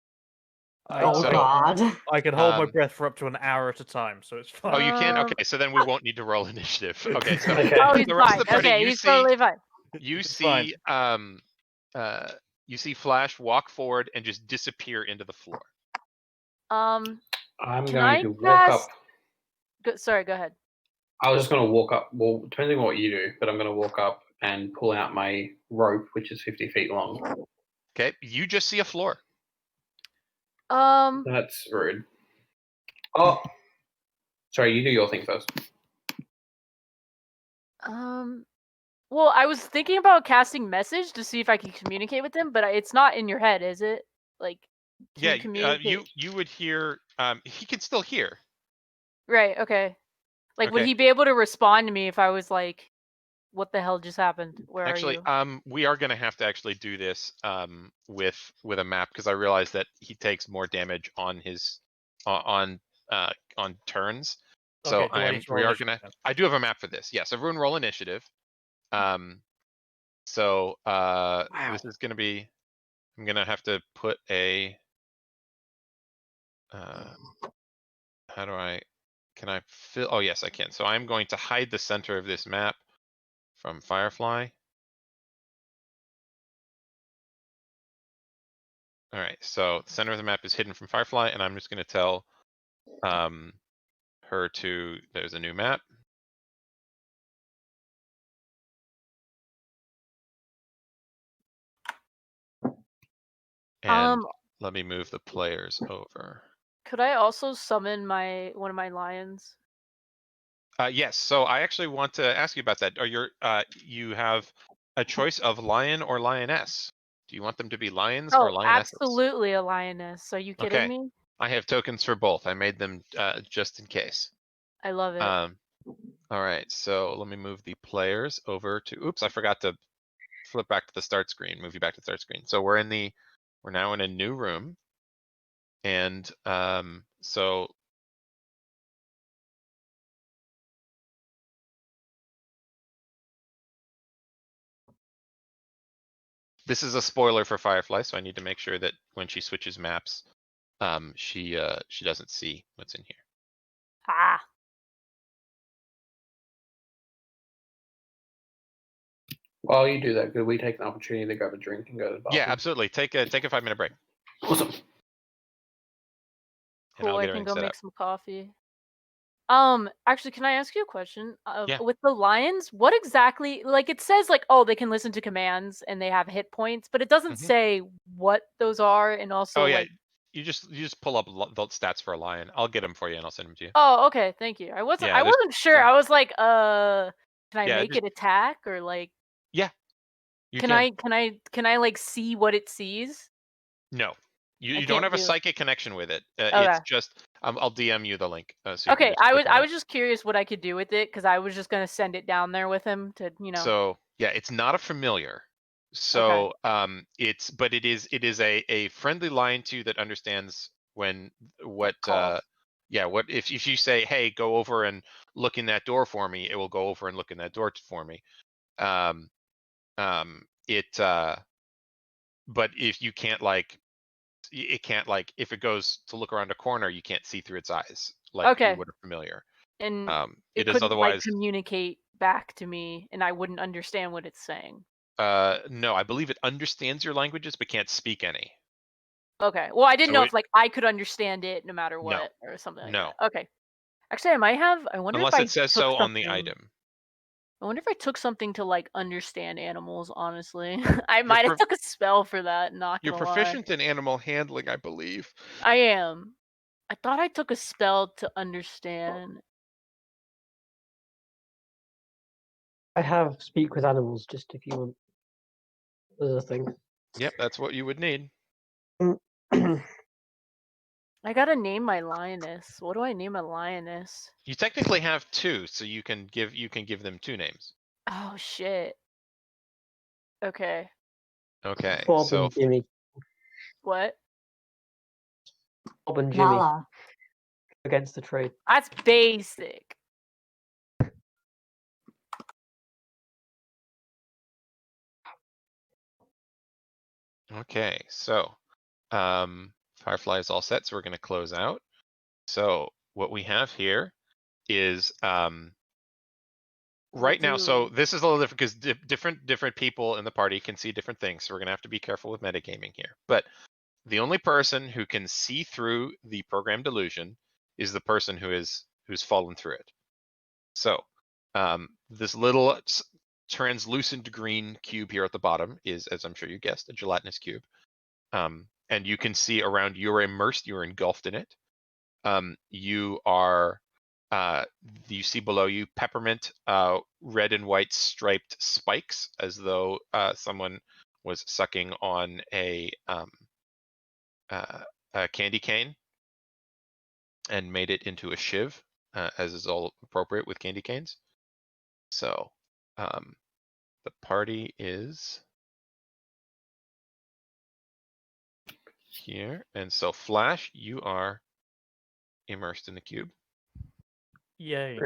Oh So, god. I can hold my um, breath for up to an hour at a time, so it's fine. Oh, you can? Um, Okay, so then we won't need to roll initiative. Okay, so Okay. Oh, he's the rest fine. of the party, Okay, you he's see, totally fine. you It's fine. see, you see Flash walk forward and just disappear into the floor. I'm Can going I to walk cast- up. Sorry, go ahead. I was just going to walk up. Well, depending on what you do, but I'm going to walk up and pull out my rope, which is 50 feet long. Okay, you just see a floor. That's rude. Oh, sorry. You do your thing first. Well, I was thinking about casting message to see if I can communicate with him, but it's not in your head, is it? Like, can Yeah, you communicate? you would hear. He can still hear. Right. Okay. Like, would Okay. he be able to respond to me if I was like, "What the hell just happened? Where Actually, are you?" we are gonna have to actually do this with a map, because I realize that he takes more damage on his on turns. So Okay, do I need to roll initiative then? I do have a map for this. Yes, everyone roll initiative. So this is gonna be. I'm gonna have to put a. How do I? Can I fill? Oh yes, I can. So I'm going to hide the center of this map from Firefly. All right, so the center of the map is hidden from Firefly, and I'm just going to tell her to. There's a new map. And let me move the players over. Could I also summon one of my lions? Yes. So I actually want to ask you about that. You have a choice of lion or lioness. Do you want them to be lions or Oh, lionesses? absolutely a lioness. Are you kidding Okay. me? I have tokens for both. I made them just in case. I love it. All right. So let me move the players over to. Oops, I forgot to flip back to the start screen. Move you back to the start screen. So we're now in a new room. And so this is a spoiler for Firefly, so I need to make sure that when she switches maps, she doesn't see what's in here. Ah. While you do that, could we take an opportunity to grab a drink and go to the bathroom? Yeah, absolutely. Take a 5-minute break. Awesome. And Cool, I'll I get can everything go set make up. some coffee. Actually, can I ask you a question? Yeah. With the lions, what exactly, like, it says, like, oh, they can listen to commands and they have hit points, but it doesn't Mhm. say what those are, and also, Oh yeah, like... you just pull up the stats for a lion. I'll get them for you and I'll send them to you. Oh, okay, thank you. I wasn't Yeah, there's- sure. I was like, can I Yeah, make just- it attack, or like, You can I like see what it sees? No, I you don't can't have a do- psychic connection with it. Okay. It's just I'll DM you the link. So you can Okay, just click on I it. was just curious what I could do with it, because I was just gonna send it down there with him to, you know. So yeah, it's not a familiar. So it is a friendly lion to you that understands when what Calls. what if you say, hey, go over and look in that door for me, it will go over and look in that door for me. But if you can't it can't if it goes to look around a corner, you can't see through its eyes like Okay. you would a familiar. And It it is couldn't like otherwise communicate back to me, and I wouldn't understand what it's saying. no, I believe it understands your languages but can't speak any. Okay. Well, I didn't So know it- if like I could understand it no matter No. what, or something like No. that. Okay. Actually, I might have. I wonder Unless if I it says took so on the something- item. I wonder if I took something to like understand animals. Honestly, I might have took a spell for that. Not You're gonna lie. proficient in animal handling, I believe. I am. I thought I took a spell to understand. I have speak with animals, just if you want. There's a thing. Yep, that's what you would need. I gotta name my lioness. What do I name a lioness? You technically have two, so you can give them two names. Oh shit. Okay. Okay, Bob so and Jimmy. What? Bob and Jimmy Nala. against the tree. That's basic. okay, so Firefly is all set, so we're going to close out. So what we have here is right now. So this is a little different because different people in the party can see different things. So we're going to have to be careful with metagaming here. But the only person who can see through the program delusion is the person who's fallen through it. So this little translucent green cube here at the bottom is, as I'm sure you guessed, a gelatinous cube. And you can see around, you're immersed, you're engulfed in it. You see below you peppermint, red and white striped spikes, as though someone was sucking on a candy cane and made it into a shiv, as is all appropriate with candy canes. So the party is here, and so Flash, you are immersed in the cube. Yay.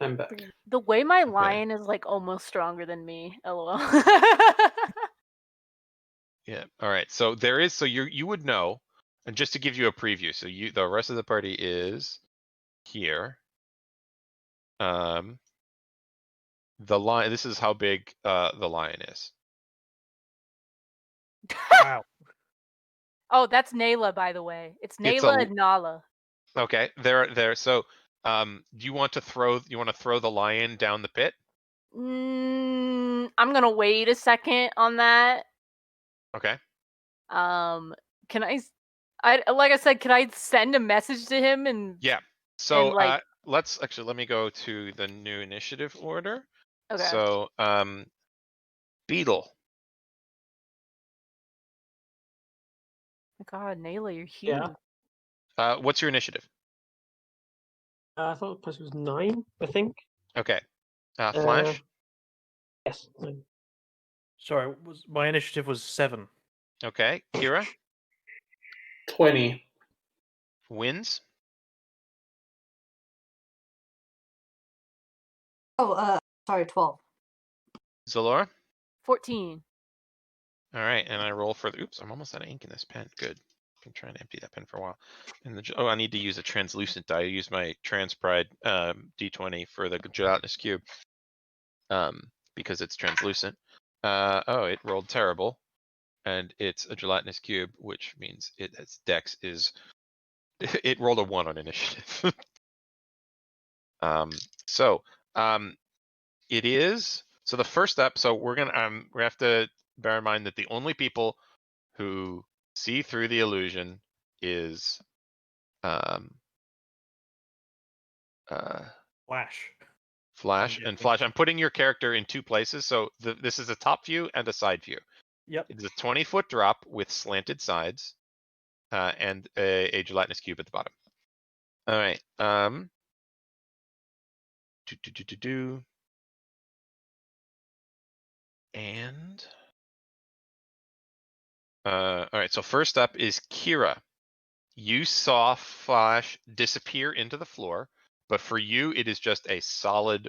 I'm back. The way my Okay. lion is like almost stronger than me. LOL. Yeah. All right. So there is. So you would know, and just to give you a preview. So the rest of the party is here. The lion. This is how big the lion is. Wow. Oh, that's Nayla, by the way. It's It's Nayla a- and Nala. Okay. There. So do you want to throw the lion down the pit? I'm gonna wait a second on that. Okay. Can I like I said, can I send a message to him and... Yeah. So And, like- let me go to the new initiative order. Okay. So Beetle. God, Nayla, you're huge. Yeah. What's your initiative? I thought the person was 9, I think. Okay. Flash. Yes. 9. Sorry, my initiative was 7. Okay. Kira. 20. Wins. Oh, sorry, 12. Zalora. 14. All right, and I roll for the. Oops, I'm almost out of ink in this pen. Good. Been trying to empty that pen for a while. And I need to use a translucent die. I use my Transpride D20 for the gelatinous cube, because it's translucent. Oh, it rolled terrible, and it's a gelatinous cube, which means its dex is. It rolled a 1 on initiative. It is. So the first step. So we're gonna we have to bear in mind that the only people who see through the illusion is Flash. Flash I'm and guessing. Flash. I'm putting your character in 2 places. So this is a top view and a side view. Yep. It's a 20-foot drop with slanted sides, and a gelatinous cube at the bottom. All right. And all right. So first up is Kira. You saw Flash disappear into the floor, but for you, it is just a solid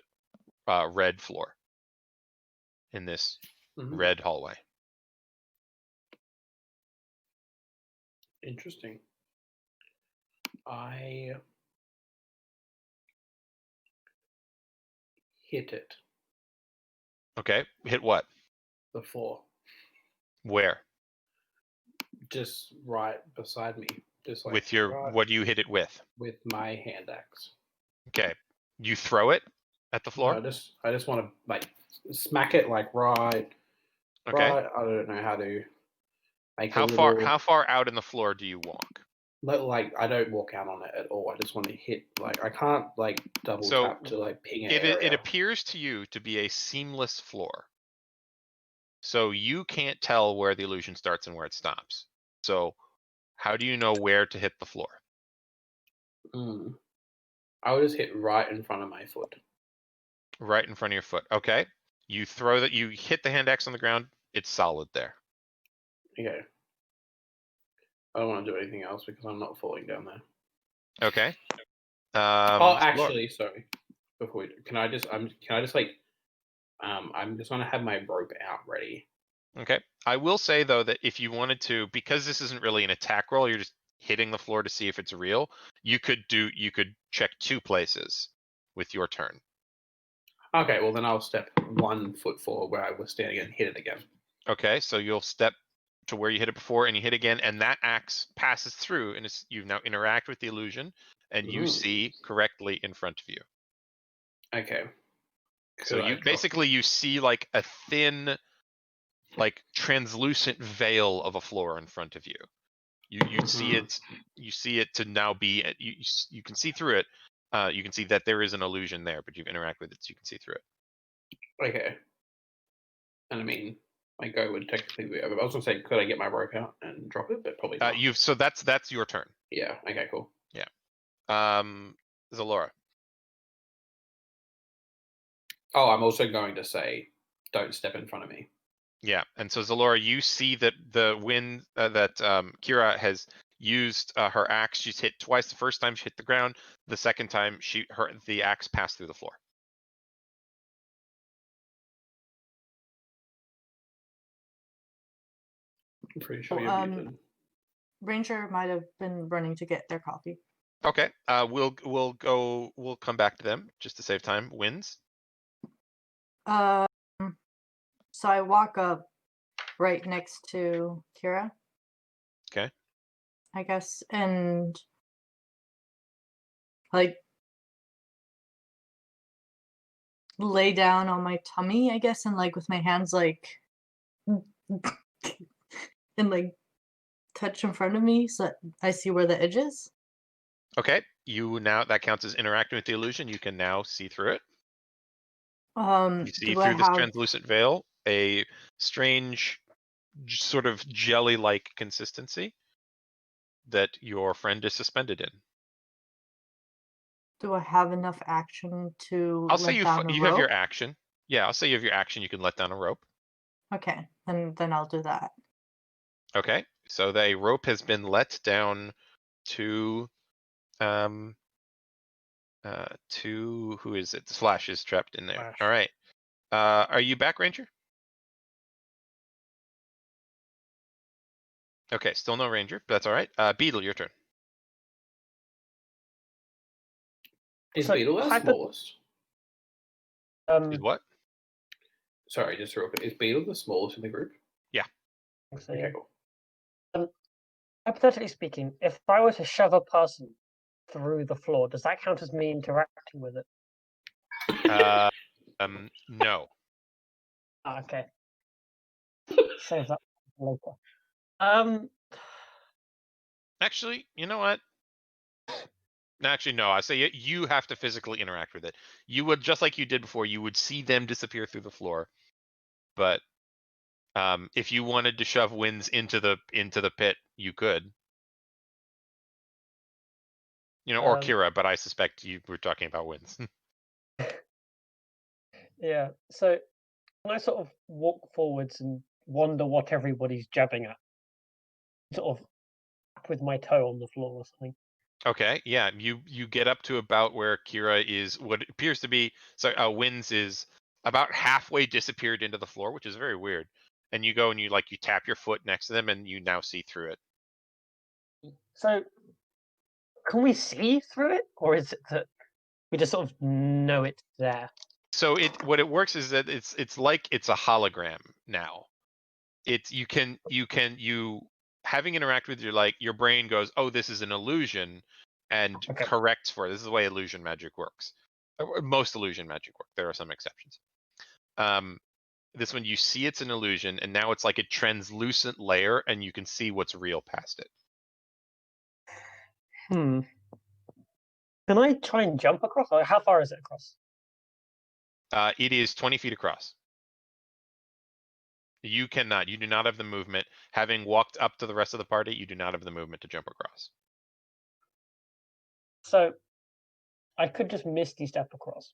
red floor in this red hallway. Interesting. I hit it. Okay, hit what? The floor. Where? Just right beside me. Just like With your, right what do you hit it with? with my hand axe. Okay, you throw it at the floor? No, I just want to like smack it like right. Okay. Right. I don't know how to make How a little. How far out in the floor do you walk? Like I don't walk out on it at all. I just want to hit. Like I can't like double So, tap to like ping an It area. appears to you to be a seamless floor. So you can't tell where the illusion starts and where it stops. So how do you know where to hit the floor? I would just hit right in front of my foot. Right in front of your foot. Okay. You throw that. You hit the hand axe on the ground. It's solid there. Okay. I don't want to do anything else because I'm not falling down there. Okay. Oh, actually, sorry. Before we do, can I just like, I'm just gonna have my rope out ready. Okay. I will say though that if you wanted to, because this isn't really an attack roll, you're just hitting the floor to see if it's real. You could check 2 places with your turn. Okay, well then I'll step 1 foot forward where I was standing and hit it again. Okay, so you'll step to where you hit it before and you hit again, and that axe passes through, and you now interact with the illusion, and you see correctly in front of you. Okay. So you basically you see like a thin, like translucent veil of a floor in front of you. You see it. You see it to now be. You can see through it. You can see that there is an illusion there, but you've interacted with it, so you can see through it. Okay. And I mean, my go would technically be over. I was gonna say, could I get my rope out and drop it? But probably not. So that's your turn. Yeah. Okay. Cool. Yeah. Zalora. Oh, I'm also going to say, don't step in front of me. Yeah, and so Zalora, you see that the wind that Kira has used her axe. She's hit twice. The first time she hit the ground. The second time the axe passed through the floor. I'm pretty sure you're muted. Ranger might have been running to get their coffee. Okay. We'll come back to them just to save time. Wins. So I walk up right next to Kira. Okay. I guess, and like lay down on my tummy, I guess, and like with my hands like and like touch in front of me so that I see where the edge is. Okay. That counts as interacting with the illusion. You can now see through it. You see through this translucent veil a strange sort of jelly-like consistency that your friend is suspended in. Do I have enough action to I'll say you have your rope? action. Yeah, I'll say you have your action. You can let down a rope. Okay, then I'll do that. Okay, so the rope has been let down to To who is it? Slash is trapped in there. Slash. All right. Are you back, Ranger? Okay, still no Ranger. But that's all right. Beetle, your turn. Is So, Beetle the hypo- smallest? Is what? Sorry, just real quick. Is Beetle the smallest in the group? So, Okay, cool. hypothetically speaking, if I were to shove a person through the floor, does that count as me interacting with it? No. Okay. Save that for later. Actually, you know what? Actually, no. I say you have to physically interact with it. You would, just like you did before, you would see them disappear through the floor. But if you wanted to shove Winds into the pit, you could. You know, or Kira, but I suspect you were talking about Winds. Yeah. So when I sort of walk forwards and wonder what everybody's jabbing at, sort of with my toe on the floor or something. Okay, yeah, you get up to about where Kira is, what appears to be, so Winds is about halfway disappeared into the floor, which is very weird. And you go and you tap your foot next to them, and you now see through it. So can we see through it, or is it that we just sort of know it's there? So what it works is that it's like it's a hologram now. You having interact with your brain goes, oh, this is an illusion, and Okay. corrects for it. This is the way illusion magic works. Most illusion magic work. There are some exceptions. This one, you see it's an illusion, and now it's like a translucent layer, and you can see what's real past it. Can I try and jump across? Or how far is it across? It is 20 feet across. You cannot. You do not have the movement. Having walked up to the rest of the party, you do not have the movement to jump across. So I could just misty step across.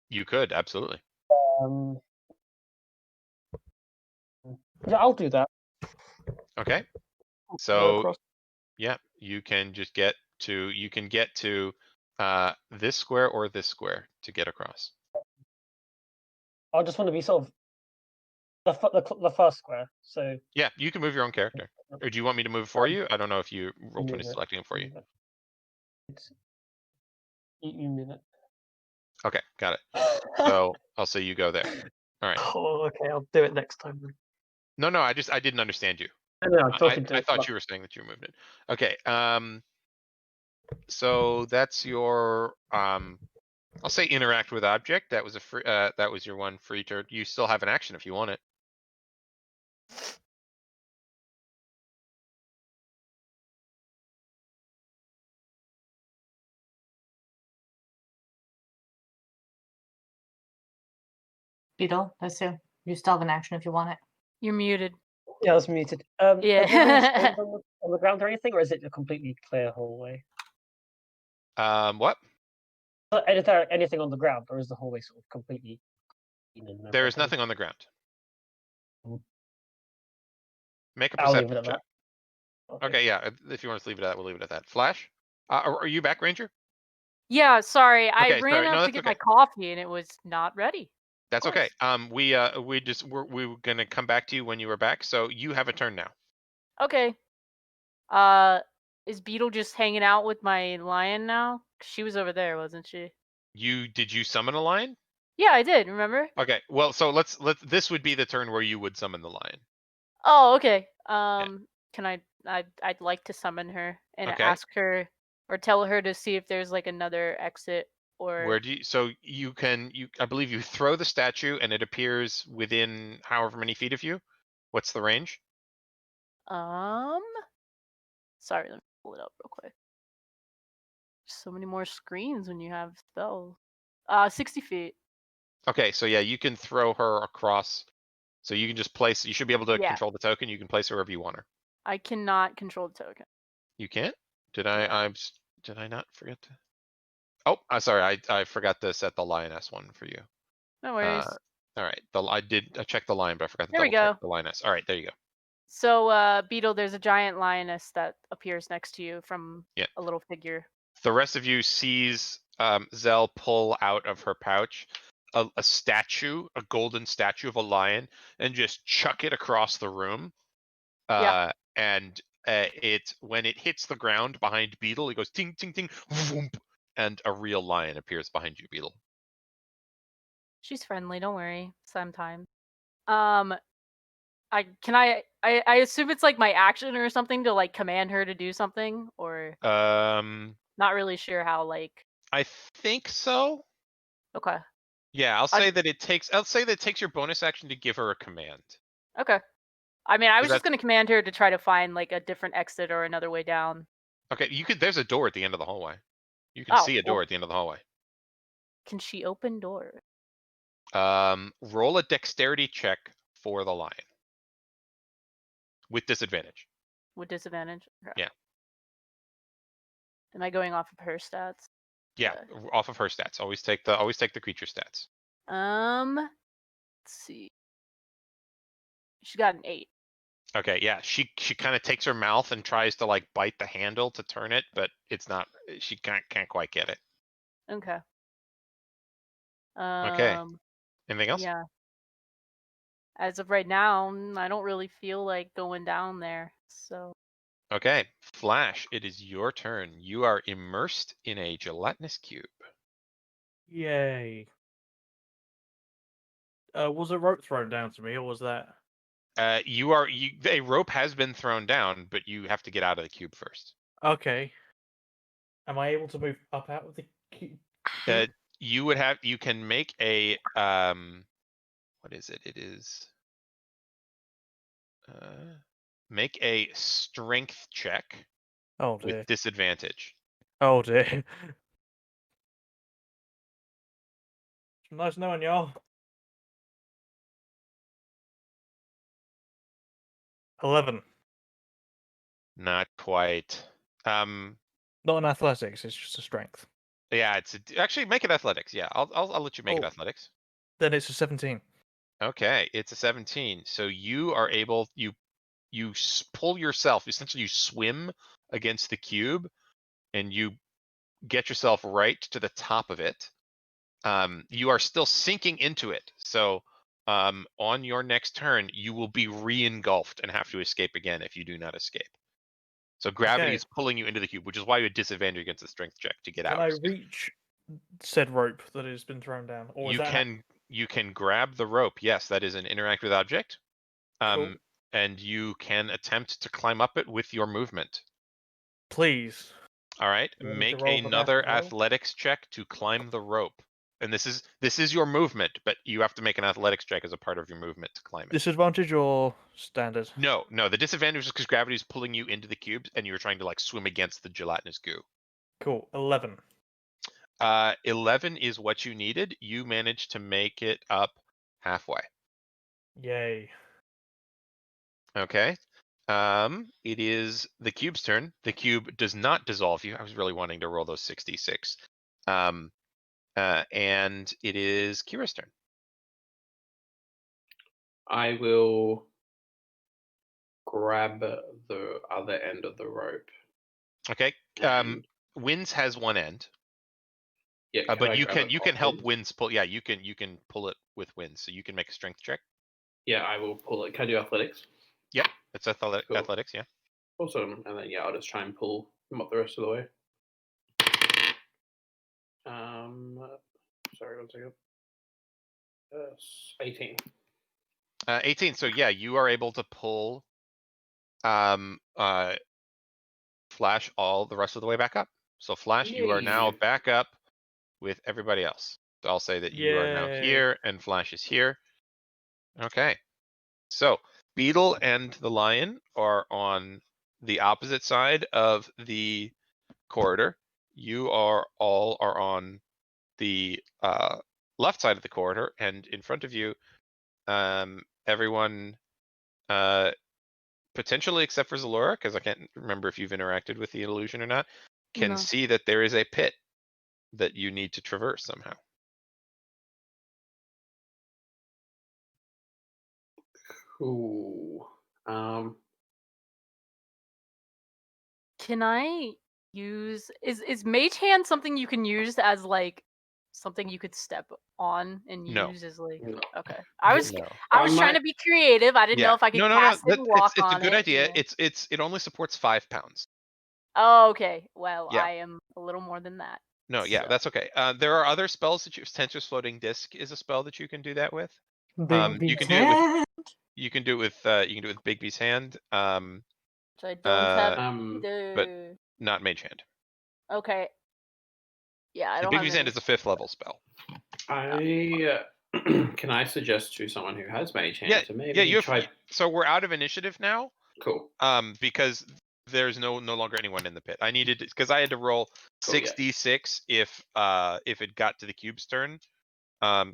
You could, absolutely. Yeah, I'll do that. Okay. Go So across. yeah, you can get to this square or this square to get across. I just want to be sort of the first square. So Yeah, you can move your own character. Or do you want me to move for you? I don't know if you roll 20 selecting it for you. You move it. Okay, got it. So I'll say you go there. All right. Oh, okay, I'll do it next time then. No, I didn't understand you. I thought you were saying that you moved it. Okay. So that's your I'll say interact with object. That was a free. That was your one free turn. You still have an action if you want it. Beetle, that's you. You still have an action if you want it. You're muted. Yeah, I was muted. Yeah. Are there any stones on the ground or anything, or is it a completely clear hallway? What? Is there anything on the ground, or is the hallway sort of completely? There is nothing on the ground. Make a I'll leave perception it at check. that. Okay, yeah. If you want to leave it at that, we'll leave it at that. Flash, are you back, Ranger? Yeah, sorry. I Okay, ran sorry. No, up to that's get okay. my coffee and it was not ready. That's Of okay. We were gonna come back to you when you were back, so you have a turn now. Okay. Is Beetle just hanging out with my lion now? She was over there, wasn't she? Did you summon a lion? Yeah, I did. Remember? Okay. Well, so let's this would be the turn where you would summon the lion. Oh, okay. Can I'd like to summon her and Okay. ask her or tell her to see if there's like another exit or. Where do you? So you can I believe you throw the statue and it appears within however many feet of you. What's the range? Sorry, let me pull it up real quick. So many more screens when you have spells. 60 feet. Okay, so yeah, you can throw her across. So you can just place. You should be able to Yeah. control the token. You can place her wherever you want her. I cannot control the token. You can't? Did I not forget to? Oh, I'm sorry. I forgot to set the lioness one for you. No worries. All right. I checked the lion, but I forgot to There we double check go. the lioness. All right, there you go. So, Beetle, there's a giant lioness that appears next to you from Yeah. a little figure. The rest of you sees Zell pull out of her pouch a statue, a golden statue of a lion, and just chuck it across the room. Yeah. And it when it hits the ground behind Beetle, it goes ting ting ting, voomp, and a real lion appears behind you, Beetle. She's friendly. Don't worry. Sometime. I assume it's like my action or something to like command her to do something, or not really sure how. Like, I think so. okay, Yeah, I'll say that it takes your bonus action to give her a command. okay. I mean, I was Is just gonna command her to try to find like a different exit or another way down. Okay, there's a door at the end of the hallway. You can Oh, see a cool. door at the end of the hallway. Can she open doors? Roll a dexterity check for the lion. With disadvantage. With disadvantage? Okay. Yeah. Am I going off of her stats? Yeah, off of her stats. Always take the creature stats. Let's see. She got an 8. Okay, yeah. She kind of takes her mouth and tries to like bite the handle to turn it, but it's not. She can't quite get it. Okay. Okay. Anything else? Yeah. As of right now, I don't really feel like going down there. So. Okay, Flash, it is your turn. You are immersed in a gelatinous cube. Yay. Was a rope thrown down to me, or was that? A rope has been thrown down, but you have to get out of the cube first. Okay. Am I able to move up out of the cube? You can make a what is it? It is make a strength check Oh dear. with disadvantage. Oh dear. Nice knowing y'all. 11. Not quite. Not in athletics, it's just a strength. Yeah, actually make it athletics. Yeah, I'll let you make it athletics. Then it's a 17. Okay, it's a 17. So you are able you pull yourself, essentially you swim against the cube and you get yourself right to the top of it. You are still sinking into it. So on your next turn, you will be re-engulfed and have to escape again if you do not escape. So gravity is pulling you into the cube, which is why you had disadvantage against the strength check to get out. Can I reach said rope that has been thrown down? Or you can grab the rope. Yes, that is an interactive object. Cool. And you can attempt to climb up it with your movement. Please. All right, make another athletics check to climb the rope. And this is your movement, but you have to make an athletics check as a part of your movement to climb it. Disadvantage or standard? No. The disadvantage is because gravity is pulling you into the cubes, and you're trying to like swim against the gelatinous goo. Cool. 11. 11 is what you needed. You managed to make it up halfway. Yay. Okay. It is the cube's turn. The cube does not dissolve you. I was really wanting to roll those 66. And it is Kira's turn. I will grab the other end of the rope. Okay. Winds has one end. Yeah, but you can help Winds pull. Yeah, you can pull it with Winds, so you can make a strength check. Yeah, I will pull it. Can I do athletics? Yep, it's Cool. athletics. Yeah. Awesome. And then I'll just try and pull them up the rest of the way. Sorry, 1 second. 18. 18. So yeah, you are able to pull Flash all the rest of the way back up. So Flash, you are now back up with everybody else. So I'll say that you are now here and Flash is here. Okay. So Beetle and the lion are on the opposite side of the corridor. You are on the left side of the corridor, and in front of you, everyone, potentially except for Zalora, because I can't remember if you've interacted with the illusion or not, can see that there is a pit that you need to traverse somehow. Cool. Can I use is Mage Hand something you can use as like something you could step on and No. use as like No. okay. I was No. trying to be creative. I didn't know if I could No. cast it and walk It's a on good it. idea. Yeah. It only supports 5 pounds. Oh, okay. Well, Yeah. I am a little more than that. No, yeah, So- that's okay. There are other spells that Tensor's Floating Disc is a spell that you can do that with. Big You can do it with you can do it with Big B's hand. Which I don't have Um, either. Not Mage Hand. Okay. Yeah, I And don't Big have B's hand any. is a 5th level spell. I can I suggest to someone who has Mage Hand Yeah, to maybe yeah, you have, try. so we're out of initiative now. Cool. Because there's no longer anyone in the pit. I needed because I had to roll Cool, yeah. 6d6 if it got to the cube's turn.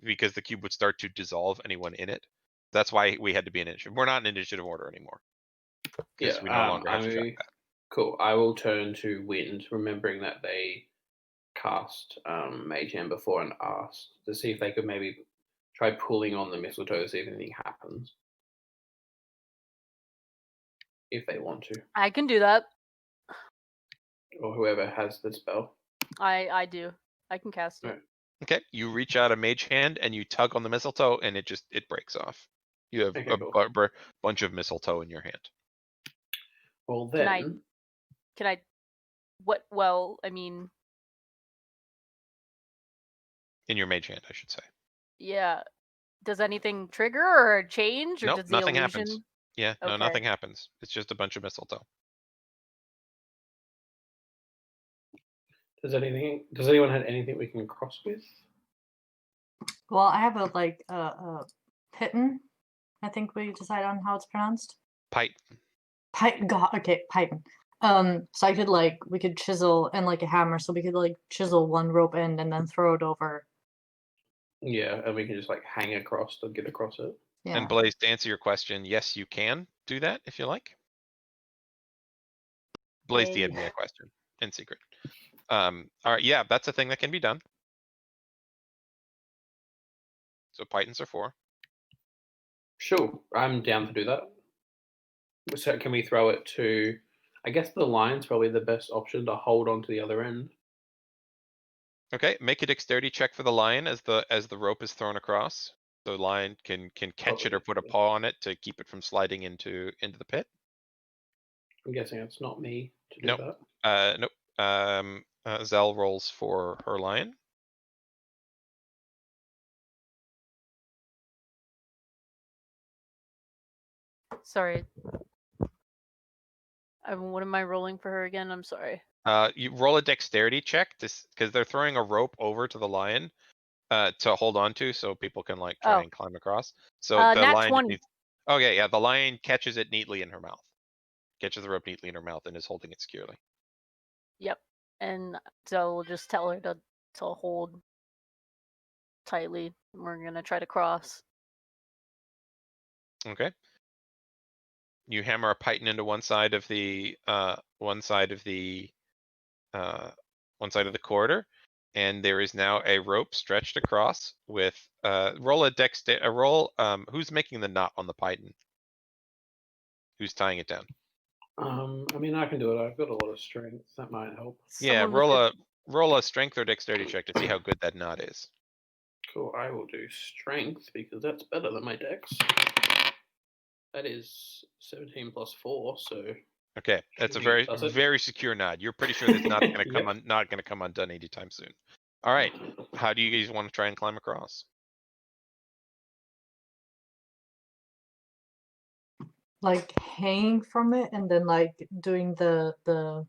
Because the cube would start to dissolve anyone in it. That's why we had to be in initiative. We're not in initiative order anymore. Because we no longer have to track that. Cool. I will turn to Wind, remembering that they cast Mage Hand before and asked to see if they could maybe try pulling on the mistletoe to see if anything happens. If they want to. I can do that. Or whoever has the spell. I do. I can cast it. Right. Okay, you reach out a mage hand and you tug on the mistletoe and it breaks off. You have Okay, a cool. bunch of mistletoe in your hand. Well Can then, Can I? What? Well, I mean, In your mage hand, I should say. yeah. Does anything trigger or change, or Nope, does the nothing illusion? happens. Yeah, no, Okay. nothing happens. It's just a bunch of mistletoe. does anyone have anything we can cross with? Well, I have a Python. I think we decide on how it's pronounced. Python. God, okay, Python. So I could we could chisel and a hammer, so we could chisel one rope end and then throw it over. Yeah, and we can just hang across to get across it. Yeah. And Blaze, to answer your question, yes, you can do that if you like. Blaze Yay. DM'd me a question in secret. All right, yeah, that's a thing that can be done. So Pythons are 4. Sure, I'm down to do that. So can we throw it to? I guess the line's probably the best option to hold on to the other end. Okay, make a dexterity check for the lion as the rope is thrown across. The lion can catch it or put a paw on it to keep it from sliding into the pit. I'm guessing it's not me to do Nope. that. Nope. Zell rolls for her lion. Sorry. What am I rolling for her again? I'm sorry. You roll a dexterity check because they're throwing a rope over to the lion to hold on to, so people can try and climb across. So the nat lion 20. needs. Okay, yeah, the lion catches it neatly in her mouth. Catches the rope neatly in her mouth and is holding it securely. Yep. And so we'll just tell her to hold tightly. We're gonna try to cross. Okay. You hammer a python into one side of the corridor, and there is now a rope stretched across with roll a roll. Who's making the knot on the python? Who's tying it down? I mean, I can do it. I've got a lot of strength. That might help. Yeah, Someone with roll a strength or dexterity check to see how good that knot is. Cool. I will do strength because that's better than my dex. That is 17 plus 4, so. Okay, that's a Should very we suss it? very secure knot. You're pretty sure that's not going to come Yep. not going to come undone anytime soon. All right, how do you guys want to try and climb across? Hanging from it and then doing the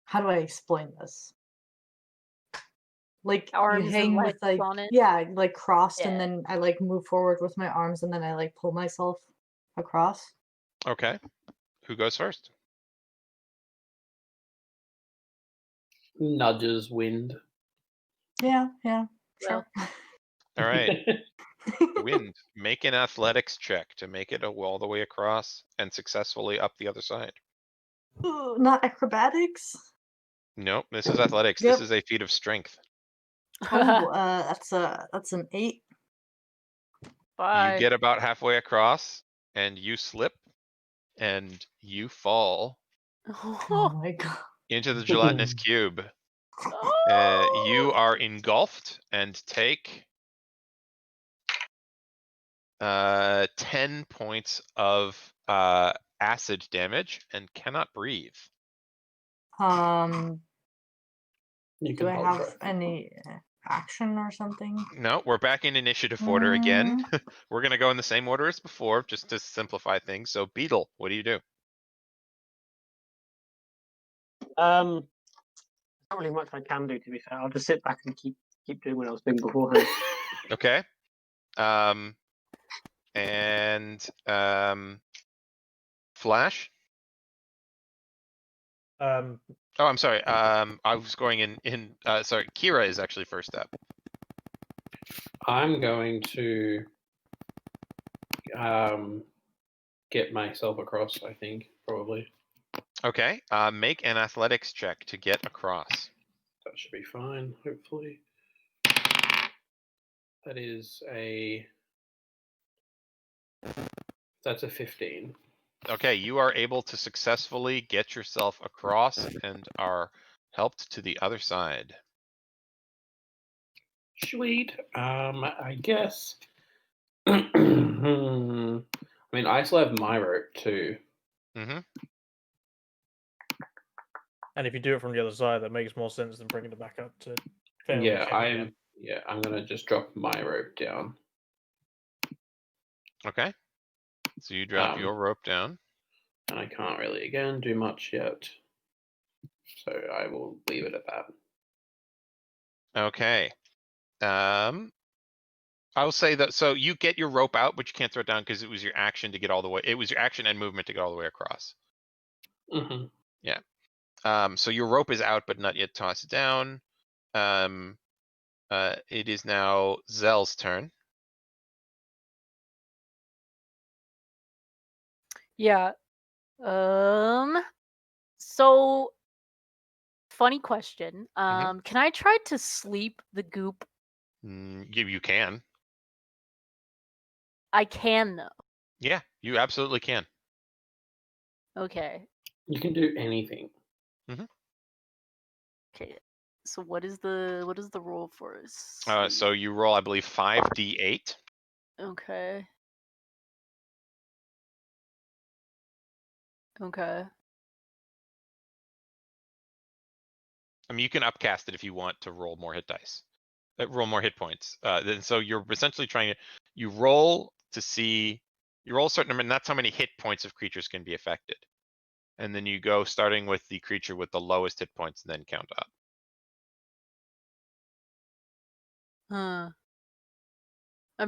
how do I explain this? Arms you and hang with legs on it? yeah, crossed, and Yeah. then I move forward with my arms, and then I pull myself across. Okay, who goes first? Nudges Wind. Yeah, sure. All right, Wind, make an athletics check to make it all the way across and successfully up the other side. Ooh, not acrobatics. Nope, this is athletics. Yep. This is a feat of strength. Oh, that's an 8. Bye. You get about halfway across and you slip and you fall Oh my god. into the gelatinous cube. You are engulfed and take 10 points of acid damage and cannot breathe. You Do can I hold have breath. any action or something? No, we're back in initiative order again. We're gonna go in the same order as before, just to simplify things. So, Beetle, what do you do? Not really much I can do, to be fair. I'll just sit back and keep doing what I was doing beforehand. Okay. Flash. Oh, I'm sorry. I was going in. Sorry, Kira is actually first up. I'm going to get myself across, I think, probably. Okay. Make an athletics check to get across. That should be fine, hopefully. That's a 15. Okay, you are able to successfully get yourself across and are helped to the other side. Sweet. I guess. I mean, I still have my rope too. Mm-hmm. And if you do it from the other side, that makes more sense than bringing it back up to. Yeah, I'm gonna just drop my rope down. Okay. So you drop your rope down. And I can't really, again, do much yet. So I will leave it at that. Okay. I will say that, so you get your rope out, but you can't throw it down because it was your action to get all the way. It was your action and movement to get all the way across. Mm-hmm. Yeah. So your rope is out, but not yet tossed down. It is now Zell's turn. Yeah. So funny question. Can I try to sleep the goop? You can. I can though. Yeah, you absolutely can. Okay. You can do anything. Okay. So what is the roll for us? So you roll, I believe, 5d8. Okay. Okay. I mean, you can upcast it if you want to roll more hit dice. Roll more hit points. Then so you're essentially trying to you roll a certain number, and that's how many hit points of creatures can be affected. And then you go starting with the creature with the lowest hit points, and then count up.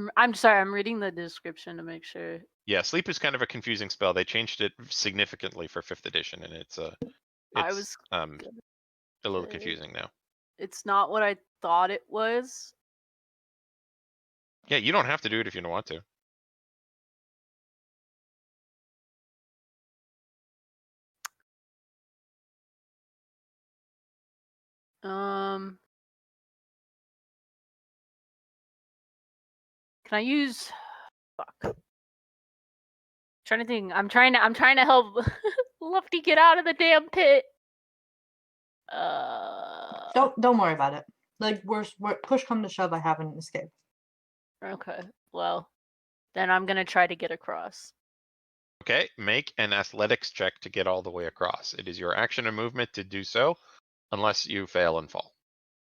I'm sorry. I'm reading the description to make sure. Yeah, sleep is kind of a confusing spell. They changed it significantly for 5th edition, and it's a little confusing now. It's not what I thought it was. Yeah, you don't have to do it if you don't want to. Can I use? Fuck. Trying to think. I'm trying to help Lufty get out of the damn pit. Don't worry about it. Like we're push come to shove, I haven't escaped. Okay. Well, then I'm gonna try to get across. Okay, make an athletics check to get all the way across. It is your action and movement to do so, unless you fail and fall.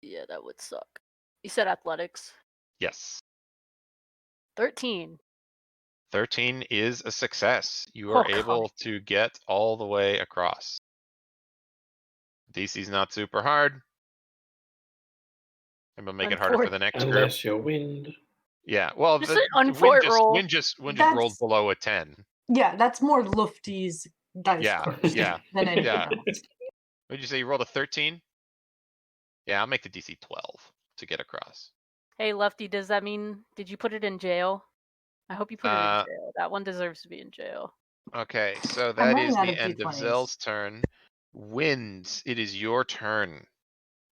Yeah, that would suck. You said athletics. Yes. 13. 13 is a success. You are able to get all the way across. DC's not super hard. I'm gonna make it harder for the next group. Unless you're wind. Yeah, well, Just an roll. Wind just rolled below a 10. Yeah, that's more Lufty's dice cursed Yeah. than anything Yeah. else. What did you say? You rolled a 13? Yeah, I'll make the DC 12 to get across. Hey, Lefty, does that mean did you put it in jail? I hope you put it in jail. That one deserves to be in jail. Okay, so I'm that running is out the of end of D20s. Zell's turn. Wind, it is your turn.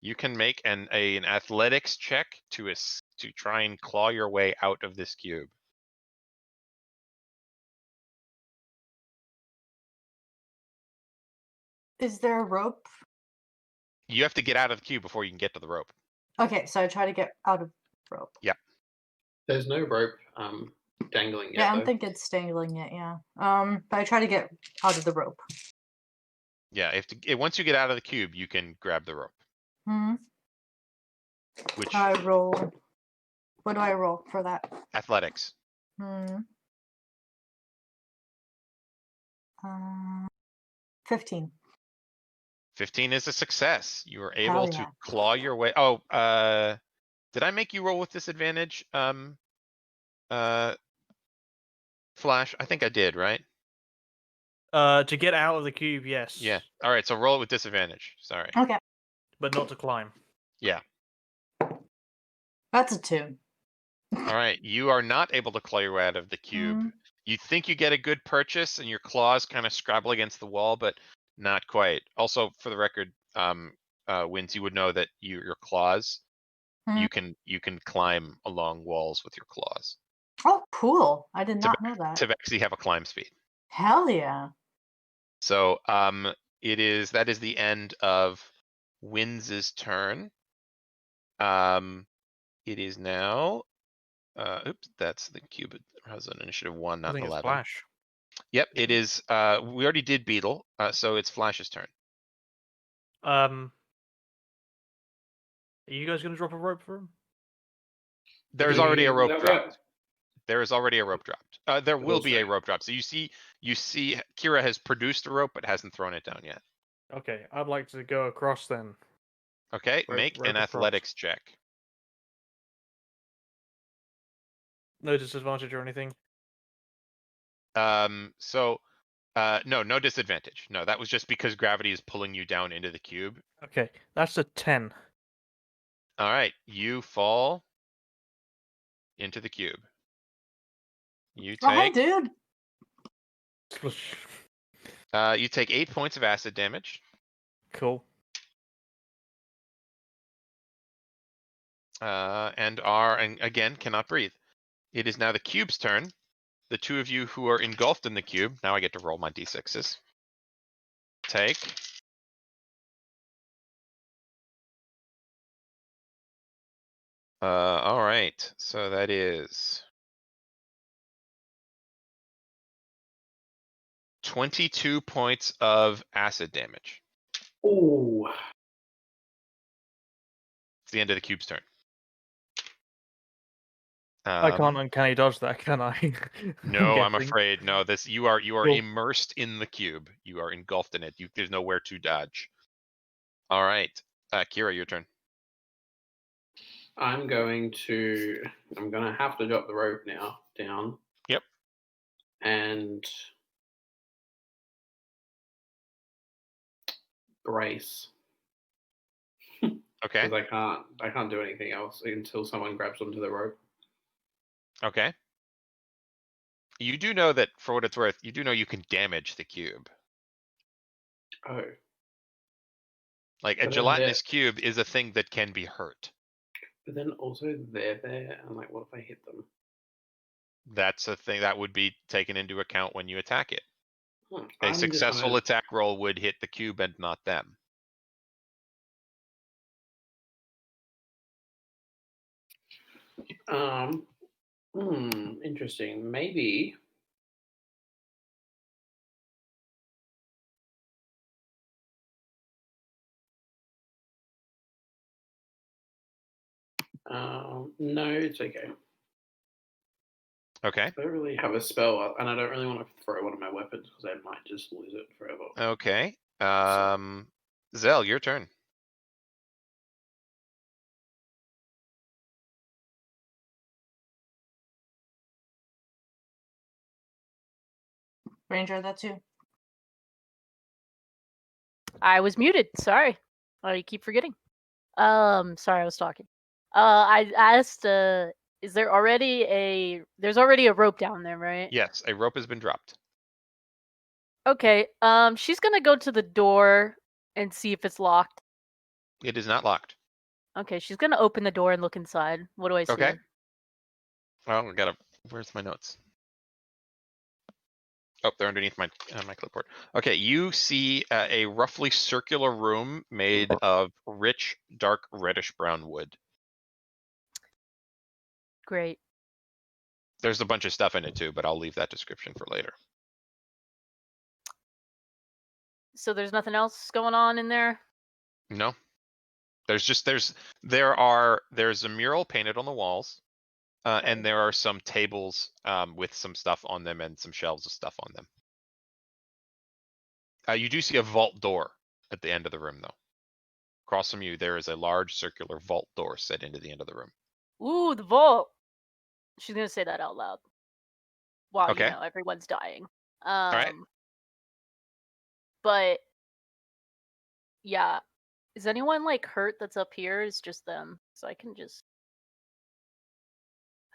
You can make an athletics check to try and claw your way out of this cube. Is there a rope? You have to get out of the cube before you can get to the rope. Okay, so I try to get out of rope. There's no rope dangling yet. Yeah, I though. don't think it's dangling yet. Yeah. But I try to get out of the rope. Yeah, once you get out of the cube, you can grab the rope. Hmm. Which I roll. What do I roll for that? athletics? Hmm. 15. 15 is a success. You are able Hell to yeah. claw your way. Oh, did I make you roll with disadvantage? Flash. I think I did, right? To get out of the cube, yes. Yeah. All right. So roll it with disadvantage. Sorry. Okay, But not to climb. Yeah. that's a 2. All right. You are not able to claw your way out of the cube. Mm. You think you get a good purchase, and your claws kind of scrabble against the wall, but not quite. Also, for the record, Wins, you would know that your claws, Mhm. you can climb along walls with your claws. Oh, cool! I did not know that. Tabaxi have a climb speed. Hell yeah! So that is the end of Wins's turn. It is now. Oops, that's the cube. Has an initiative 1, I not think it's 11. Flash. Yep, it is. We already did Beetle, so it's Flash's turn. Are you guys gonna drop a rope for him? There's Do already a you- rope that- dropped. There is already a rope dropped. There will be a Also- rope drop. So you see Kira has produced a rope but hasn't thrown it down yet. Okay, I'd like to go across then. Okay, Rope- make rope an across. athletics check. No disadvantage or anything. No disadvantage. No, that was just because gravity is pulling you down into the cube. Okay, that's a 10. All right, you fall into the cube. You Oh, hey, take dude! you take 8 points of acid damage. Cool. And again cannot breathe. It is now the cube's turn. The two of you who are engulfed in the cube, now I get to roll my d6s. Take. All right, so that is 22 points of acid damage. Ooh. It's the end of the cube's turn. I can't uncanny dodge that, can I? No, I'm guessing. afraid no. You are Cool. immersed in the cube. You are engulfed in it. There's nowhere to dodge. All right, Kira, your turn. I'm gonna have to drop the rope now down. Yep. And brace. Okay. Because I can't do anything else until someone grabs onto the rope. Okay. You do know that, for what it's worth, you do know you can damage the cube. Oh. Like a But then gelatinous cube is a thing that can be hurt. But then also they're there, and like, what if I hit them? That's a thing that would be taken into account when you attack it. Hmm, A I'm just successful gonna- attack roll would hit the cube and not them. Interesting. Maybe. No, it's okay. Okay. I don't really have a spell, and I don't really want to throw one of my weapons because I might just lose it forever. Okay. Zell, your turn. Ranger, that's you. I was muted. Sorry. I keep forgetting. Sorry, I was talking. I asked, is there already there's already a rope down there, right? Yes, a rope has been dropped. Okay. She's gonna go to the door and see if it's locked. It is not locked. Okay, she's gonna open the door and look inside. What do I see? Okay. Well, where's my notes? Oh, they're underneath my my clipboard. Okay, you see a roughly circular room made of rich, dark reddish brown wood. Great. There's a bunch of stuff in it too, but I'll leave that description for later. So there's nothing else going on in there? No, there's a mural painted on the walls, Okay. and there are some tables with some stuff on them and some shelves of stuff on them. You do see a vault door at the end of the room, though. Across from you, there is a large circular vault door set into the end of the room. Ooh, the vault. She's gonna say that out loud. While Okay. everyone's dying. right. But yeah, is anyone like hurt that's up here? It's just them, so I can just.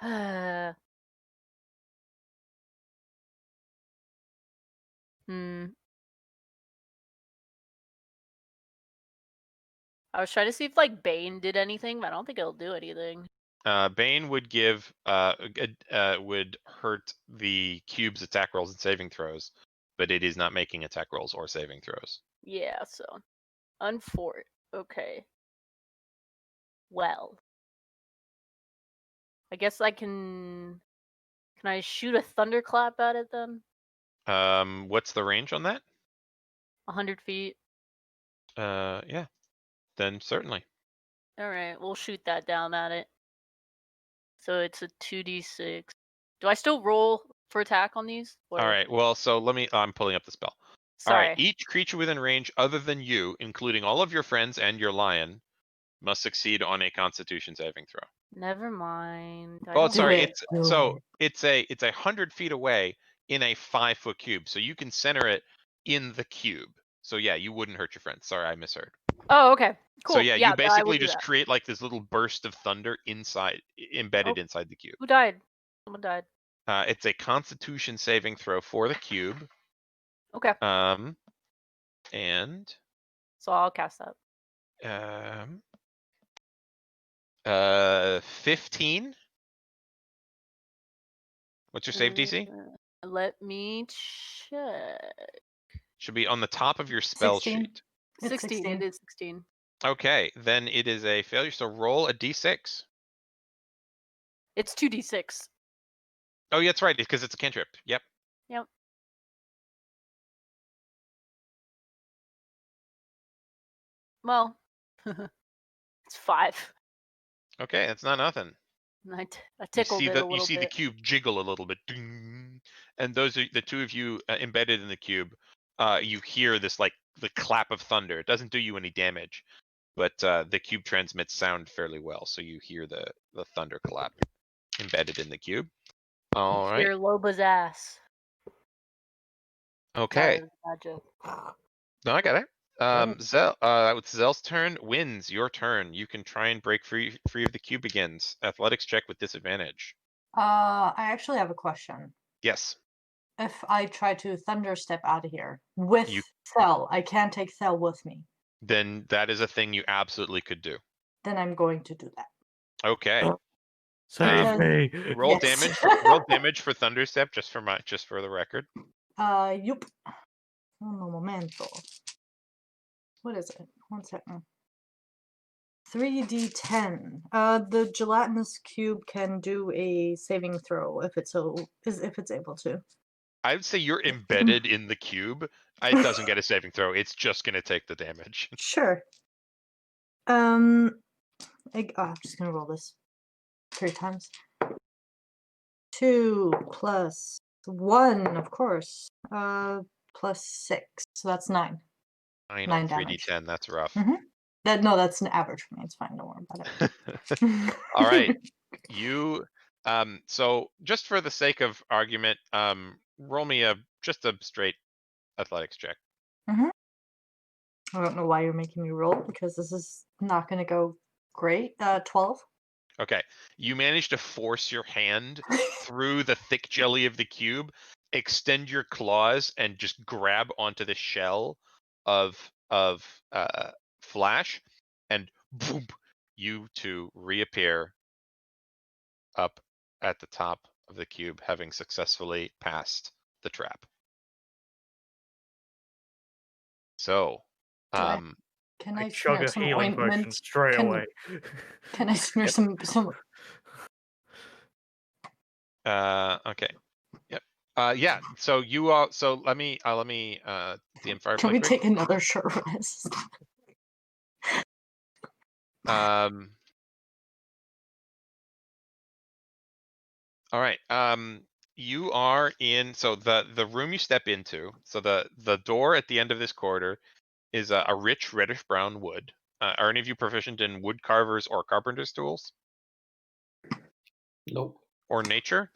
I was trying to see if like Bane did anything, but I don't think it'll do anything. Bane would give would hurt the cube's attack rolls and saving throws, but it is not making attack rolls or saving throws. Yeah, so unfort. Okay. Well, I guess I can. Can I shoot a thunderclap at it then? What's the range on that? 100 feet. Yeah. Then certainly. All right, we'll shoot that down at it. So it's a 2d6. Do I still roll for attack on these? All right. Well, so I'm pulling up the spell. Sorry. All right. Each creature within range other than you, including all of your friends and your lion, must succeed on a Constitution saving throw. Never mind. Oh, sorry. it, It's 100 feet away in a 5-foot cube, so you can center it in the cube. So yeah, you wouldn't hurt your friends. Sorry, I misheard. Oh, okay. Cool. So yeah, you I will basically do just that. create like this little burst of thunder embedded inside the cube. Who died? Someone died. It's a Constitution saving throw for the cube. Okay. And So I'll cast that. 15. What's your save DC? Let me check. Should be on the top of your spell 16. sheet. It's 16. It is 16. Okay, then it is a failure. So roll a d6. It's 2d6. Oh, yeah, that's right, because it's a cantrip. Yep. Well, it's 5. Okay, that's not nothing. I tickled it a little bit. You see the cube jiggle a little bit, ding, and those are the two of you embedded in the cube. You hear this like the clap of thunder. It doesn't do you any damage, but the cube transmits sound fairly well, so you hear the thunder clap embedded in the cube. All right. Hear Loba's ass. Okay. Gotcha. No, I got it. Zell, it's Zell's turn. Wins your turn. You can try and break free of the cube begins. Athletics check with disadvantage. I actually have a question. Yes. If I try to thunder step out of here with Cell, I can't take Cell with me. Then that is a thing you absolutely could do. Then I'm going to do that. Okay. Save me. Roll Yes. damage. Roll damage for thunderstep, just for the record. Yup. Un momento. What is it? 1 second. 3d10. The gelatinous cube can do a saving throw if it's able to. I would say you're embedded in the cube. It doesn't get a saving throw. It's just gonna take the damage. Sure. I'm just gonna roll this 3 times. 2 plus 1, of course. Plus 6, so that's 9. 9 9 on damage. 3d10. That's rough. That's an average for me. It's fine. Don't worry about it. All right. You so just for the sake of argument, roll me just a straight athletics check. I don't know why you're making me roll because this is not going to go great. 12. Okay. You manage to force your hand through the thick jelly of the cube, extend your claws, and just grab onto the shell of Flash, and boom, you two reappear up at the top of the cube, having successfully passed the trap. So, Do I- um, Can I I chug smear a some healing potion ointment? straight Can- away. Can I smear Yep. some? okay. Yep. Yeah. So you all. So let me. DM Firefly. Can we quick. take another short rest? All right. You are in. So the room you step into. So the door at the end of this corridor is a rich reddish brown wood. Are any of you proficient in wood carvers or carpenter's tools Nope. or nature?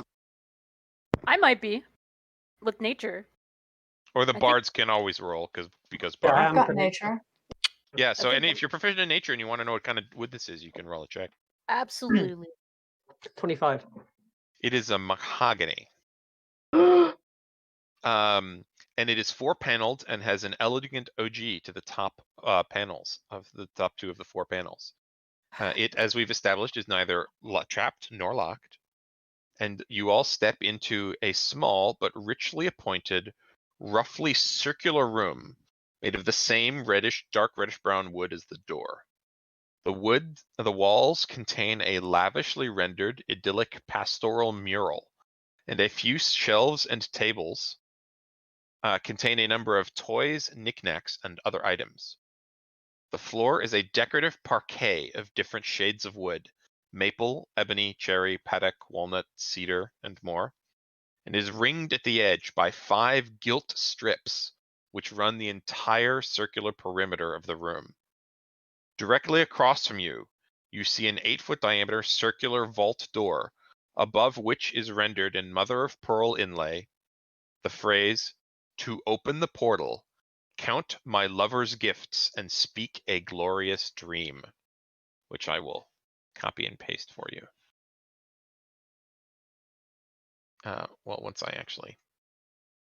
I might be with nature. Or the think- bards can always roll because Yeah, bards. I've got pretty- nature. Yeah. So think if you're proficient in nature and you want to know what kind of wood this is, you can roll a check. Absolutely. 25. It is a mahogany. And it is 4-paneled and has an elegant OG to the top panels of the top 2 of the 4 panels. It, as we've established, is neither trapped nor locked. And you all step into a small but richly appointed, roughly circular room made of the same dark reddish brown wood as the door. The walls contain a lavishly rendered, idyllic pastoral mural, and a few shelves and tables contain a number of toys, knickknacks, and other items. The floor is a decorative parquet of different shades of wood: maple, ebony, cherry, paddock, walnut, cedar, and more, and is ringed at the edge by 5 gilt strips which run the entire circular perimeter of the room. Directly across from you, you see an 8-foot diameter circular vault door, above which is rendered in mother of pearl inlay the phrase, "To open the portal, count my lover's gifts and speak a glorious dream," which I will copy and paste for you. Well, once I actually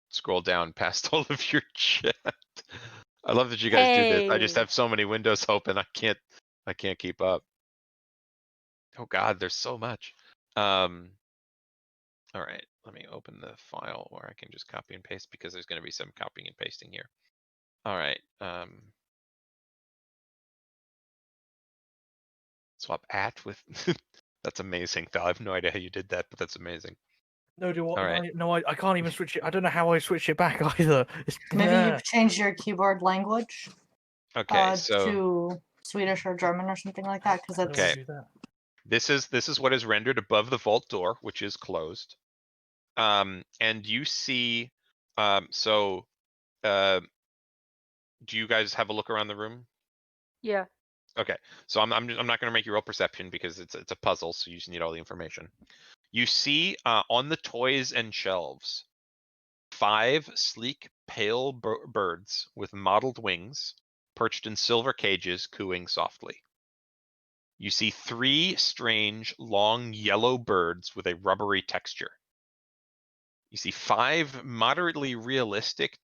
scroll down past all of your chat. I love that you guys do this. I just Hey. have so many windows open. I can't keep up. Oh God, there's so much. All right, let me open the file where I can just copy and paste because there's going to be some copying and pasting here. All right. Swap at with. That's amazing, though. I have no idea how you did that, but that's amazing. No, do what? All right. No, I can't even switch it. I don't know how I switch it back either. Maybe Yeah. you've changed your keyboard language Okay, so to Swedish or German or something like that, because How do I Okay. do that? this is what is rendered above the vault door, which is closed. And you see, do you guys have a look around the room? Yeah. Okay, so I'm not going to make you roll perception because it's a puzzle, so you just need all the information. You see on the toys and shelves 5 sleek, pale birds with mottled wings, perched in silver cages, cooing softly. You see 3 strange, long yellow birds with a rubbery texture. You see 5 moderately realistic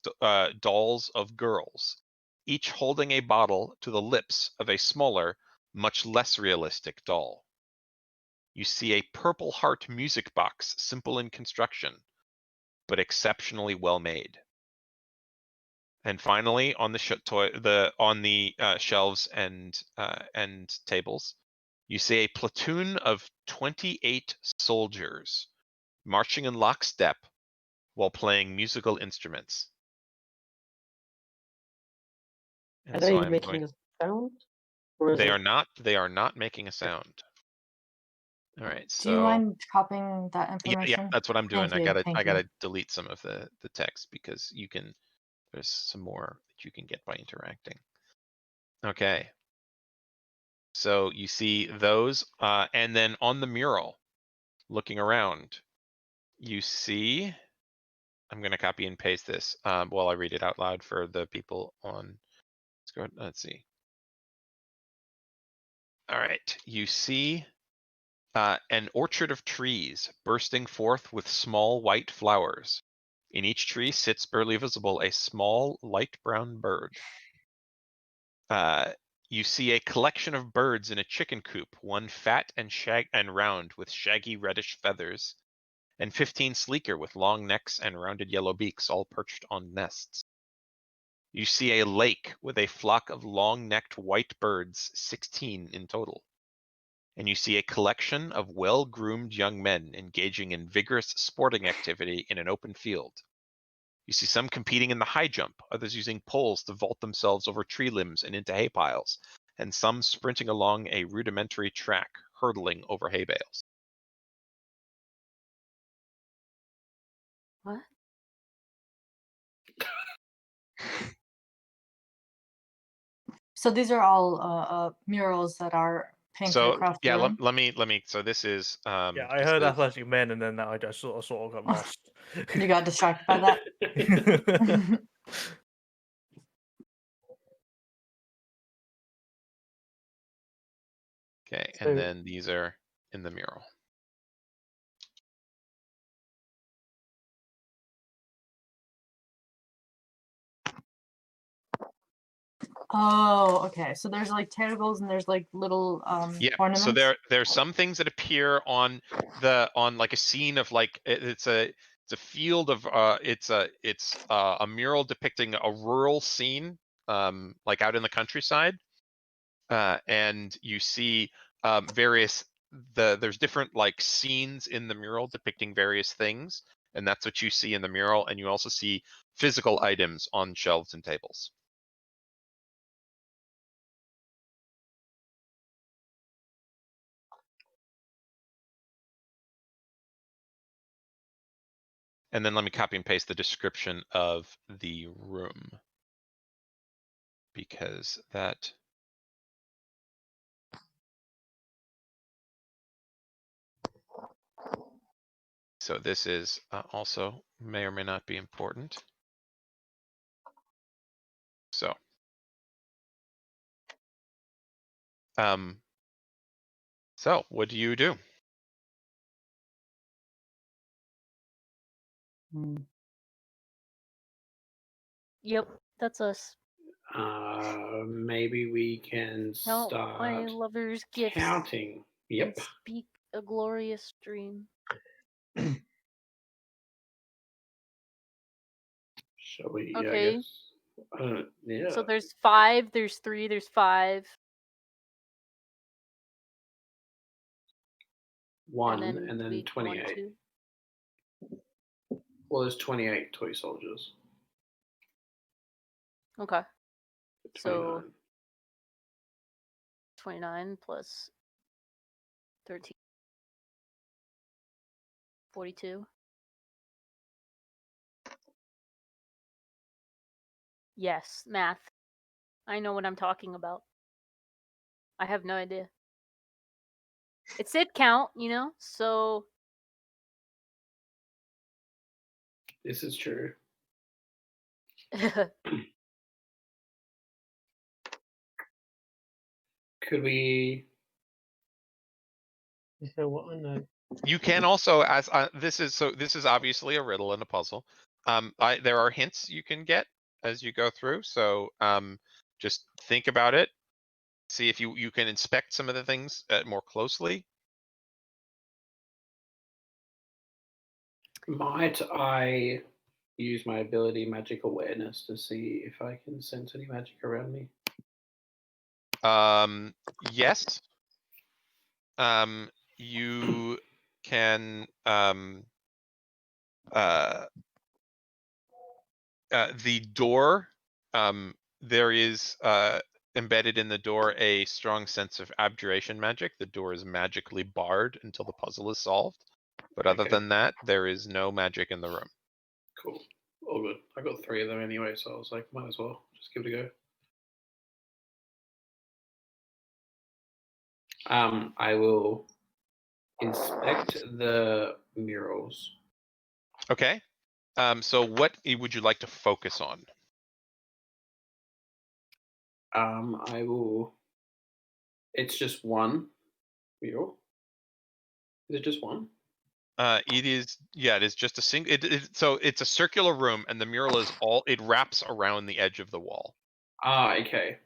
dolls of girls, each holding a bottle to the lips of a smaller, much less realistic doll. You see a Purple Heart music box, simple in construction, but exceptionally well made. And finally, on the shelves and tables, you see a platoon of 28 soldiers marching in lockstep while playing musical instruments. Are And they so I'm making going. a sound? Or is They it... are not. They are not making a sound. All right. Do you So mind copying that yeah, information? that's what I'm doing. Thank you, thank I you. gotta delete some of the text because there's some more that you can get by interacting. Okay. So you see those, and then on the mural, looking around, you see. I'm gonna copy and paste this while I read it out loud for the people on. Let's see. All right. You see an orchard of trees bursting forth with small white flowers. In each tree sits barely visible a small light brown bird. You see a collection of birds in a chicken coop, one fat and round with shaggy reddish feathers, and 15 sleeker with long necks and rounded yellow beaks, all perched on nests. You see a lake with a flock of long-necked white birds, 16 in total. And you see a collection of well-groomed young men engaging in vigorous sporting activity in an open field. You see some competing in the high jump, others using poles to vault themselves over tree limbs and into hay piles, and some sprinting along a rudimentary track, hurdling over hay bales. What? So these are all murals that are painted So across the yeah, room. let me. So this is Yeah, I this heard is- athletic men, and then I just sort of got lost. You got distracted by that. Okay, So- and then these are in the mural. Oh, okay. So there's like tables and there's like little Yeah. ornaments. So there's some things that appear on like a scene of like it's a field of it's a mural depicting a rural scene like out in the countryside, and you see there's different like scenes in the mural depicting various things, and that's what you see in the mural, and you also see physical items on shelves and tables. And then let me copy and paste the description of the room, because that so this is also may or may not be important. So so what do you do? Yep, that's us. Maybe we can Count my start lover's gifts. counting. And Yep. speak a glorious dream. Shall we? Okay. I guess. Yeah. So there's 5, there's 3, there's 5. One and and then we 28. 1, 2. Well, there's 28 toy soldiers. Okay. So 29. 29 plus 13. 42. Yes, math. I know what I'm talking about. I have no idea. It said count, so This is true. Could we? So what I know. You can also, as this is obviously a riddle and a puzzle. There are hints you can get as you go through. So just think about it. See if you can inspect some of the things more closely. Might I use my ability magic awareness to see if I can sense any magic around me? Yes. You can the door, there is embedded in the door a strong sense of abjuration magic. The door is magically barred until the puzzle is solved. But other Okay. than that, there is no magic in the room. Cool. All good. I got 3 of them anyway, so I was like, might as well just give it a go. I will inspect the murals. Okay. So what would you like to focus on? I will. It's just one mural. Is it just one? It is, yeah, it is just a single, so it's a circular room and the mural is it wraps around the edge of the wall. Ah, okay.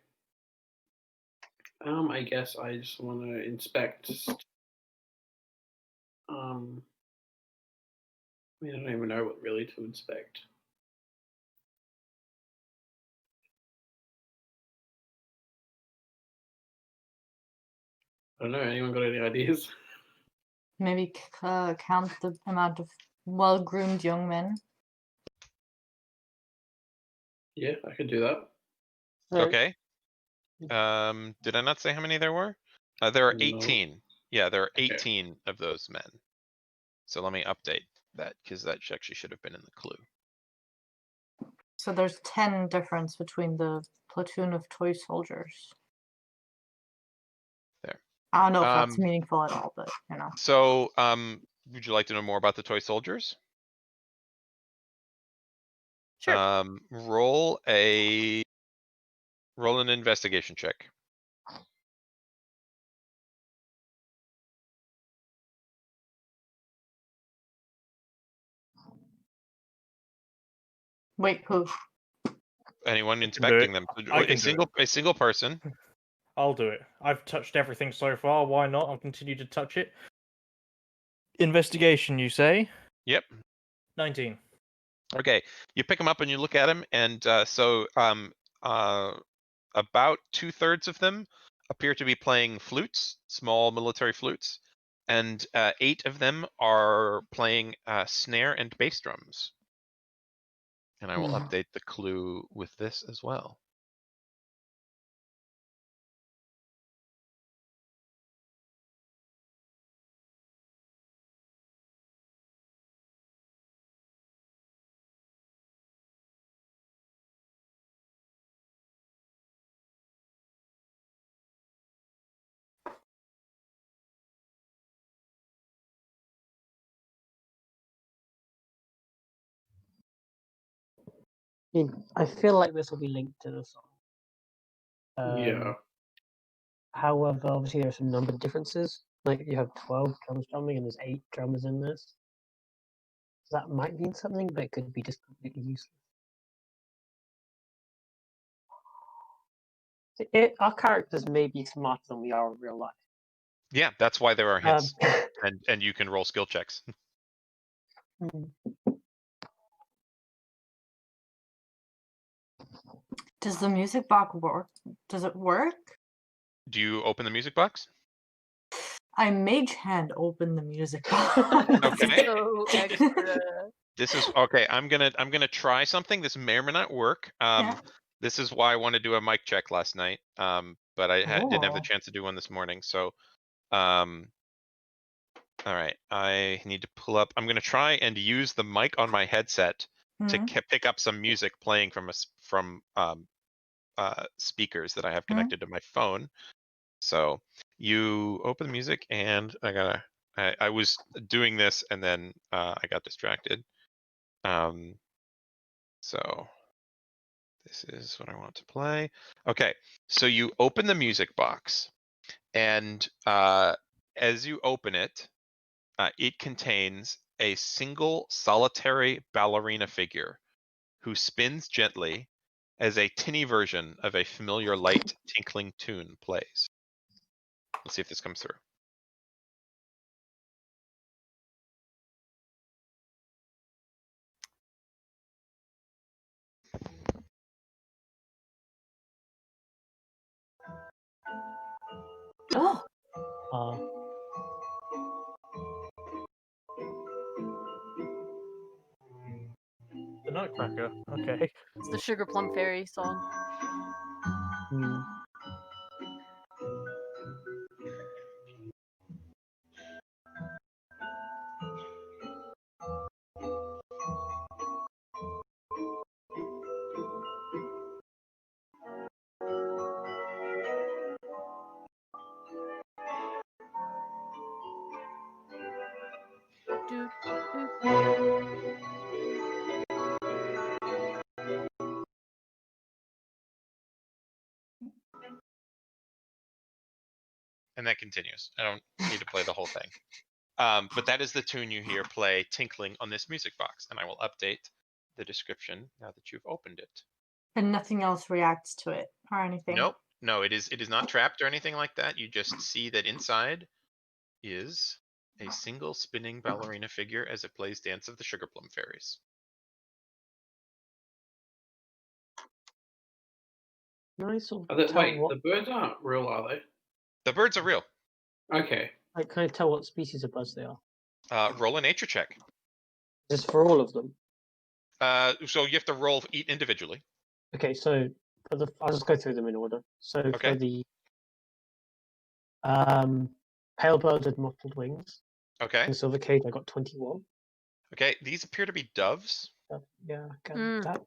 I guess I just want to inspect. I mean, I don't even know what really to inspect. I don't know. Anyone got any ideas? Maybe count the amount of well-groomed young men. Yeah, I could do that. So, Okay. Did I not say how many there were? There are No. 18. Yeah, there are Okay. 18 of those men. So let me update that because that actually should have been in the clue. So there's 10 difference between the platoon of toy soldiers. There. I don't know if that's Um, meaningful at all, but you know. So, would you like to know more about the toy soldiers? Sure. Roll an investigation check. Wait, who? Anyone do inspecting it. them? I can do A single person. I'll do it. I've touched everything so far. Why not? I'll continue to touch it. Investigation, you say? Yep. 19. Okay. You pick them up and you look at them, and about 2/3 of them appear to be playing flutes, small military flutes, and 8 of them are playing snare and bass drums. And I will update the clue with this as well. I feel like this will be linked to the song. Yeah. However, obviously there are some number differences. Like you have 12 drums drumming and there's 8 drummers in this. So that might mean something, but it could be just completely useless. Our characters may be smarter than we are in real life. Yeah, that's why there are hints, and you can roll skill checks. Does the music box work? Does it work? Do you open the music box? I mage hand open the music box. Okay. So extra. This is okay. I'm gonna try something. This may or may not work. Yeah. This is why I wanted to do a mic check last night. But I didn't have the Oh. chance to do one this morning. So, all right. I need to pull up. I'm gonna try and use the mic on my headset to Mhm. pick up some music playing from speakers that I have connected to my phone. So you open the music, and I was doing this, and then I got distracted. So this is what I want to play. Okay, so you open the music box, and as you open it, it contains a single solitary ballerina figure who spins gently as a tinny version of a familiar light tinkling tune plays. Let's see if this comes through. Oh. The Nutcracker. Okay. It's the Sugar Plum Fairy song. Do, do. And that continues. I don't need to play the whole thing. But that is the tune you hear play tinkling on this music box, and I will update the description now that you've opened it. And nothing else reacts to it or anything. Nope. No, it is not trapped or anything like that. You just see that inside is a single spinning ballerina figure as it plays Dance of the Sugar Plum Fairies. Nice. Wait, the birds aren't real, are they? The birds are real. Okay. Like, can I tell what species of birds they are? Roll a nature check. Just for all of them. So you have to roll individually. Okay, so I'll just go through them in order. So Okay. for the pale bird with mottled wings Okay. and silver cage, I got 21. Okay. These appear to be doves. Yeah, I get Mm. that.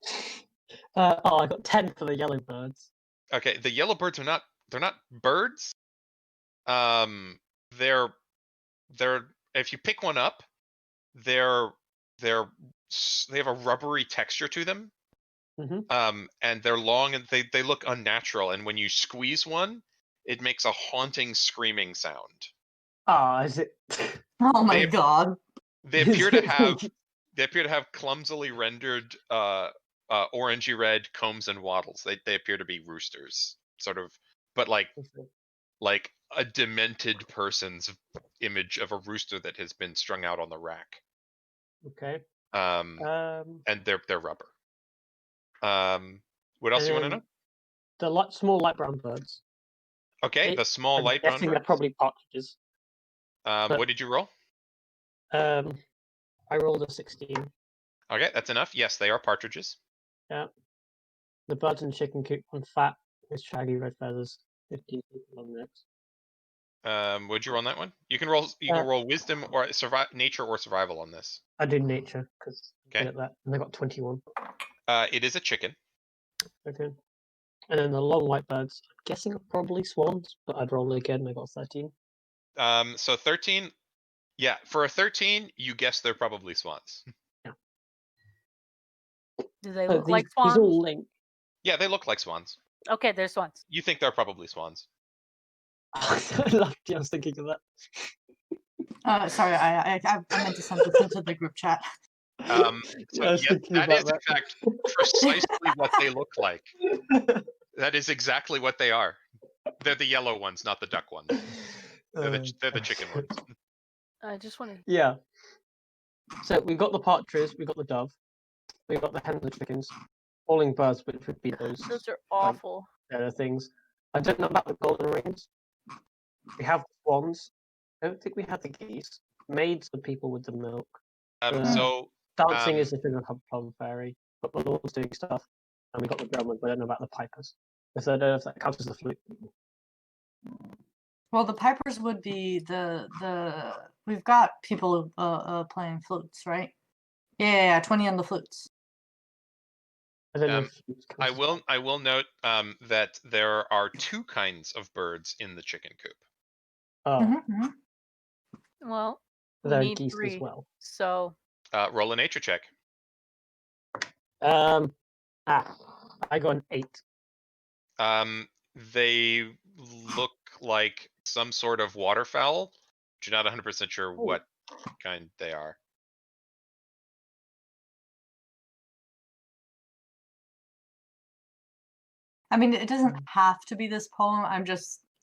I got 10 for the yellow birds. Okay. The yellow birds are not. They're not birds. They're if you pick one up, they have a rubbery texture to them. Mhm. And they're long and they look unnatural. And when you squeeze one, it makes a haunting screaming sound. Is it? Oh my They- god. They appear to have clumsily rendered orangey red combs and wattles. They appear to be roosters, sort of, but like a demented person's image of a rooster that has been strung out on the rack. Okay. And they're rubber. What else do you want to know? The small light brown birds. Okay, the small I'm light brown guessing they're birds. probably partridges. What did you roll? I rolled a 16. Okay, that's enough. Yes, they are partridges. Yeah. The birds in the chicken coop on fat with shaggy red feathers. 15 long necks. What'd you roll on that one? You can roll. You can roll wisdom or nature or survival on this. I do nature because Okay. at that, and I got 21. It is a chicken. Okay. And then the long white birds, I'm guessing are probably swans, but I'd roll it again and I got 13. So 13. Yeah, for a 13, you guess they're probably swans. Do they So look like these swans? all link. Yeah, they look like swans. Okay, they're swans. You think they're probably swans. I was thinking of that. Sorry, I meant to send this into the group chat. So Yeah, I was yes, thinking that is about in fact precisely what they look like. That is exactly what they are. They're the yellow ones, not the duck ones. They're the chicken ones. I just want to. Yeah. So we got the partridge, we got the dove, we got the hens and chickens, falling birds, which would be those Those are awful. other things. I don't know about the golden rings. We have swans. I don't think we have the geese. Maids are people with the milk. Dancing is the thing of Plum Fairy, but the Lord's doing stuff. And we got the drummers, but I don't know about the pipers. So I don't know if that counts as the flute. Well, the pipers would be the we've got people playing flutes, right? Yeah, 20 on the flutes. I don't know if flutes I counts as will note that there are two kinds of birds in the chicken coop. Oh, Mhm. Well, we there are need geese 3. as well. So Roll a nature check. I got an 8. They look like some sort of waterfowl, but you're not 100% sure what kind they are. I mean, it doesn't have to be this poem.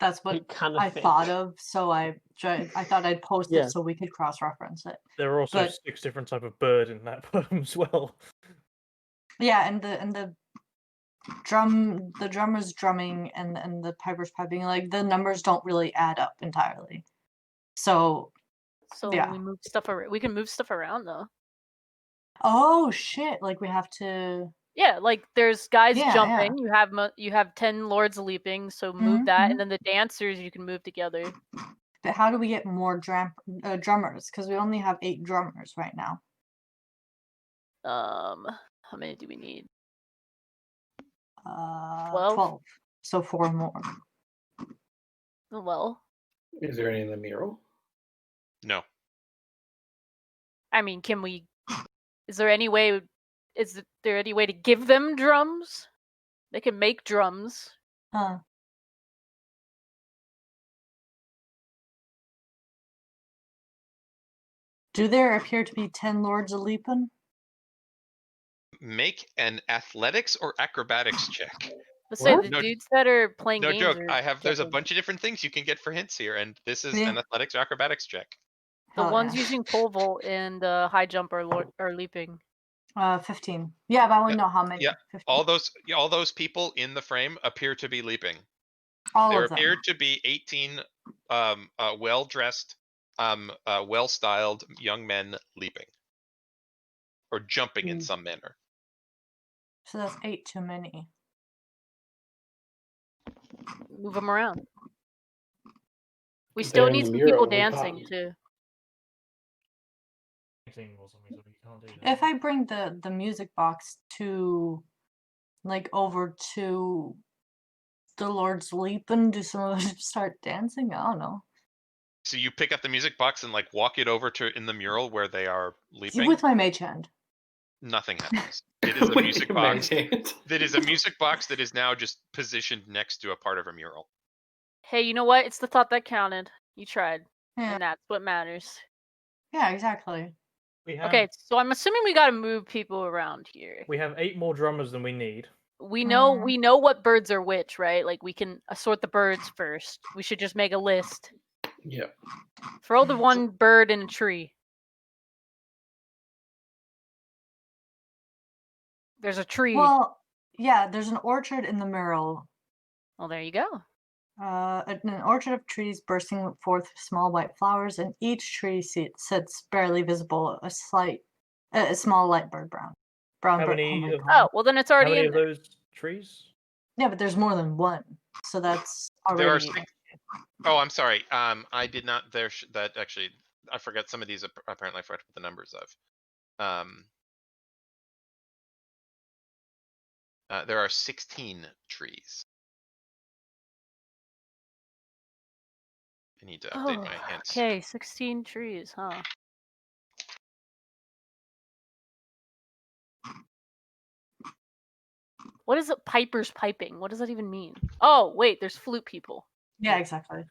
That's what It kind I of thought of, so I thought I'd post Yeah. it so we could cross-reference it. There are also But- 6 different type of bird in that poem as well. Yeah, and the drummer's drumming and the piper's piping, like the numbers don't really add up entirely. So yeah. we move stuff around. We can move stuff around though. Oh shit! Like we have to. Yeah, like there's guys Yeah, jumping. You have 10 lords leaping, so move Mhm, that, mhm. and then the dancers you can move together. But how do we get more drummers? Because we only have 8 drummers right now. How many do we need? 12. 12? So 4 more. Well, Is there any in the mural? No. I mean, can we? Is there any way? Is there any way to give them drums? They can make drums. Huh. Do there appear to be 10 lords a leaping? Make an athletics or acrobatics check. Let's say What? the No- dudes that are playing No games. joke. are There's a jumping. bunch of different things you can get for hints here, and this is Yeah. an athletics or acrobatics check. The Hell ones yeah. using pole vault and high jump are leaping. 15. Yeah, but I want to know how many. yeah. 15. All those people in the frame appear to be leaping. All There of them. appear to be 18 well-dressed, well-styled young men leaping or jumping in some manner. So that's 8 too many. Move them around. We They're still in need the some mural, people we can't- dancing too. Or something, so we can't do that. If I bring the music box to, like, over to the Lord's Leap and do some of them start dancing, I don't know. So you pick up the music box and like walk it over to in the mural where they are leaping. With my mage hand. Nothing happens. It is a With music your box. mage hand. That is a music box that is now just positioned next to a part of a mural. Hey, you know what? It's the thought that counted. You tried, Yeah, and that's what matters. yeah, exactly. We have, Okay, so I'm assuming we gotta move people around here. we have 8 more drummers than we need. We know Mhm. we know what birds are which, right? Like we can assort the birds first. We should just make a list. Yeah. Throw the one bird in a tree. There's a tree. Well, yeah, there's an orchard in the mural. Well, there you go. An orchard of trees bursting forth small white flowers, and each tree sits barely visible, a small light brown. How bird. many my of- God. Oh, well then it's How already many in of there. those trees? Yeah, but there's more than one, so that's There are already. 6. Oh, I'm sorry. I did not. That actually, I forgot some of these. Apparently, I forgot to put the numbers of. There are 16 trees. I need to update my hints. Okay, 16 trees, huh? What is it? Pipers piping. What does that even mean? Oh, wait, there's flute people. Yeah, exactly.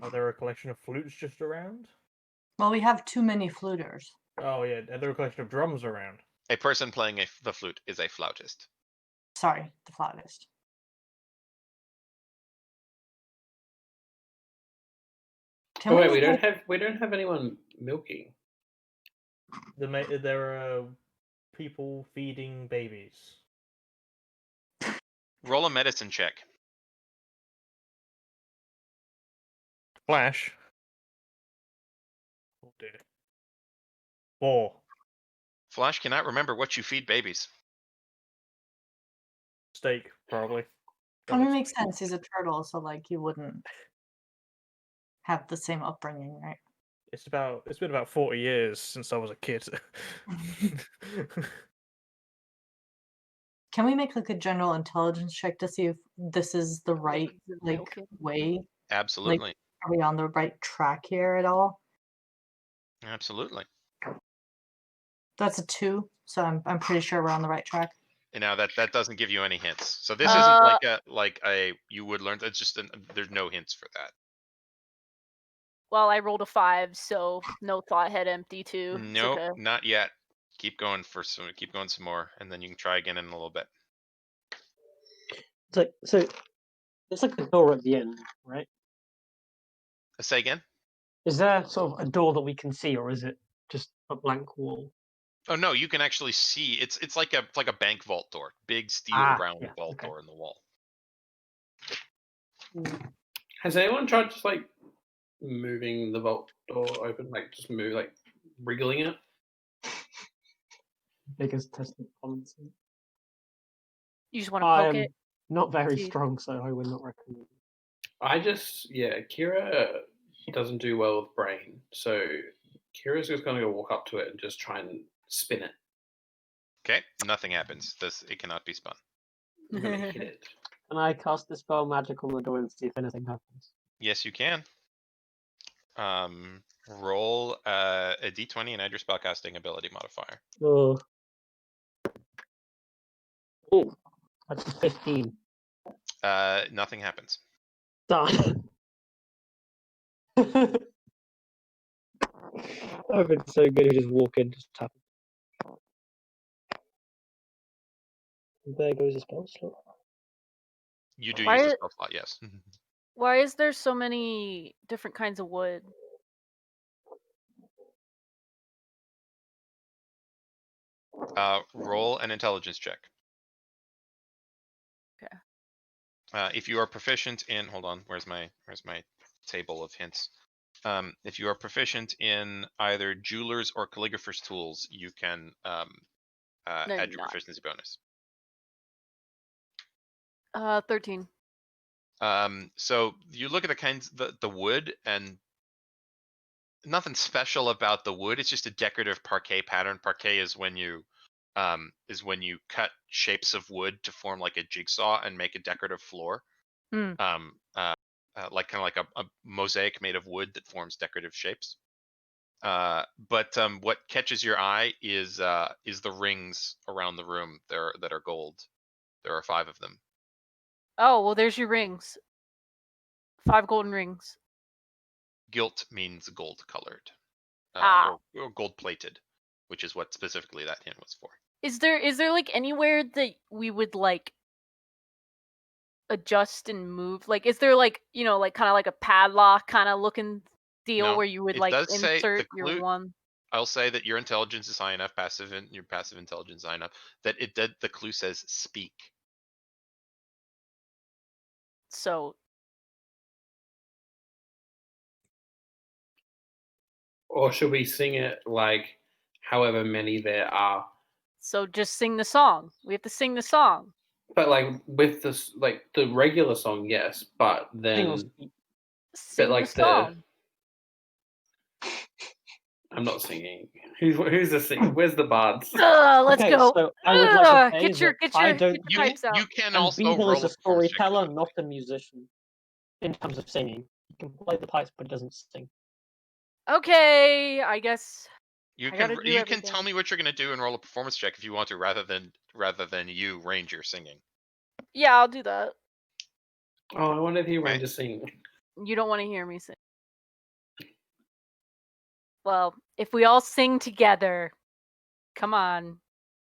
Are there a collection of flutes just around? Well, we have too many fluters. Oh yeah, are there a collection of drums around? A person playing the flute is a flautist. Sorry, the flautist. Can Oh wait, make we don't have anyone milking. There are people feeding babies. Roll a medicine check. Flash. Oh dear. 4. Flash cannot remember what you feed babies. Steak, probably. I mean, it makes sense. He's a turtle, so like you wouldn't have the same upbringing, right? It's been about 40 years since I was a kid. Can we make like a general intelligence check to see if this is the right like Okay. way? Absolutely. Are we on the right track here at all? Absolutely. That's a 2, so I'm pretty sure we're on the right track. And now that doesn't give you any hints. So this isn't like a you would learn. It's just there's no hints for that. Well, I rolled a 5, so no thought head empty too. It's Nope, okay. not yet. Keep going some more, and then you can try again in a little bit. So there's like a door at the end, right? Say again. Is there sort of a door that we can see, or is it just a blank wall? Oh no, you can actually see. It's like a bank vault door, big steel round vault door in the wall. Has anyone tried just like moving the vault door open, like just wriggling it? Biggest test of tolerance. You just want to I poke am it. not very See. strong, so I would not recommend. Kira doesn't do well with brain, so Kira's just gonna go walk up to it and just try and spin it. Okay, nothing happens. It cannot be spun. I'm gonna hit it. Can I cast the spell magic on the door and see if anything happens? Yes, you can. Roll a d20 and add your spellcasting ability modifier. Oh. Oh, that's a 15. Nothing happens. Done. I've been so good at just walk in, just tap. There goes a spell slot. You do Why use the is- spell slot, yes. Why is there so many different kinds of wood? Roll an intelligence check. Okay. If you are proficient in, hold on, where's my table of hints? If you are proficient in either jeweler's or calligrapher's tools, you can No, add you're your not. proficiency bonus. 13. So you look at the kinds, the wood, and nothing special about the wood. It's just a decorative parquet pattern. Parquet is when you cut shapes of wood to form like a jigsaw and make a decorative floor. Hmm. Like kind of like a mosaic made of wood that forms decorative shapes. But what catches your eye is the rings around the room that are gold. There are 5 of them. Oh, well, there's your rings. 5 golden rings. Gilt means gold colored, Ah. or gold plated, which is what specifically that hint was for. Is there like anywhere that we would like adjust and move? Like, is there like, you know, like kind of like a padlock kind of looking deal No, where you would it like does say the insert your clue- one? I'll say that your intelligence is high enough, your passive intelligence is high enough that the clue says speak. So Or should we sing it like however many there are? so just sing the song. We have to sing the song. But like with this, like the regular song, yes. But Sing or then, speak. Sing like the song. I'm not singing. Who's the singer? Where's the bards? Let's Okay, go. so I would like to say Get your that I don't. get your pipes out. You can And also Beadle roll is a performance check if storyteller, you'd not like. a musician. In terms of singing, he can play the pipes, but he doesn't sing. Okay, I guess. You I can gotta do you can tell everything. me what you're gonna do and roll a performance check if you want to, rather than you Ranger singing. Yeah, I'll do that. Oh, I wanted to hear Okay. Ranger sing. You don't want to hear me sing. Well, if we all sing together, come on.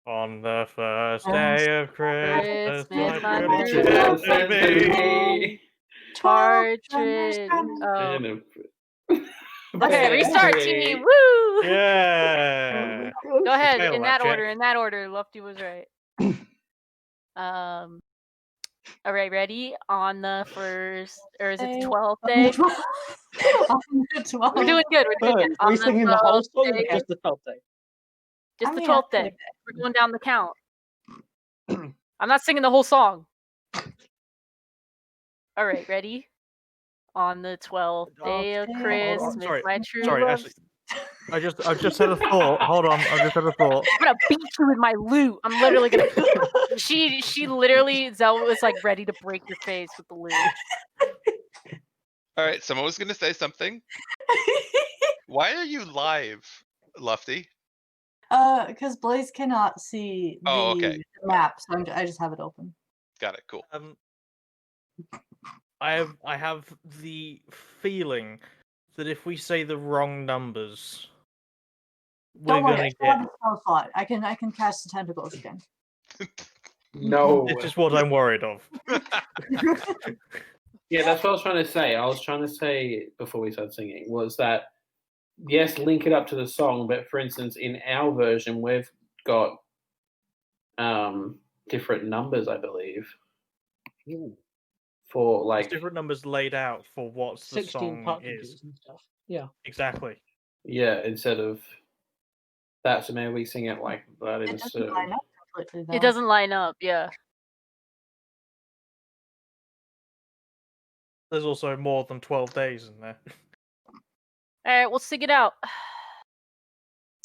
On the first day of Christmas, Christmas, my my true true love love sent sent me. me. Partridge. Oh. Okay, restart, team. Woo! Yeah. Go ahead. Fail In that, that order. Jack. In that order. Lefty was right. All right, ready? On the first, or is it the 12th day? We're doing good. We're doing good. Are we On singing the whole 12th song or day- just the 12th day? Just I the mean, 12th I day. We're going down the count. I'm not singing the whole song. All right, ready? On the 12th day of Christmas, sorry, my true sorry, love. actually, I've just had a thought. Hold on, I've just had a thought. I'm gonna beat you with my loot. I'm literally gonna. She literally, Zell was like ready to break your face with the loot. All right, someone was gonna say something. Why are you live, Lufty? Because Blaze cannot see the Oh, okay. map, so I just have it open. Got it. Cool. I have the feeling that if we say the wrong numbers, we're Don't worry, gonna I still get. have a spell slot. I can cast the tentacles again. No. This is what I'm worried of. Yeah, that's what I was trying to say. I was trying to say before we started singing was that yes, link it up to the song, but for instance, in our version, we've got different numbers, I believe, for There's like different numbers laid out for what the 16 song partridges is. and stuff. Yeah. Exactly. yeah, instead of that, so maybe we sing it like that It instead. doesn't line up completely though. It doesn't line up. Yeah. There's also more than 12 days in there. All right, we'll sing it out.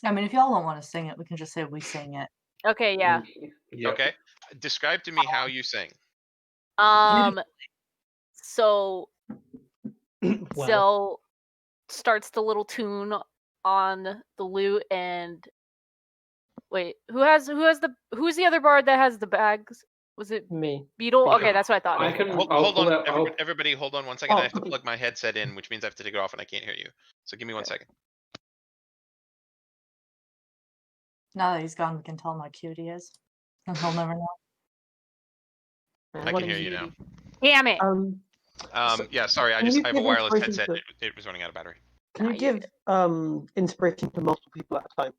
I mean, if y'all don't want to sing it, we can just say we sing it. Okay, yeah. Yep. Okay. Describe to me how you sing. So Well, Zell starts the little tune on the lute, and wait, who's the other bard that has the bags? Was it me. Beetle? Yeah. Okay, that's what I thought. I can. Hold, I'll hold pull on, out- I'll- everybody. Hold on 1 second. I have to Oh. plug my headset in, which means I have to take it off, and I can't hear you. So give me 1 second. Now that he's gone, we can tell him how cute he is. And he'll never know. I can hear you now. Damn it! Yeah. Sorry. I can you have a give wireless inspiration headset. to- It was running out of battery. Can you give inspiration to multiple people at a time?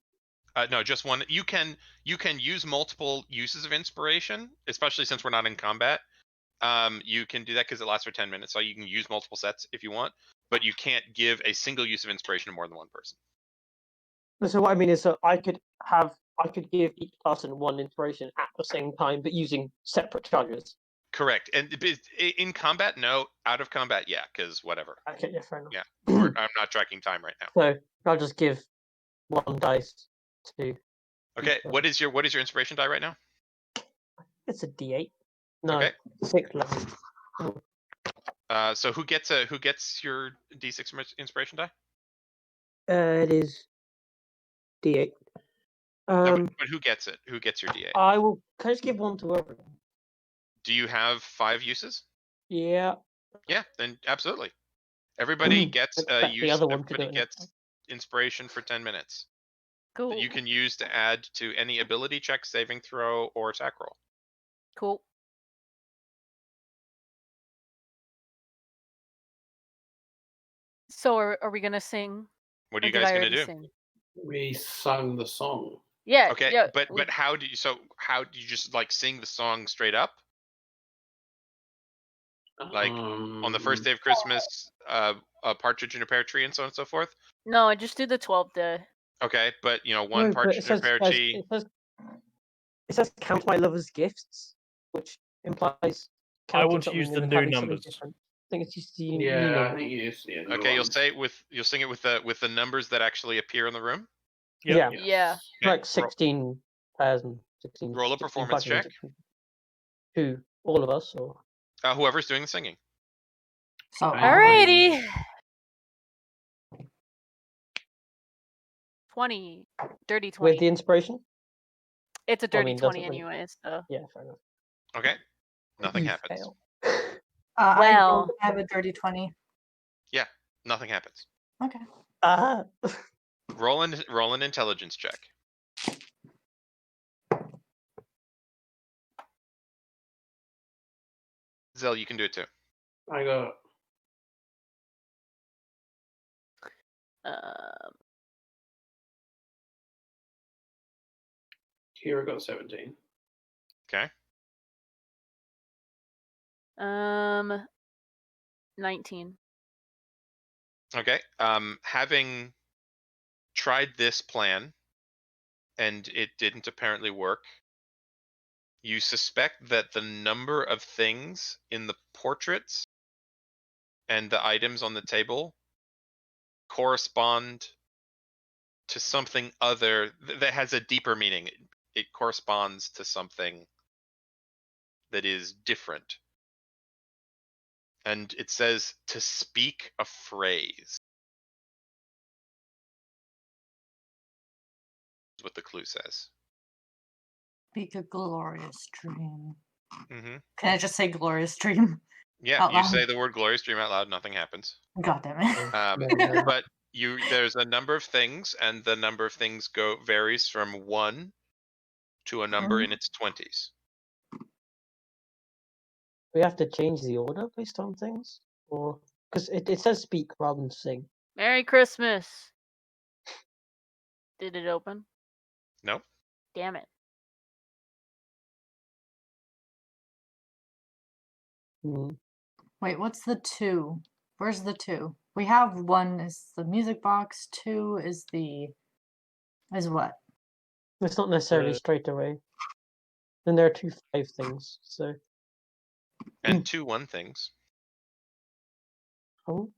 No, just one. You can use multiple uses of inspiration, especially since we're not in combat. You can do that because it lasts for 10 minutes. So you can use multiple sets if you want, but you can't give a single use of inspiration to more than one person. So what I mean is that I could give each person one inspiration at the same time, but using separate charges. Correct. And in combat, no. Out of combat, yeah, because whatever. Okay, yeah, fair enough. Yeah, I'm not tracking time right now. So I'll just give one dice to. Okay, each what is your inspiration die right now? It's a D8. No, Okay. 6th level. So who gets your D6 inspiration die? It is D8. No, but who gets it? Who gets your D8? I will. Can I just give one to everyone? Do you have 5 uses? Yeah. Yeah, then absolutely. Everybody gets a Expect the use. other one to Everybody do it gets inspiration for 10 minutes Cool. that you can use to add to any ability check, saving throw, or attack roll. Cool. So are we gonna sing? What are Or you did guys I gonna already do? sing? We sung the song. Yeah. Okay, Yeah, but how do you just like sing the song straight up? Like on the first day of Christmas, a partridge in a pear tree, and so on and so forth. No, just do the 12th day. Okay, but one No, but partridge in a pear tree. It says count my lover's gifts, which implies. I want to counting use something the and new having something numbers. different. I think it's just the new Yeah, I number. think you see it. Okay, you'll sing it with the numbers that actually appear in the room. Yeah. Yeah. Okay, Like 16,000. 16. roll a performance check. Who? All of us, or? Whoever's doing the singing. So Alrighty. 20. Dirty 20. With the inspiration? It's a Well, I dirty mean, 20 doesn't really- anyways, so. Yeah, fair enough. Okay, nothing You happens. fail. I Well. don't have a dirty 20. Nothing happens. Okay. Roll an intelligence check. Zell, you can do it too. I got Kira got 17. Okay. 19. Okay. Having tried this plan and it didn't apparently work, you suspect that the number of things in the portraits and the items on the table correspond to something other that has a deeper meaning. It corresponds to something that is different. And it says to speak a phrase. Is what the clue says. Speak a glorious dream. Mm-hmm. Can I just say glorious dream? Yeah, Out you loud. say the word glorious dream out loud, nothing happens. God damn it. But there's a number of things, and the number of things varies from 1 to a number in its 20s. We have to change the order based on things? Or because it says speak rather than sing. Merry Christmas. Did it open? Nope. Damn it. Wait, what's the 2? Where's the 2? We have 1 is the music box, 2 is what? It's not necessarily straight away. Then there are 2 5 things, so. And 2 1 things. Oh.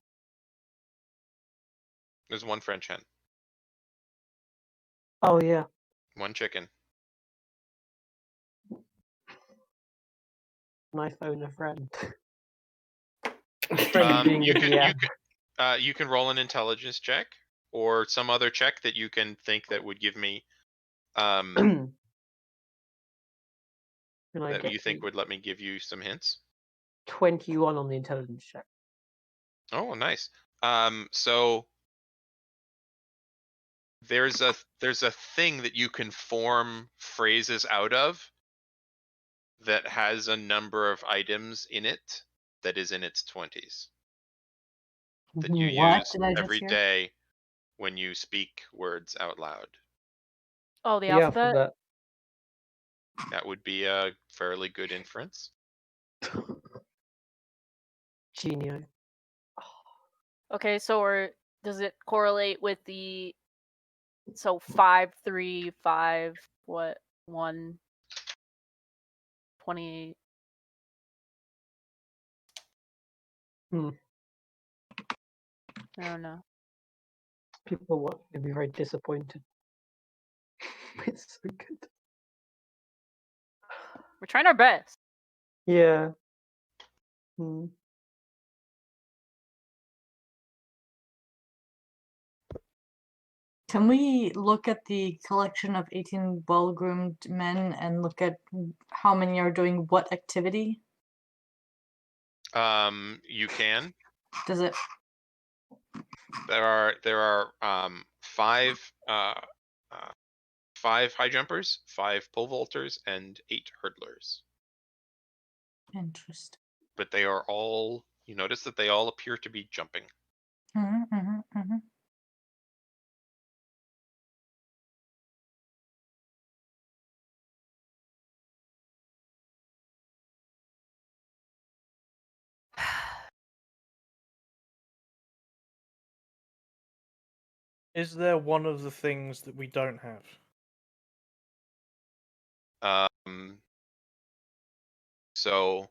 There's 1 French hen. Oh yeah. 1 chicken. My phone a friend. You can roll an intelligence check or some other check that you can think that would give me that you think would let me give you some hints. 21 on the intelligence check. Oh, nice. So there's a thing that you can form phrases out of that has a number of items in it that is in its 20s that you use every day when you speak words out loud. Oh, the alphabet? That would be a fairly good inference. Genio. Okay, so does it correlate with the 5, 3, 5, 1, 28? I don't know. People watching will be very disappointed. It's so good. We're trying our best. Yeah. Hmm. Can we look at the collection of 18 well-groomed men and look at how many are doing what activity? You can. Does it? There are 5 5 high jumpers, 5 pole vaulters, and 8 hurdlers. Interesting. But they are all. You notice that they all appear to be jumping. Is there one of the things that we don't have? So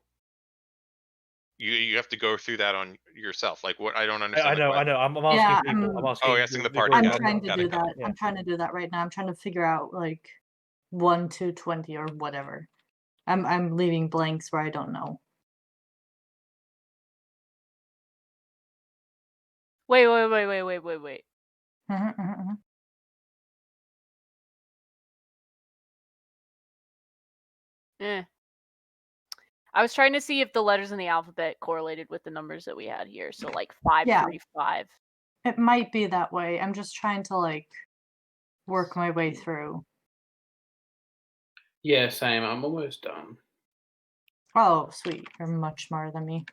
you have to go through that on yourself. Like what? I don't understand. I the know. question. I'm asking Yeah, people. I'm asking. Oh, you're asking the party. I'm Got it, trying to got it, do got that. it. Yeah. I'm trying to do that right now. I'm trying to figure out like 1 to 20 or whatever. I'm leaving blanks where I don't know. Wait. Eh. I was trying to see if the letters in the alphabet correlated with the numbers that we had here. So like 5, Yeah. 3, 5. It might be that way. I'm just trying to like work my way through. Yeah, same. I'm almost done. Oh, sweet. You're much smarter than me.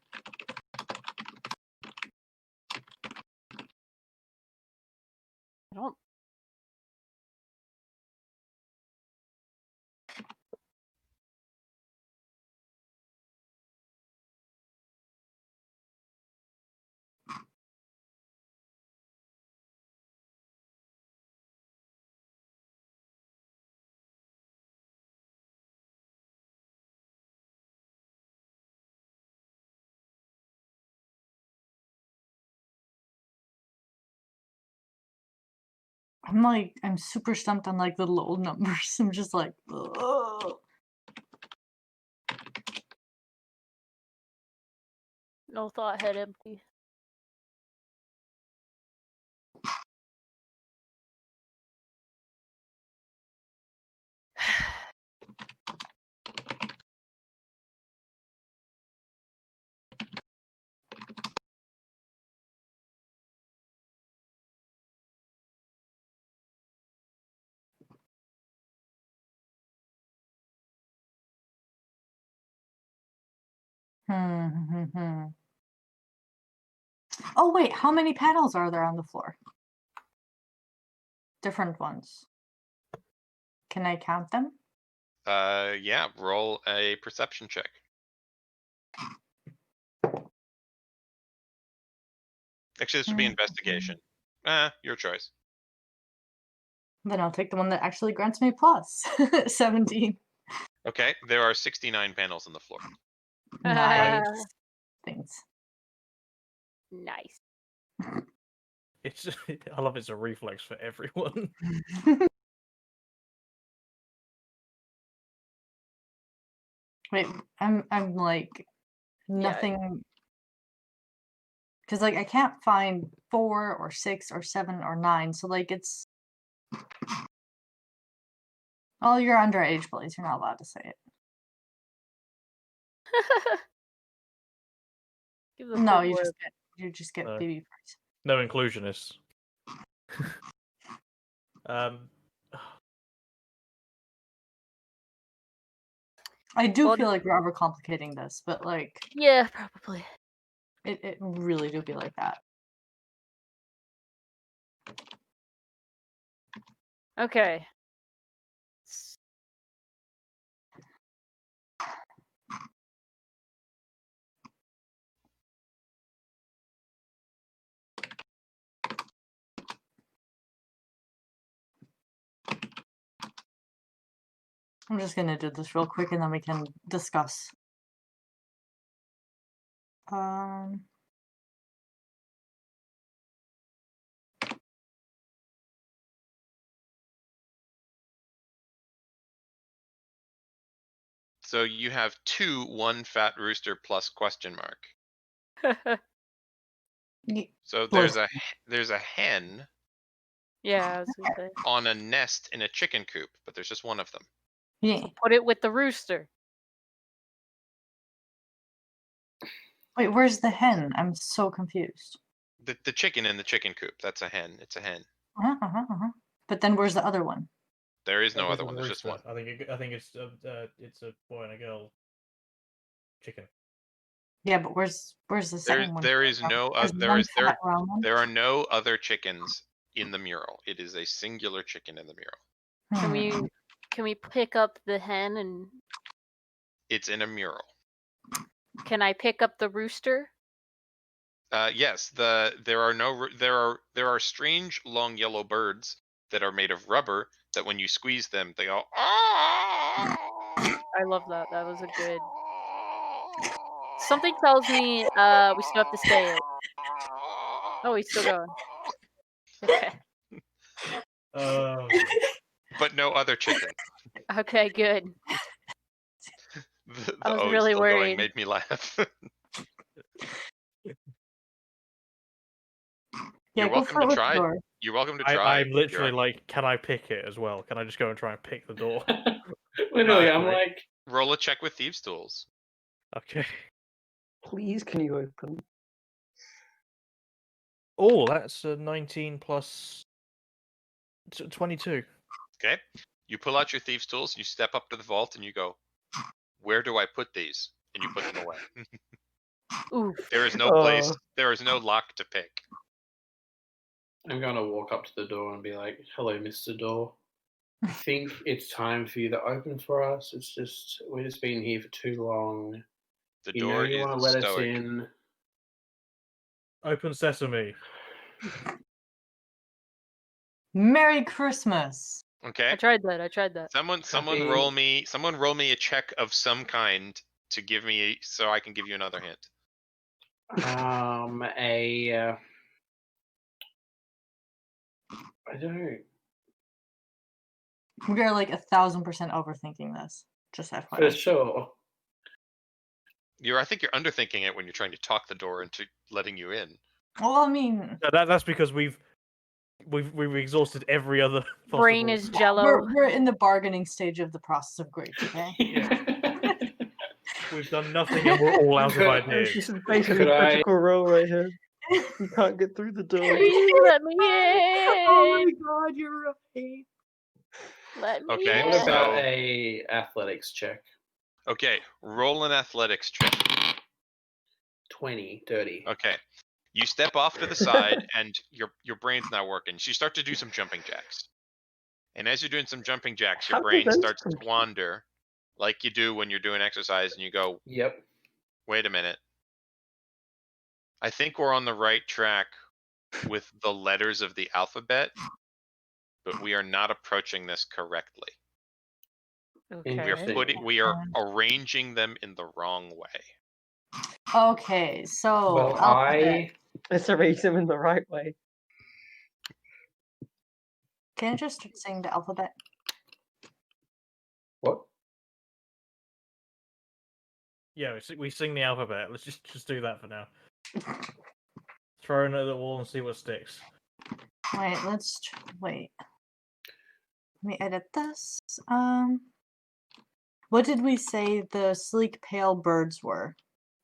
I don't. I'm super stumped on like the little numbers. I'm just like, ugh. No thought, head empty. Oh wait, how many panels are there on the floor? Different ones. Can I count them? Yeah. Roll a perception check. Actually, this would be investigation. Your choice. Then I'll take the one that actually grants me plus 17. Okay, there are 69 panels on the floor. Nice. Thanks. Nice. It's. I love it's a reflex for everyone. Wait, I'm like nothing because like I can't find 4 or 6 or 7 or 9. So like it's you're underage, please. You're not allowed to say it. Give the No, full word. you just get No. baby price. No inclusionists. I do Well, feel like we're overcomplicating this, but like yeah, probably. it really do be like that. Okay. I'm just gonna do this real quick and then we can discuss. So you have 2 one fat rooster plus question mark. So Plus- there's a hen Yeah, I was gonna say. on a nest in a chicken coop, but there's just one of them. Yeah. Put it with the rooster. Wait, where's the hen? I'm so confused. The chicken in the chicken coop, that's a hen. It's a hen. But then where's the other one? There is no That other was one. with There's just rooster. one. I think it's a boy and a girl chicken. Yeah, but where's the second one? There is no There's there one is fat round one? there are no other chickens in the mural. It is a singular chicken in the mural. Can we pick up the hen and It's in a mural. can I pick up the rooster? Yes, there are strange long yellow birds that are made of rubber that when you squeeze them they go. I love that. That was a good. Something tells me we still have to say it. Oh, he's still going. Okay. But no other chicken. Okay, good. The I was "oh, he's really still going" worried. made me laugh. Yeah, You're go welcome for it to with the try. door. You're welcome to try. I'm literally like, can I pick it as well? Can I just go and try and pick the door? Literally, I'm Right. like, Roll a check with thieves' tools. Okay. Please, can you open? Oh, that's a 19 plus 22. Okay. You pull out your thieves' tools. You step up to the vault and you go, "Where do I put these?" And you put them away. Oof. There is no place. There is no lock to pick. I'm gonna walk up to the door and be like, "Hello, Mr. Door. I think it's time for you to open for us. It's just we've just been here for too long. The You know door you is want to let us stoic. in." Open sesame. Merry Christmas. Okay. I tried that. Someone Happy- roll me a check of some kind to give me so I can give you another hint. I don't. We are like 1,000% overthinking this. Just For FYI. sure. I think you're underthinking it when you're trying to talk the door into letting you in. Well, I mean, No, that's because we've exhausted every other possible. Brain is jello. we're in the bargaining stage of the process of grief. Okay. We've done nothing and we're all out of ideas. This is basically Could I- Critical Role right here. You can't get through the door. Let me Oh in. my god, you're right. Let me Okay, in. What about so- a athletics check? Okay, roll an athletics check. 20, dirty. Okay. You step off to the side and your brain's not working. So you start to do some jumping jacks. And as you're doing some jumping jacks, your How brain did those starts to come- wander like you do when you're doing exercise and you go, Yep. "Wait a minute. I think we're on the right track with the letters of the alphabet, but we are not approaching this correctly. Okay. We are arranging them in the wrong way." Okay, so Well, alphabet. Let's arrange them in the right way. Can I just sing the alphabet? What? Yeah, we sing the alphabet. Let's just do that for now. Throw it at the wall and see what sticks. Wait, wait. Let me edit this. What did we say the sleek pale birds were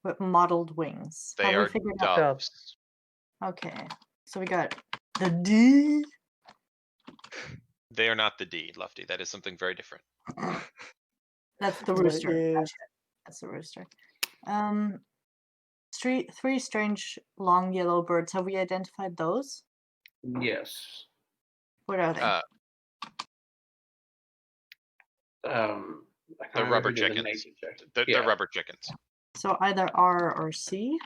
with mottled wings? They Have we are figured out? doves. Okay, so we got the D. They are not the D, Lufty. That is something very different. That's the Right, rooster. yeah. Gotcha. That's the rooster. Three strange long yellow birds. Have we identified those? Yes. What are they? I can't The remember rubber who did the chickens. nature check. They're Yeah. rubber chickens. So either R or C.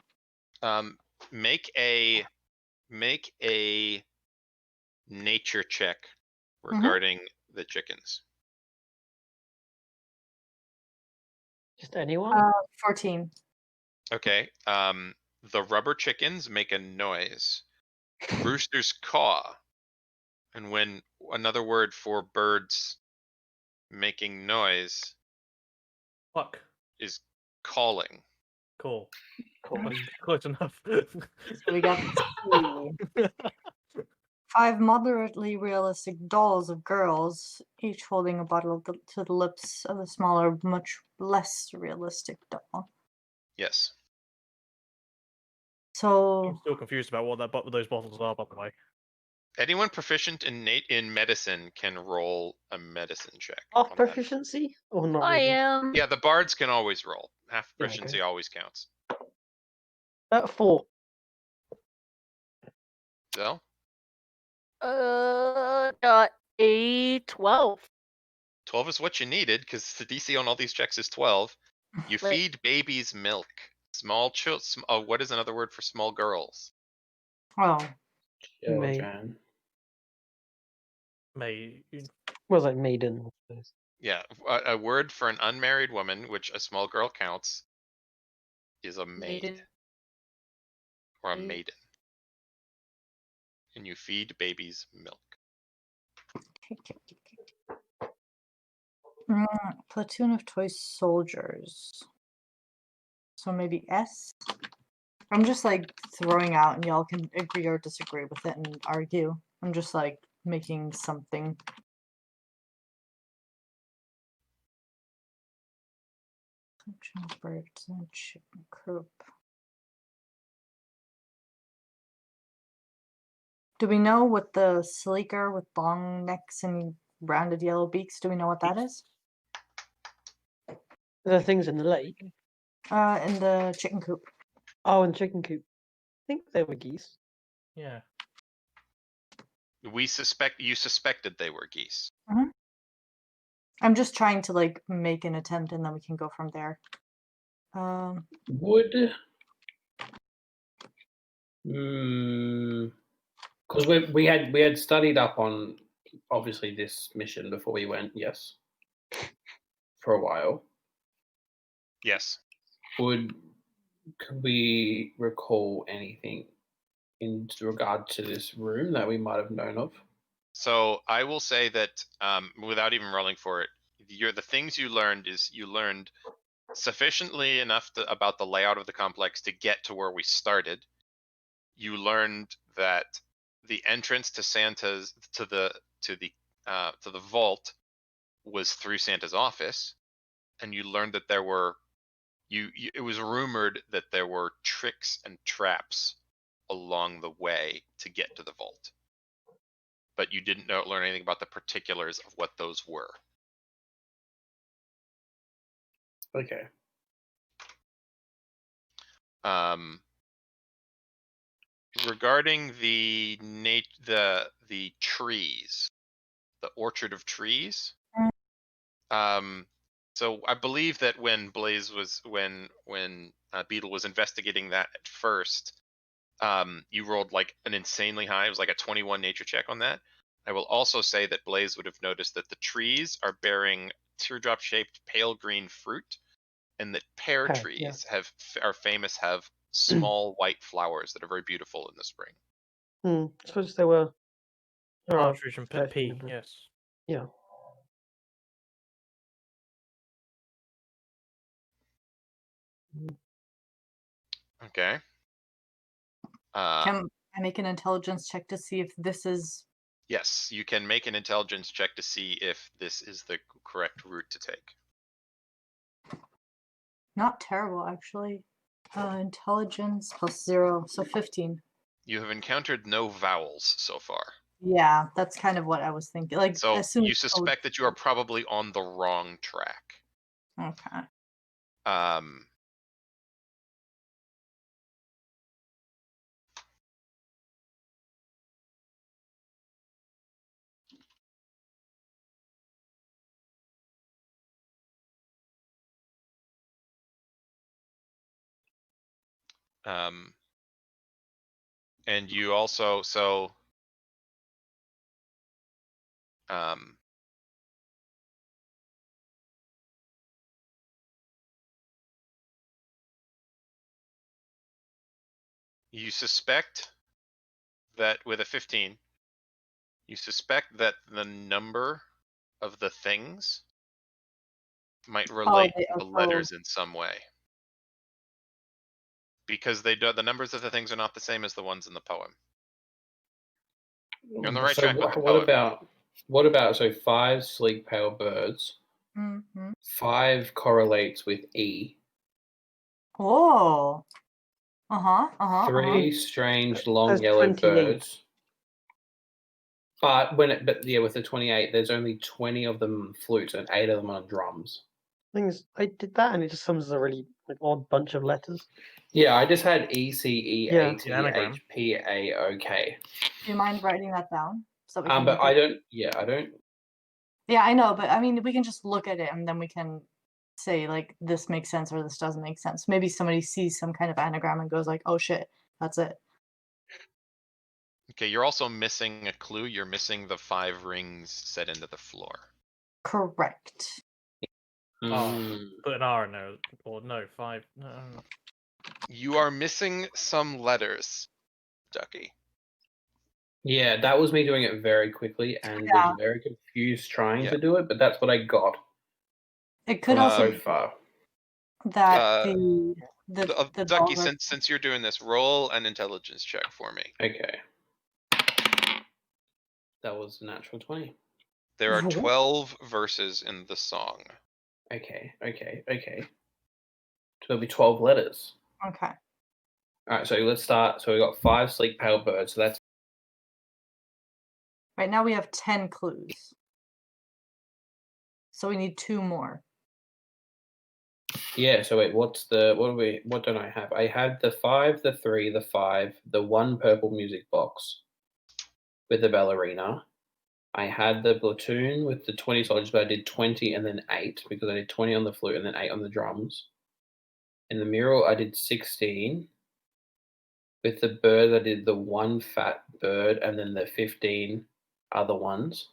Make a nature check regarding the chickens. Just anyone? 14. Okay. The rubber chickens make a noise. Roosters caw. And when another word for birds making noise Fuck. is calling. Cool. Cool. Close enough. So we got 5 moderately realistic dolls of girls, each holding a bottle to the lips of a smaller, much less realistic doll. Yes. I'm So still confused about what those bottles are, by the way. Anyone proficient in medicine can roll a medicine check. Off on that. proficiency or not? I really? am. Yeah, the bards can always roll. Half Yeah, okay. proficiency always counts. 4. So Got a 12. 12 is what you needed because the DC on all these checks is 12. You Lit. feed babies milk. Small children. What is another word for small girls? oh, Children. May Was like maiden, I suppose. Yeah, a word for an unmarried woman, which a small girl counts, is a maid Maiden. or a Maid. maiden. And you feed babies milk. platoon of toy soldiers. So maybe S. I'm just like throwing out, and y'all can agree or disagree with it and argue. I'm just like making something. Functional birds and chicken coop. Do we know what the sleeker with long necks and rounded yellow beaks? Do we know what that is? The things in the lake. In the chicken coop. Oh, and chicken coop. I think they were geese. yeah. You suspected they were geese. I'm just trying to like make an attempt, and then we can go from there. Would because we had studied up on obviously this mission before we went, yes, for a while. Yes. Could we recall anything in regard to this room that we might have known of? So I will say that without even rolling for it, the things you learned sufficiently enough about the layout of the complex to get to where we started. You learned that the entrance to the vault was through Santa's office, and you learned that there were it was rumored that there were tricks and traps along the way to get to the vault, but you didn't learn anything about the particulars of what those were. Okay. Regarding the trees, the orchard of trees. So I believe that when Blaze was when Beetle was investigating that at first, you rolled like an insanely high. It was like a 21 nature check on that. I will also say that Blaze would have noticed that the trees are bearing teardrop-shaped pale green fruit, and that pear Okay, trees yeah. are famous have small white flowers that are very beautiful in the spring. I suppose they were. Partridge and pet definitely. P, yes. Yeah. Okay. Can I make an intelligence check to see if this is? Yes, you can make an intelligence check to see if this is the correct route to take. Not terrible, actually. Intelligence plus 0, so 15. You have encountered no vowels so far. Yeah, that's kind of what I was thinking. Like, So as soon you as suspect that you are probably on the wrong track. Okay. And you also You suspect that with a 15, you suspect that the number of the things might relate they to the are letters in some way. Because the numbers of the things are not the same as the ones in the poem. You're on the right So track with the what poem. about so 5 sleek pale birds, Mm-hmm. 5 correlates with E, Oh. 3 strange long There's yellow 28. birds. But with the 28, there's only 20 of them flutes and 8 of them are drums. Things I did that, and it just comes as a really odd bunch of letters. Yeah, I just had E C E Yeah. A T The anagram. H P A O K. Do you mind writing that down? So we can But look I at... don't. Yeah, I don't. Yeah, I know, but I mean, we can just look at it and then we can say like this makes sense or this doesn't make sense. Maybe somebody sees some kind of anagram and goes like, "Oh shit, that's it." Okay, you're also missing a clue. You're missing the 5 rings set into the floor. Correct. Put an R in there, or no, 5. No. You are missing some letters, Ducky. Yeah, that was me doing it very quickly and Yeah. was very confused trying Yeah. to do it, but that's what I got It could from also so far. that the Ducky, dolls are- since you're doing this, roll an intelligence check for me. Okay. That was a natural 20. There are 12 verses in the song. Okay. So there'll be 12 letters. Okay. All right, so let's start. So we got 5 sleek pale birds. So that's Right now we have 10 clues. So we need 2 more. yeah. So wait, what don't I have? I had the 5, the 3, the 5, the 1 purple music box with the ballerina. I had the platoon with the 20 soldiers, but I did 20 and then 8 because I did 20 on the flute and then 8 on the drums. In the mural, I did 16. With the bird, I did the 1 fat bird and then the 15 other ones.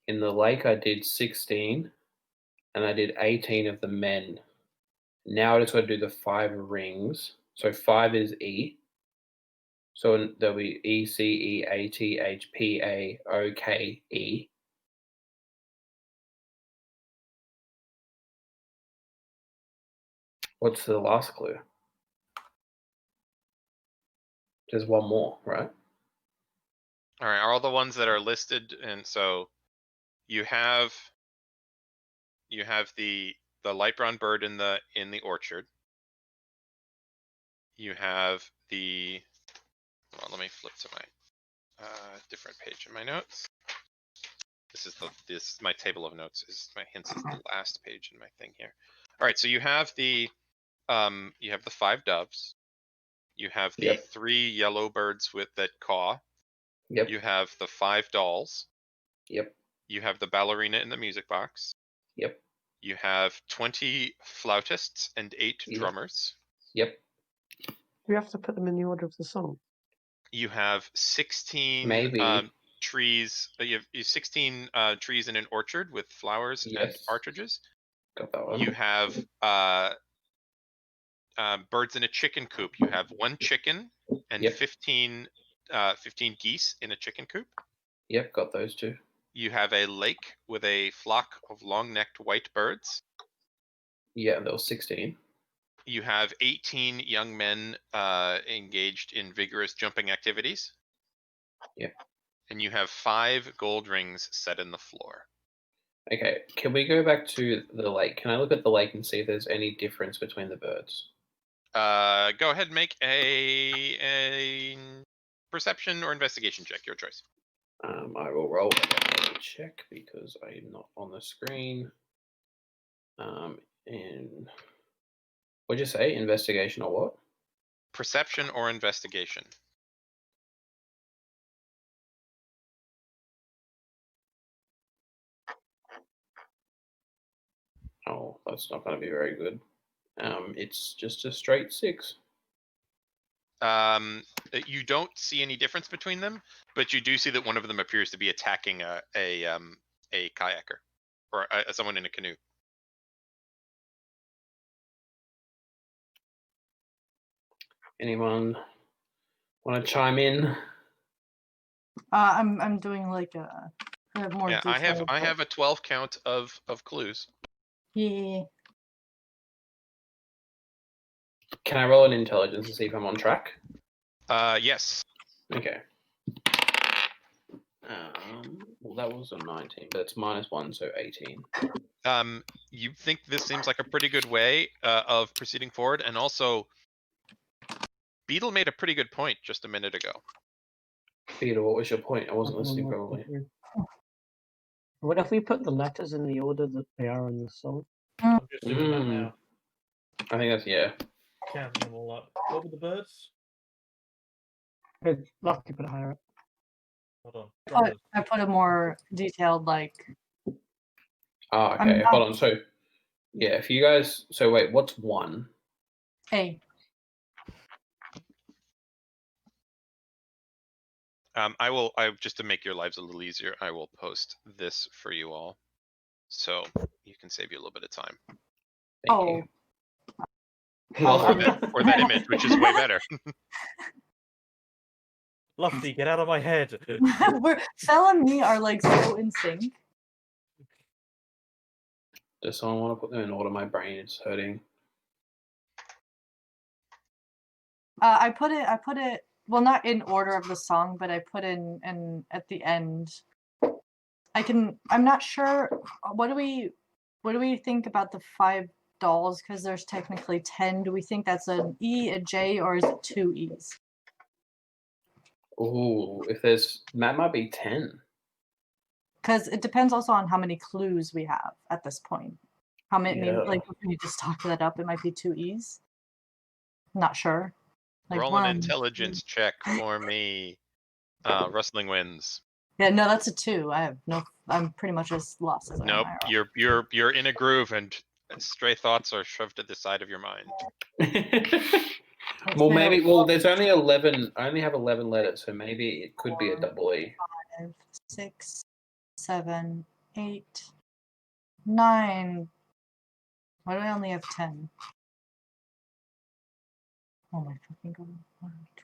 In the lake, I did 16 and I did 18 of the men. Now I just got to do the 5 rings. So 5 is E. So there'll be E, C, E, A, T, H, P, A, O, K, E. What's the last clue? There's 1 more, right? All right, are all the ones that are listed, and so you have the light brown bird in the orchard. You have the. Well, let me flip to my different page in my notes. This my table of notes is my hints is the last page in my thing here. All right, so you have the 5 doves. You have the Yep. 3 yellow birds that caw. Yep. You have the 5 dolls. Yep. You have the ballerina in the music box. Yep. You have 20 flautists and 8 Yep. drummers. Yep. We have to put them in the order of the song. You have 16 Maybe. trees. You have 16 trees in an orchard with flowers and Yes. partridges. Got that one. You have birds in a chicken coop. You have 1 chicken and Yep. 15 geese in a chicken coop. Yep, got those 2. You have a lake with a flock of long-necked white birds. Yeah, there was 16. You have 18 young men engaged in vigorous jumping activities. Yep. And you have 5 gold rings set in the floor. Okay, can we go back to the lake? Can I look at the lake and see if there's any difference between the birds? Go ahead and make a perception or investigation check, your choice. I will roll a check because I'm not on the screen. And what'd you say? Investigation or what? Perception or investigation. Oh, that's not going to be very good. It's just a straight 6. You don't see any difference between them, but you do see that one of them appears to be attacking a kayaker or someone in a canoe. Anyone want to chime in? I'm doing like a more Yeah, detailed. I have a 12 count of clues. Yeah. Can I roll an intelligence to see if I'm on track? Yes. Okay. Well, that was a 19, but it's -1, so 18. You think this seems like a pretty good way of proceeding forward, and also, Beetle made a pretty good point just a minute ago. Peter, what was your point? I wasn't listening probably. What if we put the letters in the order that they are in the song? I'm just doing that now. I think that's, yeah. Counting them all up. What were the birds? Lucky put it higher up. Hold on. I put a more detailed like. Ah, I'm okay. not- Hold on. So, yeah, if you guys. So, wait, what's 1? A. I just to make your lives a little easier, I will post this for you all, so you can save you a little bit of time. Thank Oh. you. Or Well, that image, which is way better. Lofty, get out of my head. Phil and me are like so in sync. does someone want to put them in order? My brain is hurting. I put it well, not in order of the song, but I put in at the end. I'm not sure. What do we think about the 5 dolls? Because there's technically 10. Do we think that's an E, a J, or is it 2 E's? Oh, if there's. That might be 10. Because it depends also on how many clues we have at this point. How many? Yeah. Like if you just talk that up, it might be 2 E's. Not sure. Like Roll an 1, intelligence 2. check for me. Rustling Winds. Yeah, no, that's a 2. I'm pretty much as lost as I am. Nope, you're in a groove, and stray thoughts are shoved to the side of your mind. Well, maybe. Well, there's only 11. I only have 11 letters, so maybe it could be a double E. 5, 6, 7, 8, 9. Why do I only have 10? Oh my fucking god. 1, 2,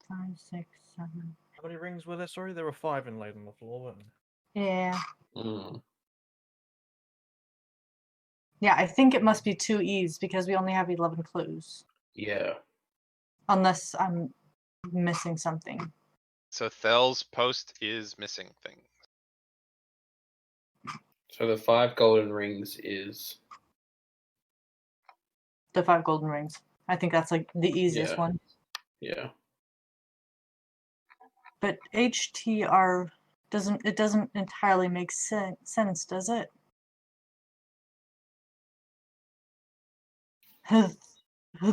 5, 6, 7. How many rings were there? Sorry, there were 5 inlaid on the floor, weren't there? Yeah. Mm. Yeah, I think it must be 2 E's because we only have 11 clues. Yeah. Unless I'm missing something. So Thel's post is missing things. So the 5 golden rings is. The 5 golden rings. I think that's like the easiest Yeah. one. Yeah. But HTR doesn't entirely make sense, does it?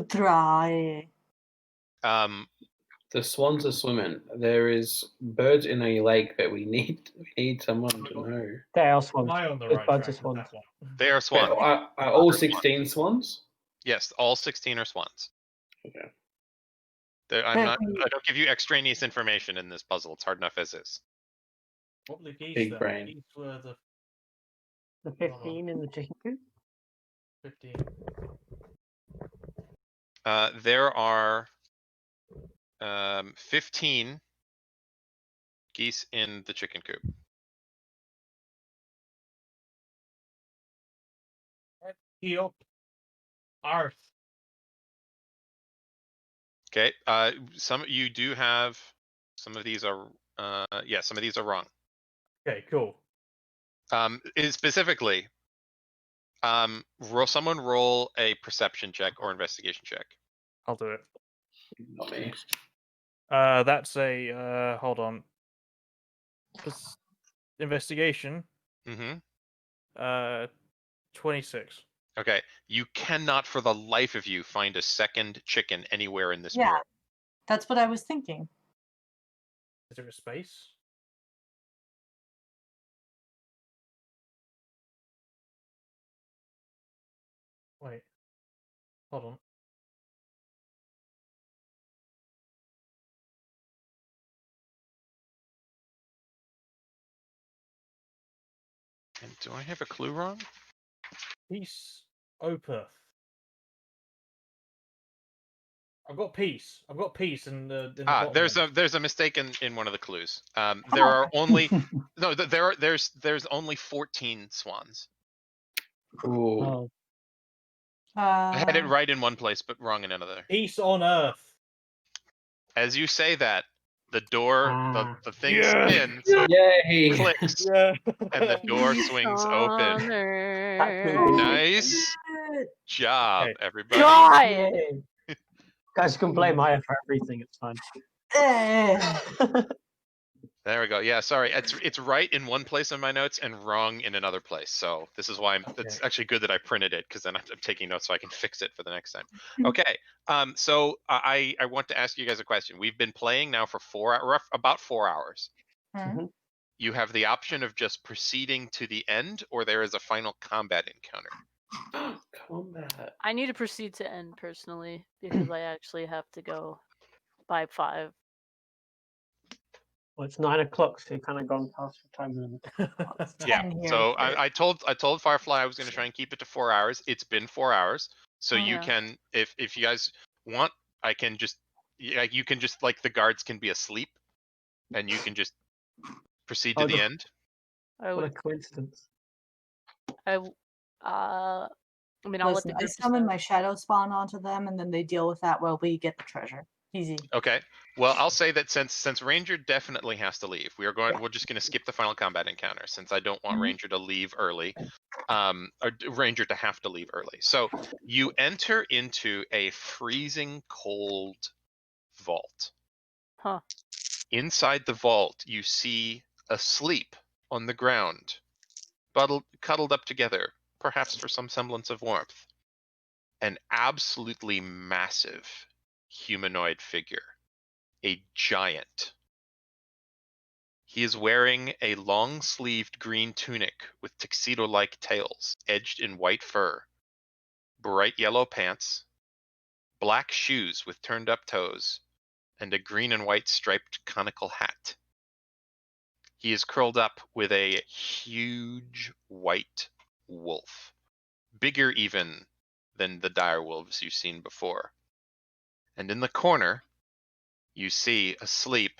Try. The swans are swimming. There is birds in a lake that we need someone to know. They are Am swans. I on the Those right birds track are with swans. that one? They are Wait, swans. are all 16 swans? Yes, all 16 are swans. Okay. I don't give you extraneous information in this puzzle. It's hard enough as is. What were the geese Big then? brain. The geese were the The 15 in the chicken coop. 15. There are 15 geese in the chicken coop. Yup. Arth. Okay. You do have some of these are some of these are wrong. Okay, cool. Specifically, someone roll a perception check or investigation check. I'll do it. Not me. That's a hold on. Investigation. Mm-hmm. 26. Okay. You cannot for the life of you find a second chicken anywhere in this Yeah. mural. That's what I was thinking. Is there a space? Wait. Hold on. And do I have a clue wrong? Peace Opeth. I've got peace. I've got peace in the Ah, bottom one. there's a mistake in one of the clues. There are only there's only 14 swans. Ooh. Oh, I had it Uh, right in one place, but wrong in another. Peace on earth. As you say that, the door, Ah. the thing Yeah. spins, Yay! clicks, Yeah. and the door Peace swings on open. earth. Nice job, Okay. everybody. God! Yay. Guys can blame Maya for everything. It's fine. eh. There we go. Yeah, sorry. It's right in one place in my notes and wrong in another place. So this is why it's Okay. actually good that I printed it, because then I'm taking notes so I can fix it for the next time. Okay. So I want to ask you guys a question. We've been playing now for about 4 hours. Hmm. You have the option of just proceeding to the end, or there is a final combat encounter. Combat. I need to proceed to end personally because I actually have to go by 5. Well, it's 9 o'clock, so you've kind of gone past your time limit. It's Yeah. 10 here. So I told Firefly I was going to try and keep it to 4 hours. It's been 4 hours, so you Yeah. can, if you guys want, I can just, you can just, like, the guards can be asleep, and you can just proceed to Oh, the no. end. I What a would. coincidence. I mean, I'll let Listen, the I group summon decide. my shadow spawn onto them, and then they deal with that while we get the treasure. Easy. Okay. Well, I'll say that since Ranger definitely has to leave, Yeah. we're just going to skip the final combat encounter, since I don't want Mhm. Ranger to leave early, or Ranger to have to leave early. So you enter into a freezing cold vault. Huh. Inside the vault, you see asleep on the ground, cuddled up together, perhaps for some semblance of warmth, an absolutely massive humanoid figure, a giant. He is wearing a long-sleeved green tunic with tuxedo-like tails, edged in white fur, bright yellow pants, black shoes with turned-up toes, and a green and white striped conical hat. He is curled up with a huge white wolf, bigger even than the dire wolves you've seen before. And in the corner, you see, asleep,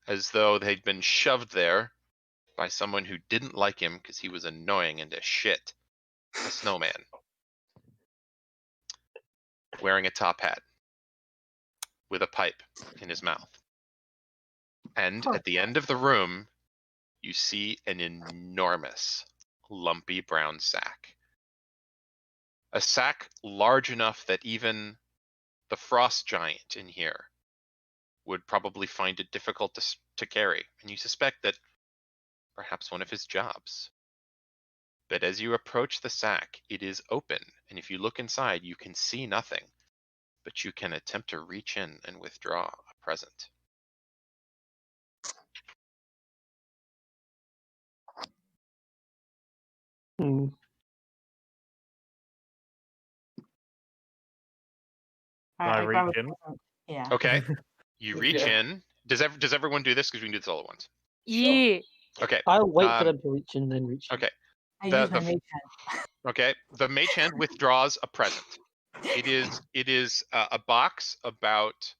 as though they'd been shoved there by someone who didn't like him because he was annoying and a shit, a snowman, wearing a top hat with a pipe in his mouth. And at the end of the room, you see an enormous, lumpy brown sack. A sack large enough that even the frost giant in here would probably find it difficult to carry, and you suspect that perhaps one of his jobs. But as you approach the sack, it is open, and if you look inside, you can see nothing, but you can attempt to reach in and withdraw a present. Hmm. All I right, grab reach a in. present. Yeah. Okay, you reach Yeah. in. Does everyone do this? Because we can do this all at once. Yeah. Okay. I'll wait for Um, them to reach in, then reach in. Okay. I The use my mage hand. okay. The mage hand withdraws a present. It is a box about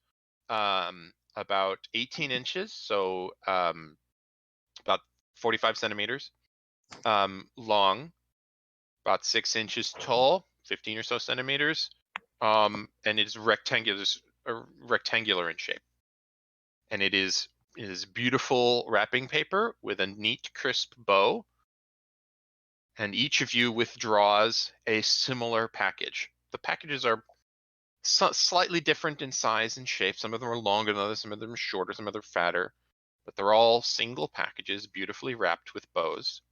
18 inches, so about 45 centimeters long, about 6 inches tall, 15 or so centimeters, and it's rectangular in shape. And it is beautiful wrapping paper with a neat, crisp bow. And each of you withdraws a similar package. The packages are slightly different in size and shape. Some of them are longer than others, some of them are shorter, some of them are fatter. But they're all single packages, beautifully wrapped with bows.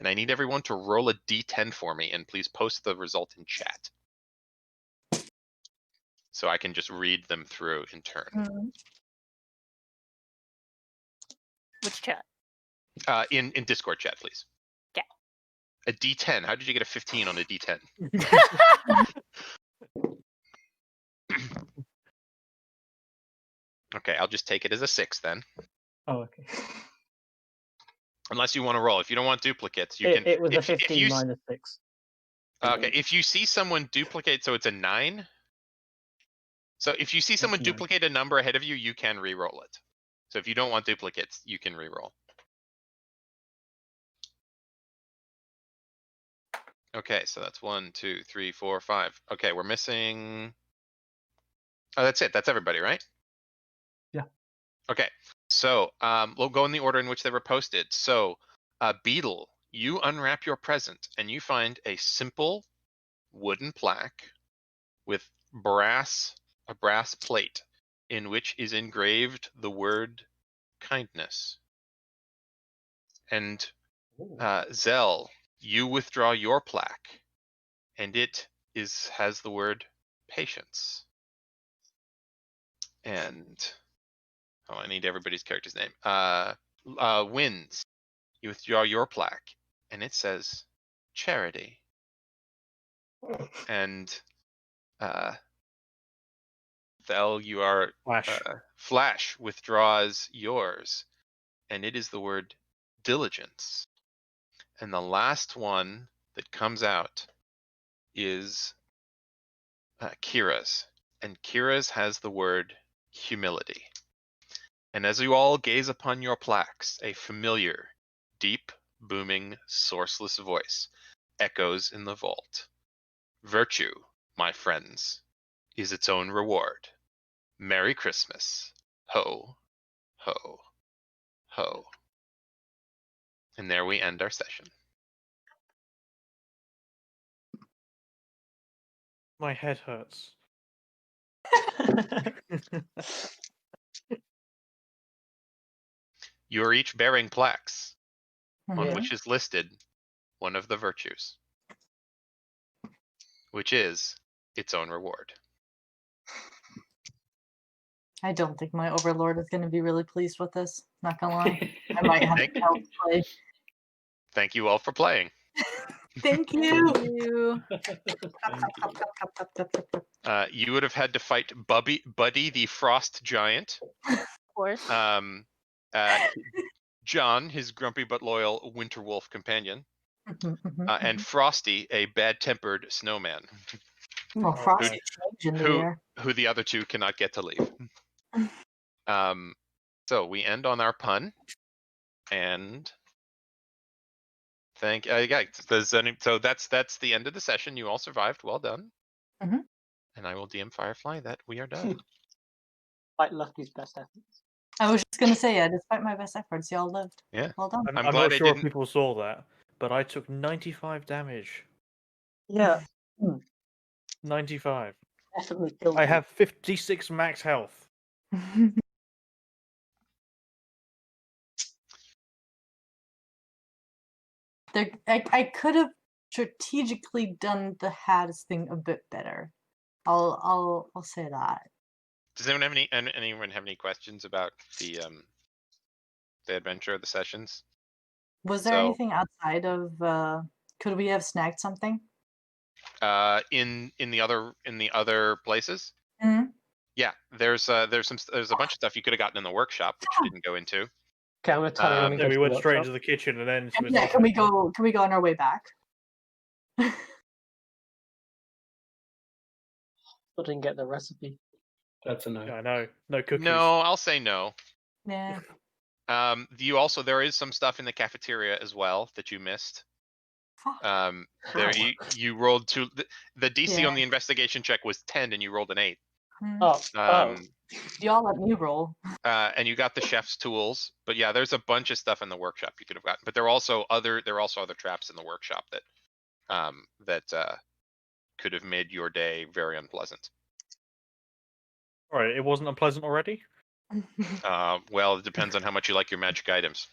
And I need everyone to roll a d10 for me, and please post the result in chat, so I can just read them through in turn. Mhm. Which chat? In Discord chat, please. Okay. A d10. How did you get a 15 on a d10? Okay, I'll just take it as a 6 then. Oh, okay. Unless you want to roll. If you don't want duplicates, you It, can. it was a if 15 you, minus 6. Okay, if you see someone duplicate, so it's a 9, So if you see someone no. duplicate a number ahead of you, you can re-roll it. So if you don't want duplicates, you can re-roll. Okay, so that's 1, 2, 3, 4, 5. Okay, we're missing. Oh, that's it. That's everybody, right? Yeah. Okay, so we'll go in the order in which they were posted. So, Beetle, you unwrap your present and you find a simple wooden plaque with a brass plate in which is engraved the word kindness. And Zell, you withdraw your plaque and it has the word patience. And I need everybody's character's name. Wins, you withdraw your plaque and it says charity. And Thel, you are Flash. Flash withdraws yours and it is the word diligence. And the last one that comes out is Kira's. And Kira's has the word humility. And as you all gaze upon your plaques, a familiar, deep, booming, sourceless voice echoes in the vault. Virtue, my friends, is its own reward. Merry Christmas. Ho, ho, ho. And there we end our session. My head hurts. You are each bearing plaques on Mhm. which is listed one of the virtues, which is its own reward. I don't think my overlord is going to be really pleased with this. Not gonna lie, I might have to help play. Thank you all for playing. Thank you. You. You would have had to fight Buddy the Frost Giant, Of course. John, his grumpy but loyal Winter Wolf companion, Mhm, and Frosty, a bad-tempered snowman, well, frosty change in the who air. who the other two cannot get to leave. So we end on our pun, and so that's the end of the session. You all survived. Well done. Mhm. And I will DM Firefly that we are done. Like Lucky's best efforts. I was just gonna say, yeah, despite my best efforts, y'all lived. Yeah. Well done. I'm I'm glad not I sure if didn't- people saw that, but I took 95 damage. Yeah, 95. definitely killed I you. have 56 max health. I could have strategically done the Hades thing a bit better. I'll say that. Does anyone have any questions about the adventure of the sessions? Was there So- anything outside of? Could we have snagged something? In the other places? Mhm. Yeah, there's a bunch of stuff you could have gotten in the workshop, which you didn't go into. Okay, I'm gonna tell you when we Then go we to went the straight workshop. into the kitchen and then into his Yeah, office. can we go on our way back? I didn't get the recipe. That's a no. Yeah, I know. No cookies. No, I'll say no. Yeah. There is some stuff in the cafeteria as well that you missed. Fuck. There How? you rolled two. The DC Yeah. on the investigation check was 10, and you rolled an 8. Oh, Y'all let me roll. And you got the chef's tools, but yeah, there's a bunch of stuff in the workshop you could have gotten. But there are also other traps in the workshop that could have made your day very unpleasant. All right, it wasn't unpleasant already? Well, it depends on how much you like your magic items.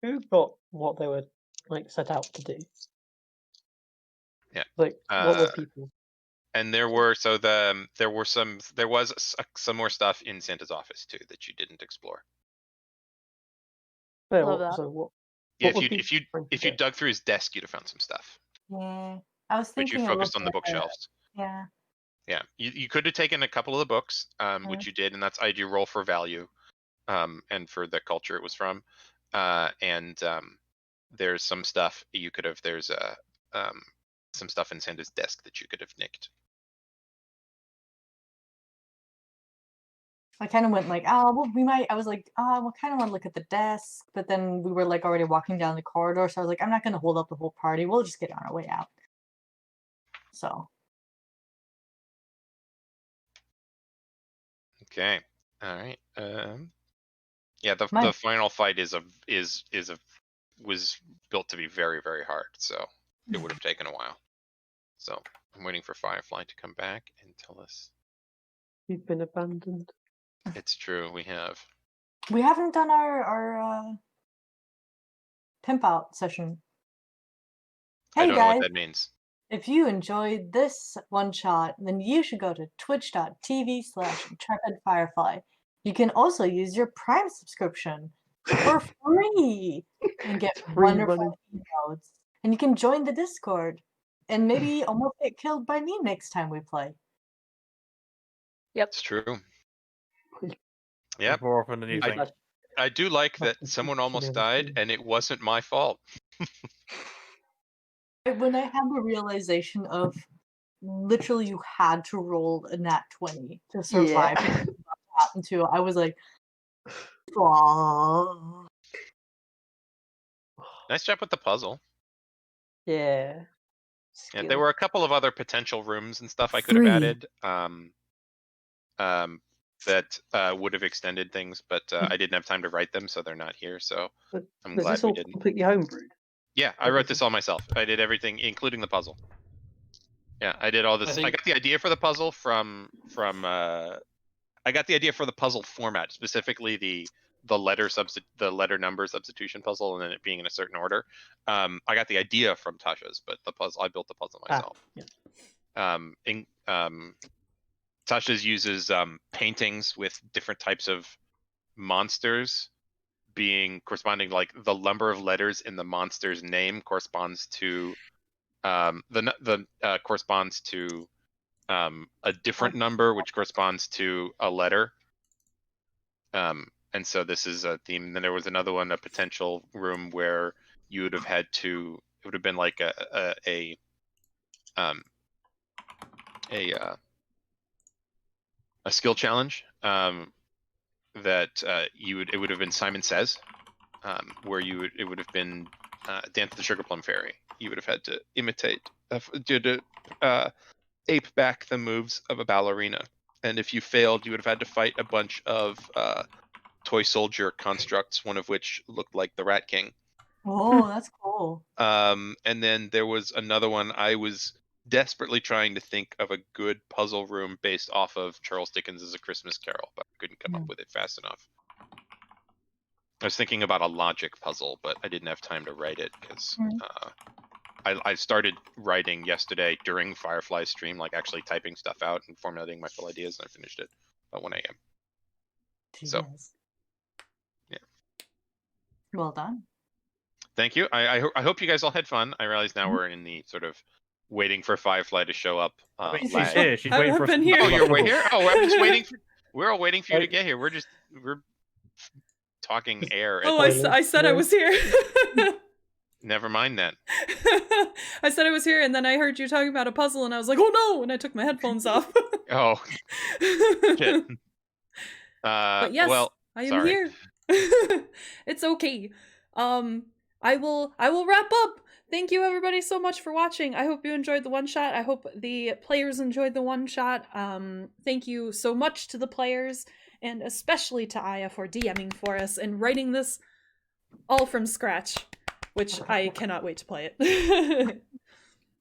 who got what they were like set out to do? Yeah. Like, what were people? And there was some more stuff in Santa's office too that you didn't explore. Yeah, Love what, that. so what? Yeah, What if were you people trying to if you do? dug through his desk, you'd have found some stuff. Yeah. I was But thinking you it focused looked on the like a- bookshelves. Yeah. Yeah, you could have taken a couple of the books, which you did, and that's ID roll for value, and for the culture it was from, and there's some stuff you could have. There's some stuff in Santa's desk that you could have nicked. I kind of went like, oh, well, we might. I was like, oh, we kind of want to look at the desk, but then we were like already walking down the corridor, so I was like, I'm not gonna hold up the whole party. We'll just get on our way out. So Okay. All right. Yeah, the My- final fight was built to be very, very hard, so it would have taken a while. So I'm waiting for Firefly to come back and tell us. You've been abandoned. It's true, we have. we haven't done our pimp out session. I Hey don't know guys, what that means. if you enjoyed this one shot, then you should go to twitch.tv/intrepidfirefly. You can also use your Prime subscription for free and get Free wonderful money. emotes. And you can join the Discord and maybe almost get killed by me next time we play. It's true. Yep. More often than you I- think. I do like that That's someone what almost you died do. and it wasn't my fault. When I had the realization of literally you had to roll a nat 20 to survive what happened to, I was like, "Fuck." Nice job with the puzzle. Yeah. Yeah, there Skill. were a couple of other potential rooms and stuff I could have 3. added. That would have extended things, but I didn't have time to write them, so they're not here. So But I'm was glad this we all didn't. completely homebrewed? Yeah, I Or wrote was this it- all myself. I did everything, including the puzzle. Yeah, I did all this. I think- got the idea for the puzzle from. I got the idea for the puzzle format, specifically the letter number substitution puzzle, and then it being in a certain order. I got the idea from Tasha's, but the puzzle I built the puzzle myself. Tasha's uses paintings with different types of monsters being corresponding, like the number of letters in the monster's name corresponds to corresponds to a different number, which corresponds to a letter. And so this is a theme. Then there was another one, a potential room where you would have had to. It would have been like a skill challenge that it would have been Simon Says, where it would have been Dance of the Sugar Plum Fairy. You would have had to imitate, ape back the moves of a ballerina, and if you failed, you would have had to fight a bunch of toy soldier constructs, one of which looked like the Rat King. Oh, that's cool. And then there was another one. I was desperately trying to think of a good puzzle room based off of Charles Dickens' A Christmas Carol, but I couldn't come up with it fast enough. I was thinking about a logic puzzle, but I didn't have time to write it because I started writing yesterday during Firefly's stream, like actually typing stuff out and formulating my full ideas, and I finished it at 1 a.m. So, Jesus. yeah. Well done. Thank you. I hope you guys all had fun. I realize now we're in the sort of waiting for Firefly to show up. I mean, she's lag. here. She's I've waiting for us been to here. Oh, talk you're about way the here? Oh, I'm just waiting for. We're all waiting for you to get here. We're talking air. Oh, at- I said I was here. Never mind then. I said I was here, and then I heard you talking about a puzzle, and I was like, "Oh no!" And I took my headphones off. Oh shit. But yes, Well, I am sorry. here. It's okay. I will wrap up. Thank you everybody so much for watching. I hope you enjoyed the one shot. I hope the players enjoyed the one shot. Thank you so much to the players, and especially to Aya for DMing for us and writing this all from scratch, which I cannot wait to play it.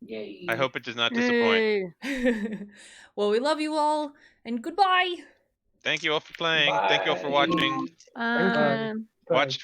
Yay. I hope it does not disappoint. Yay. Well, we love you all, and goodbye. Thank you all for playing. Thank you all for Bye. watching. Um, Watch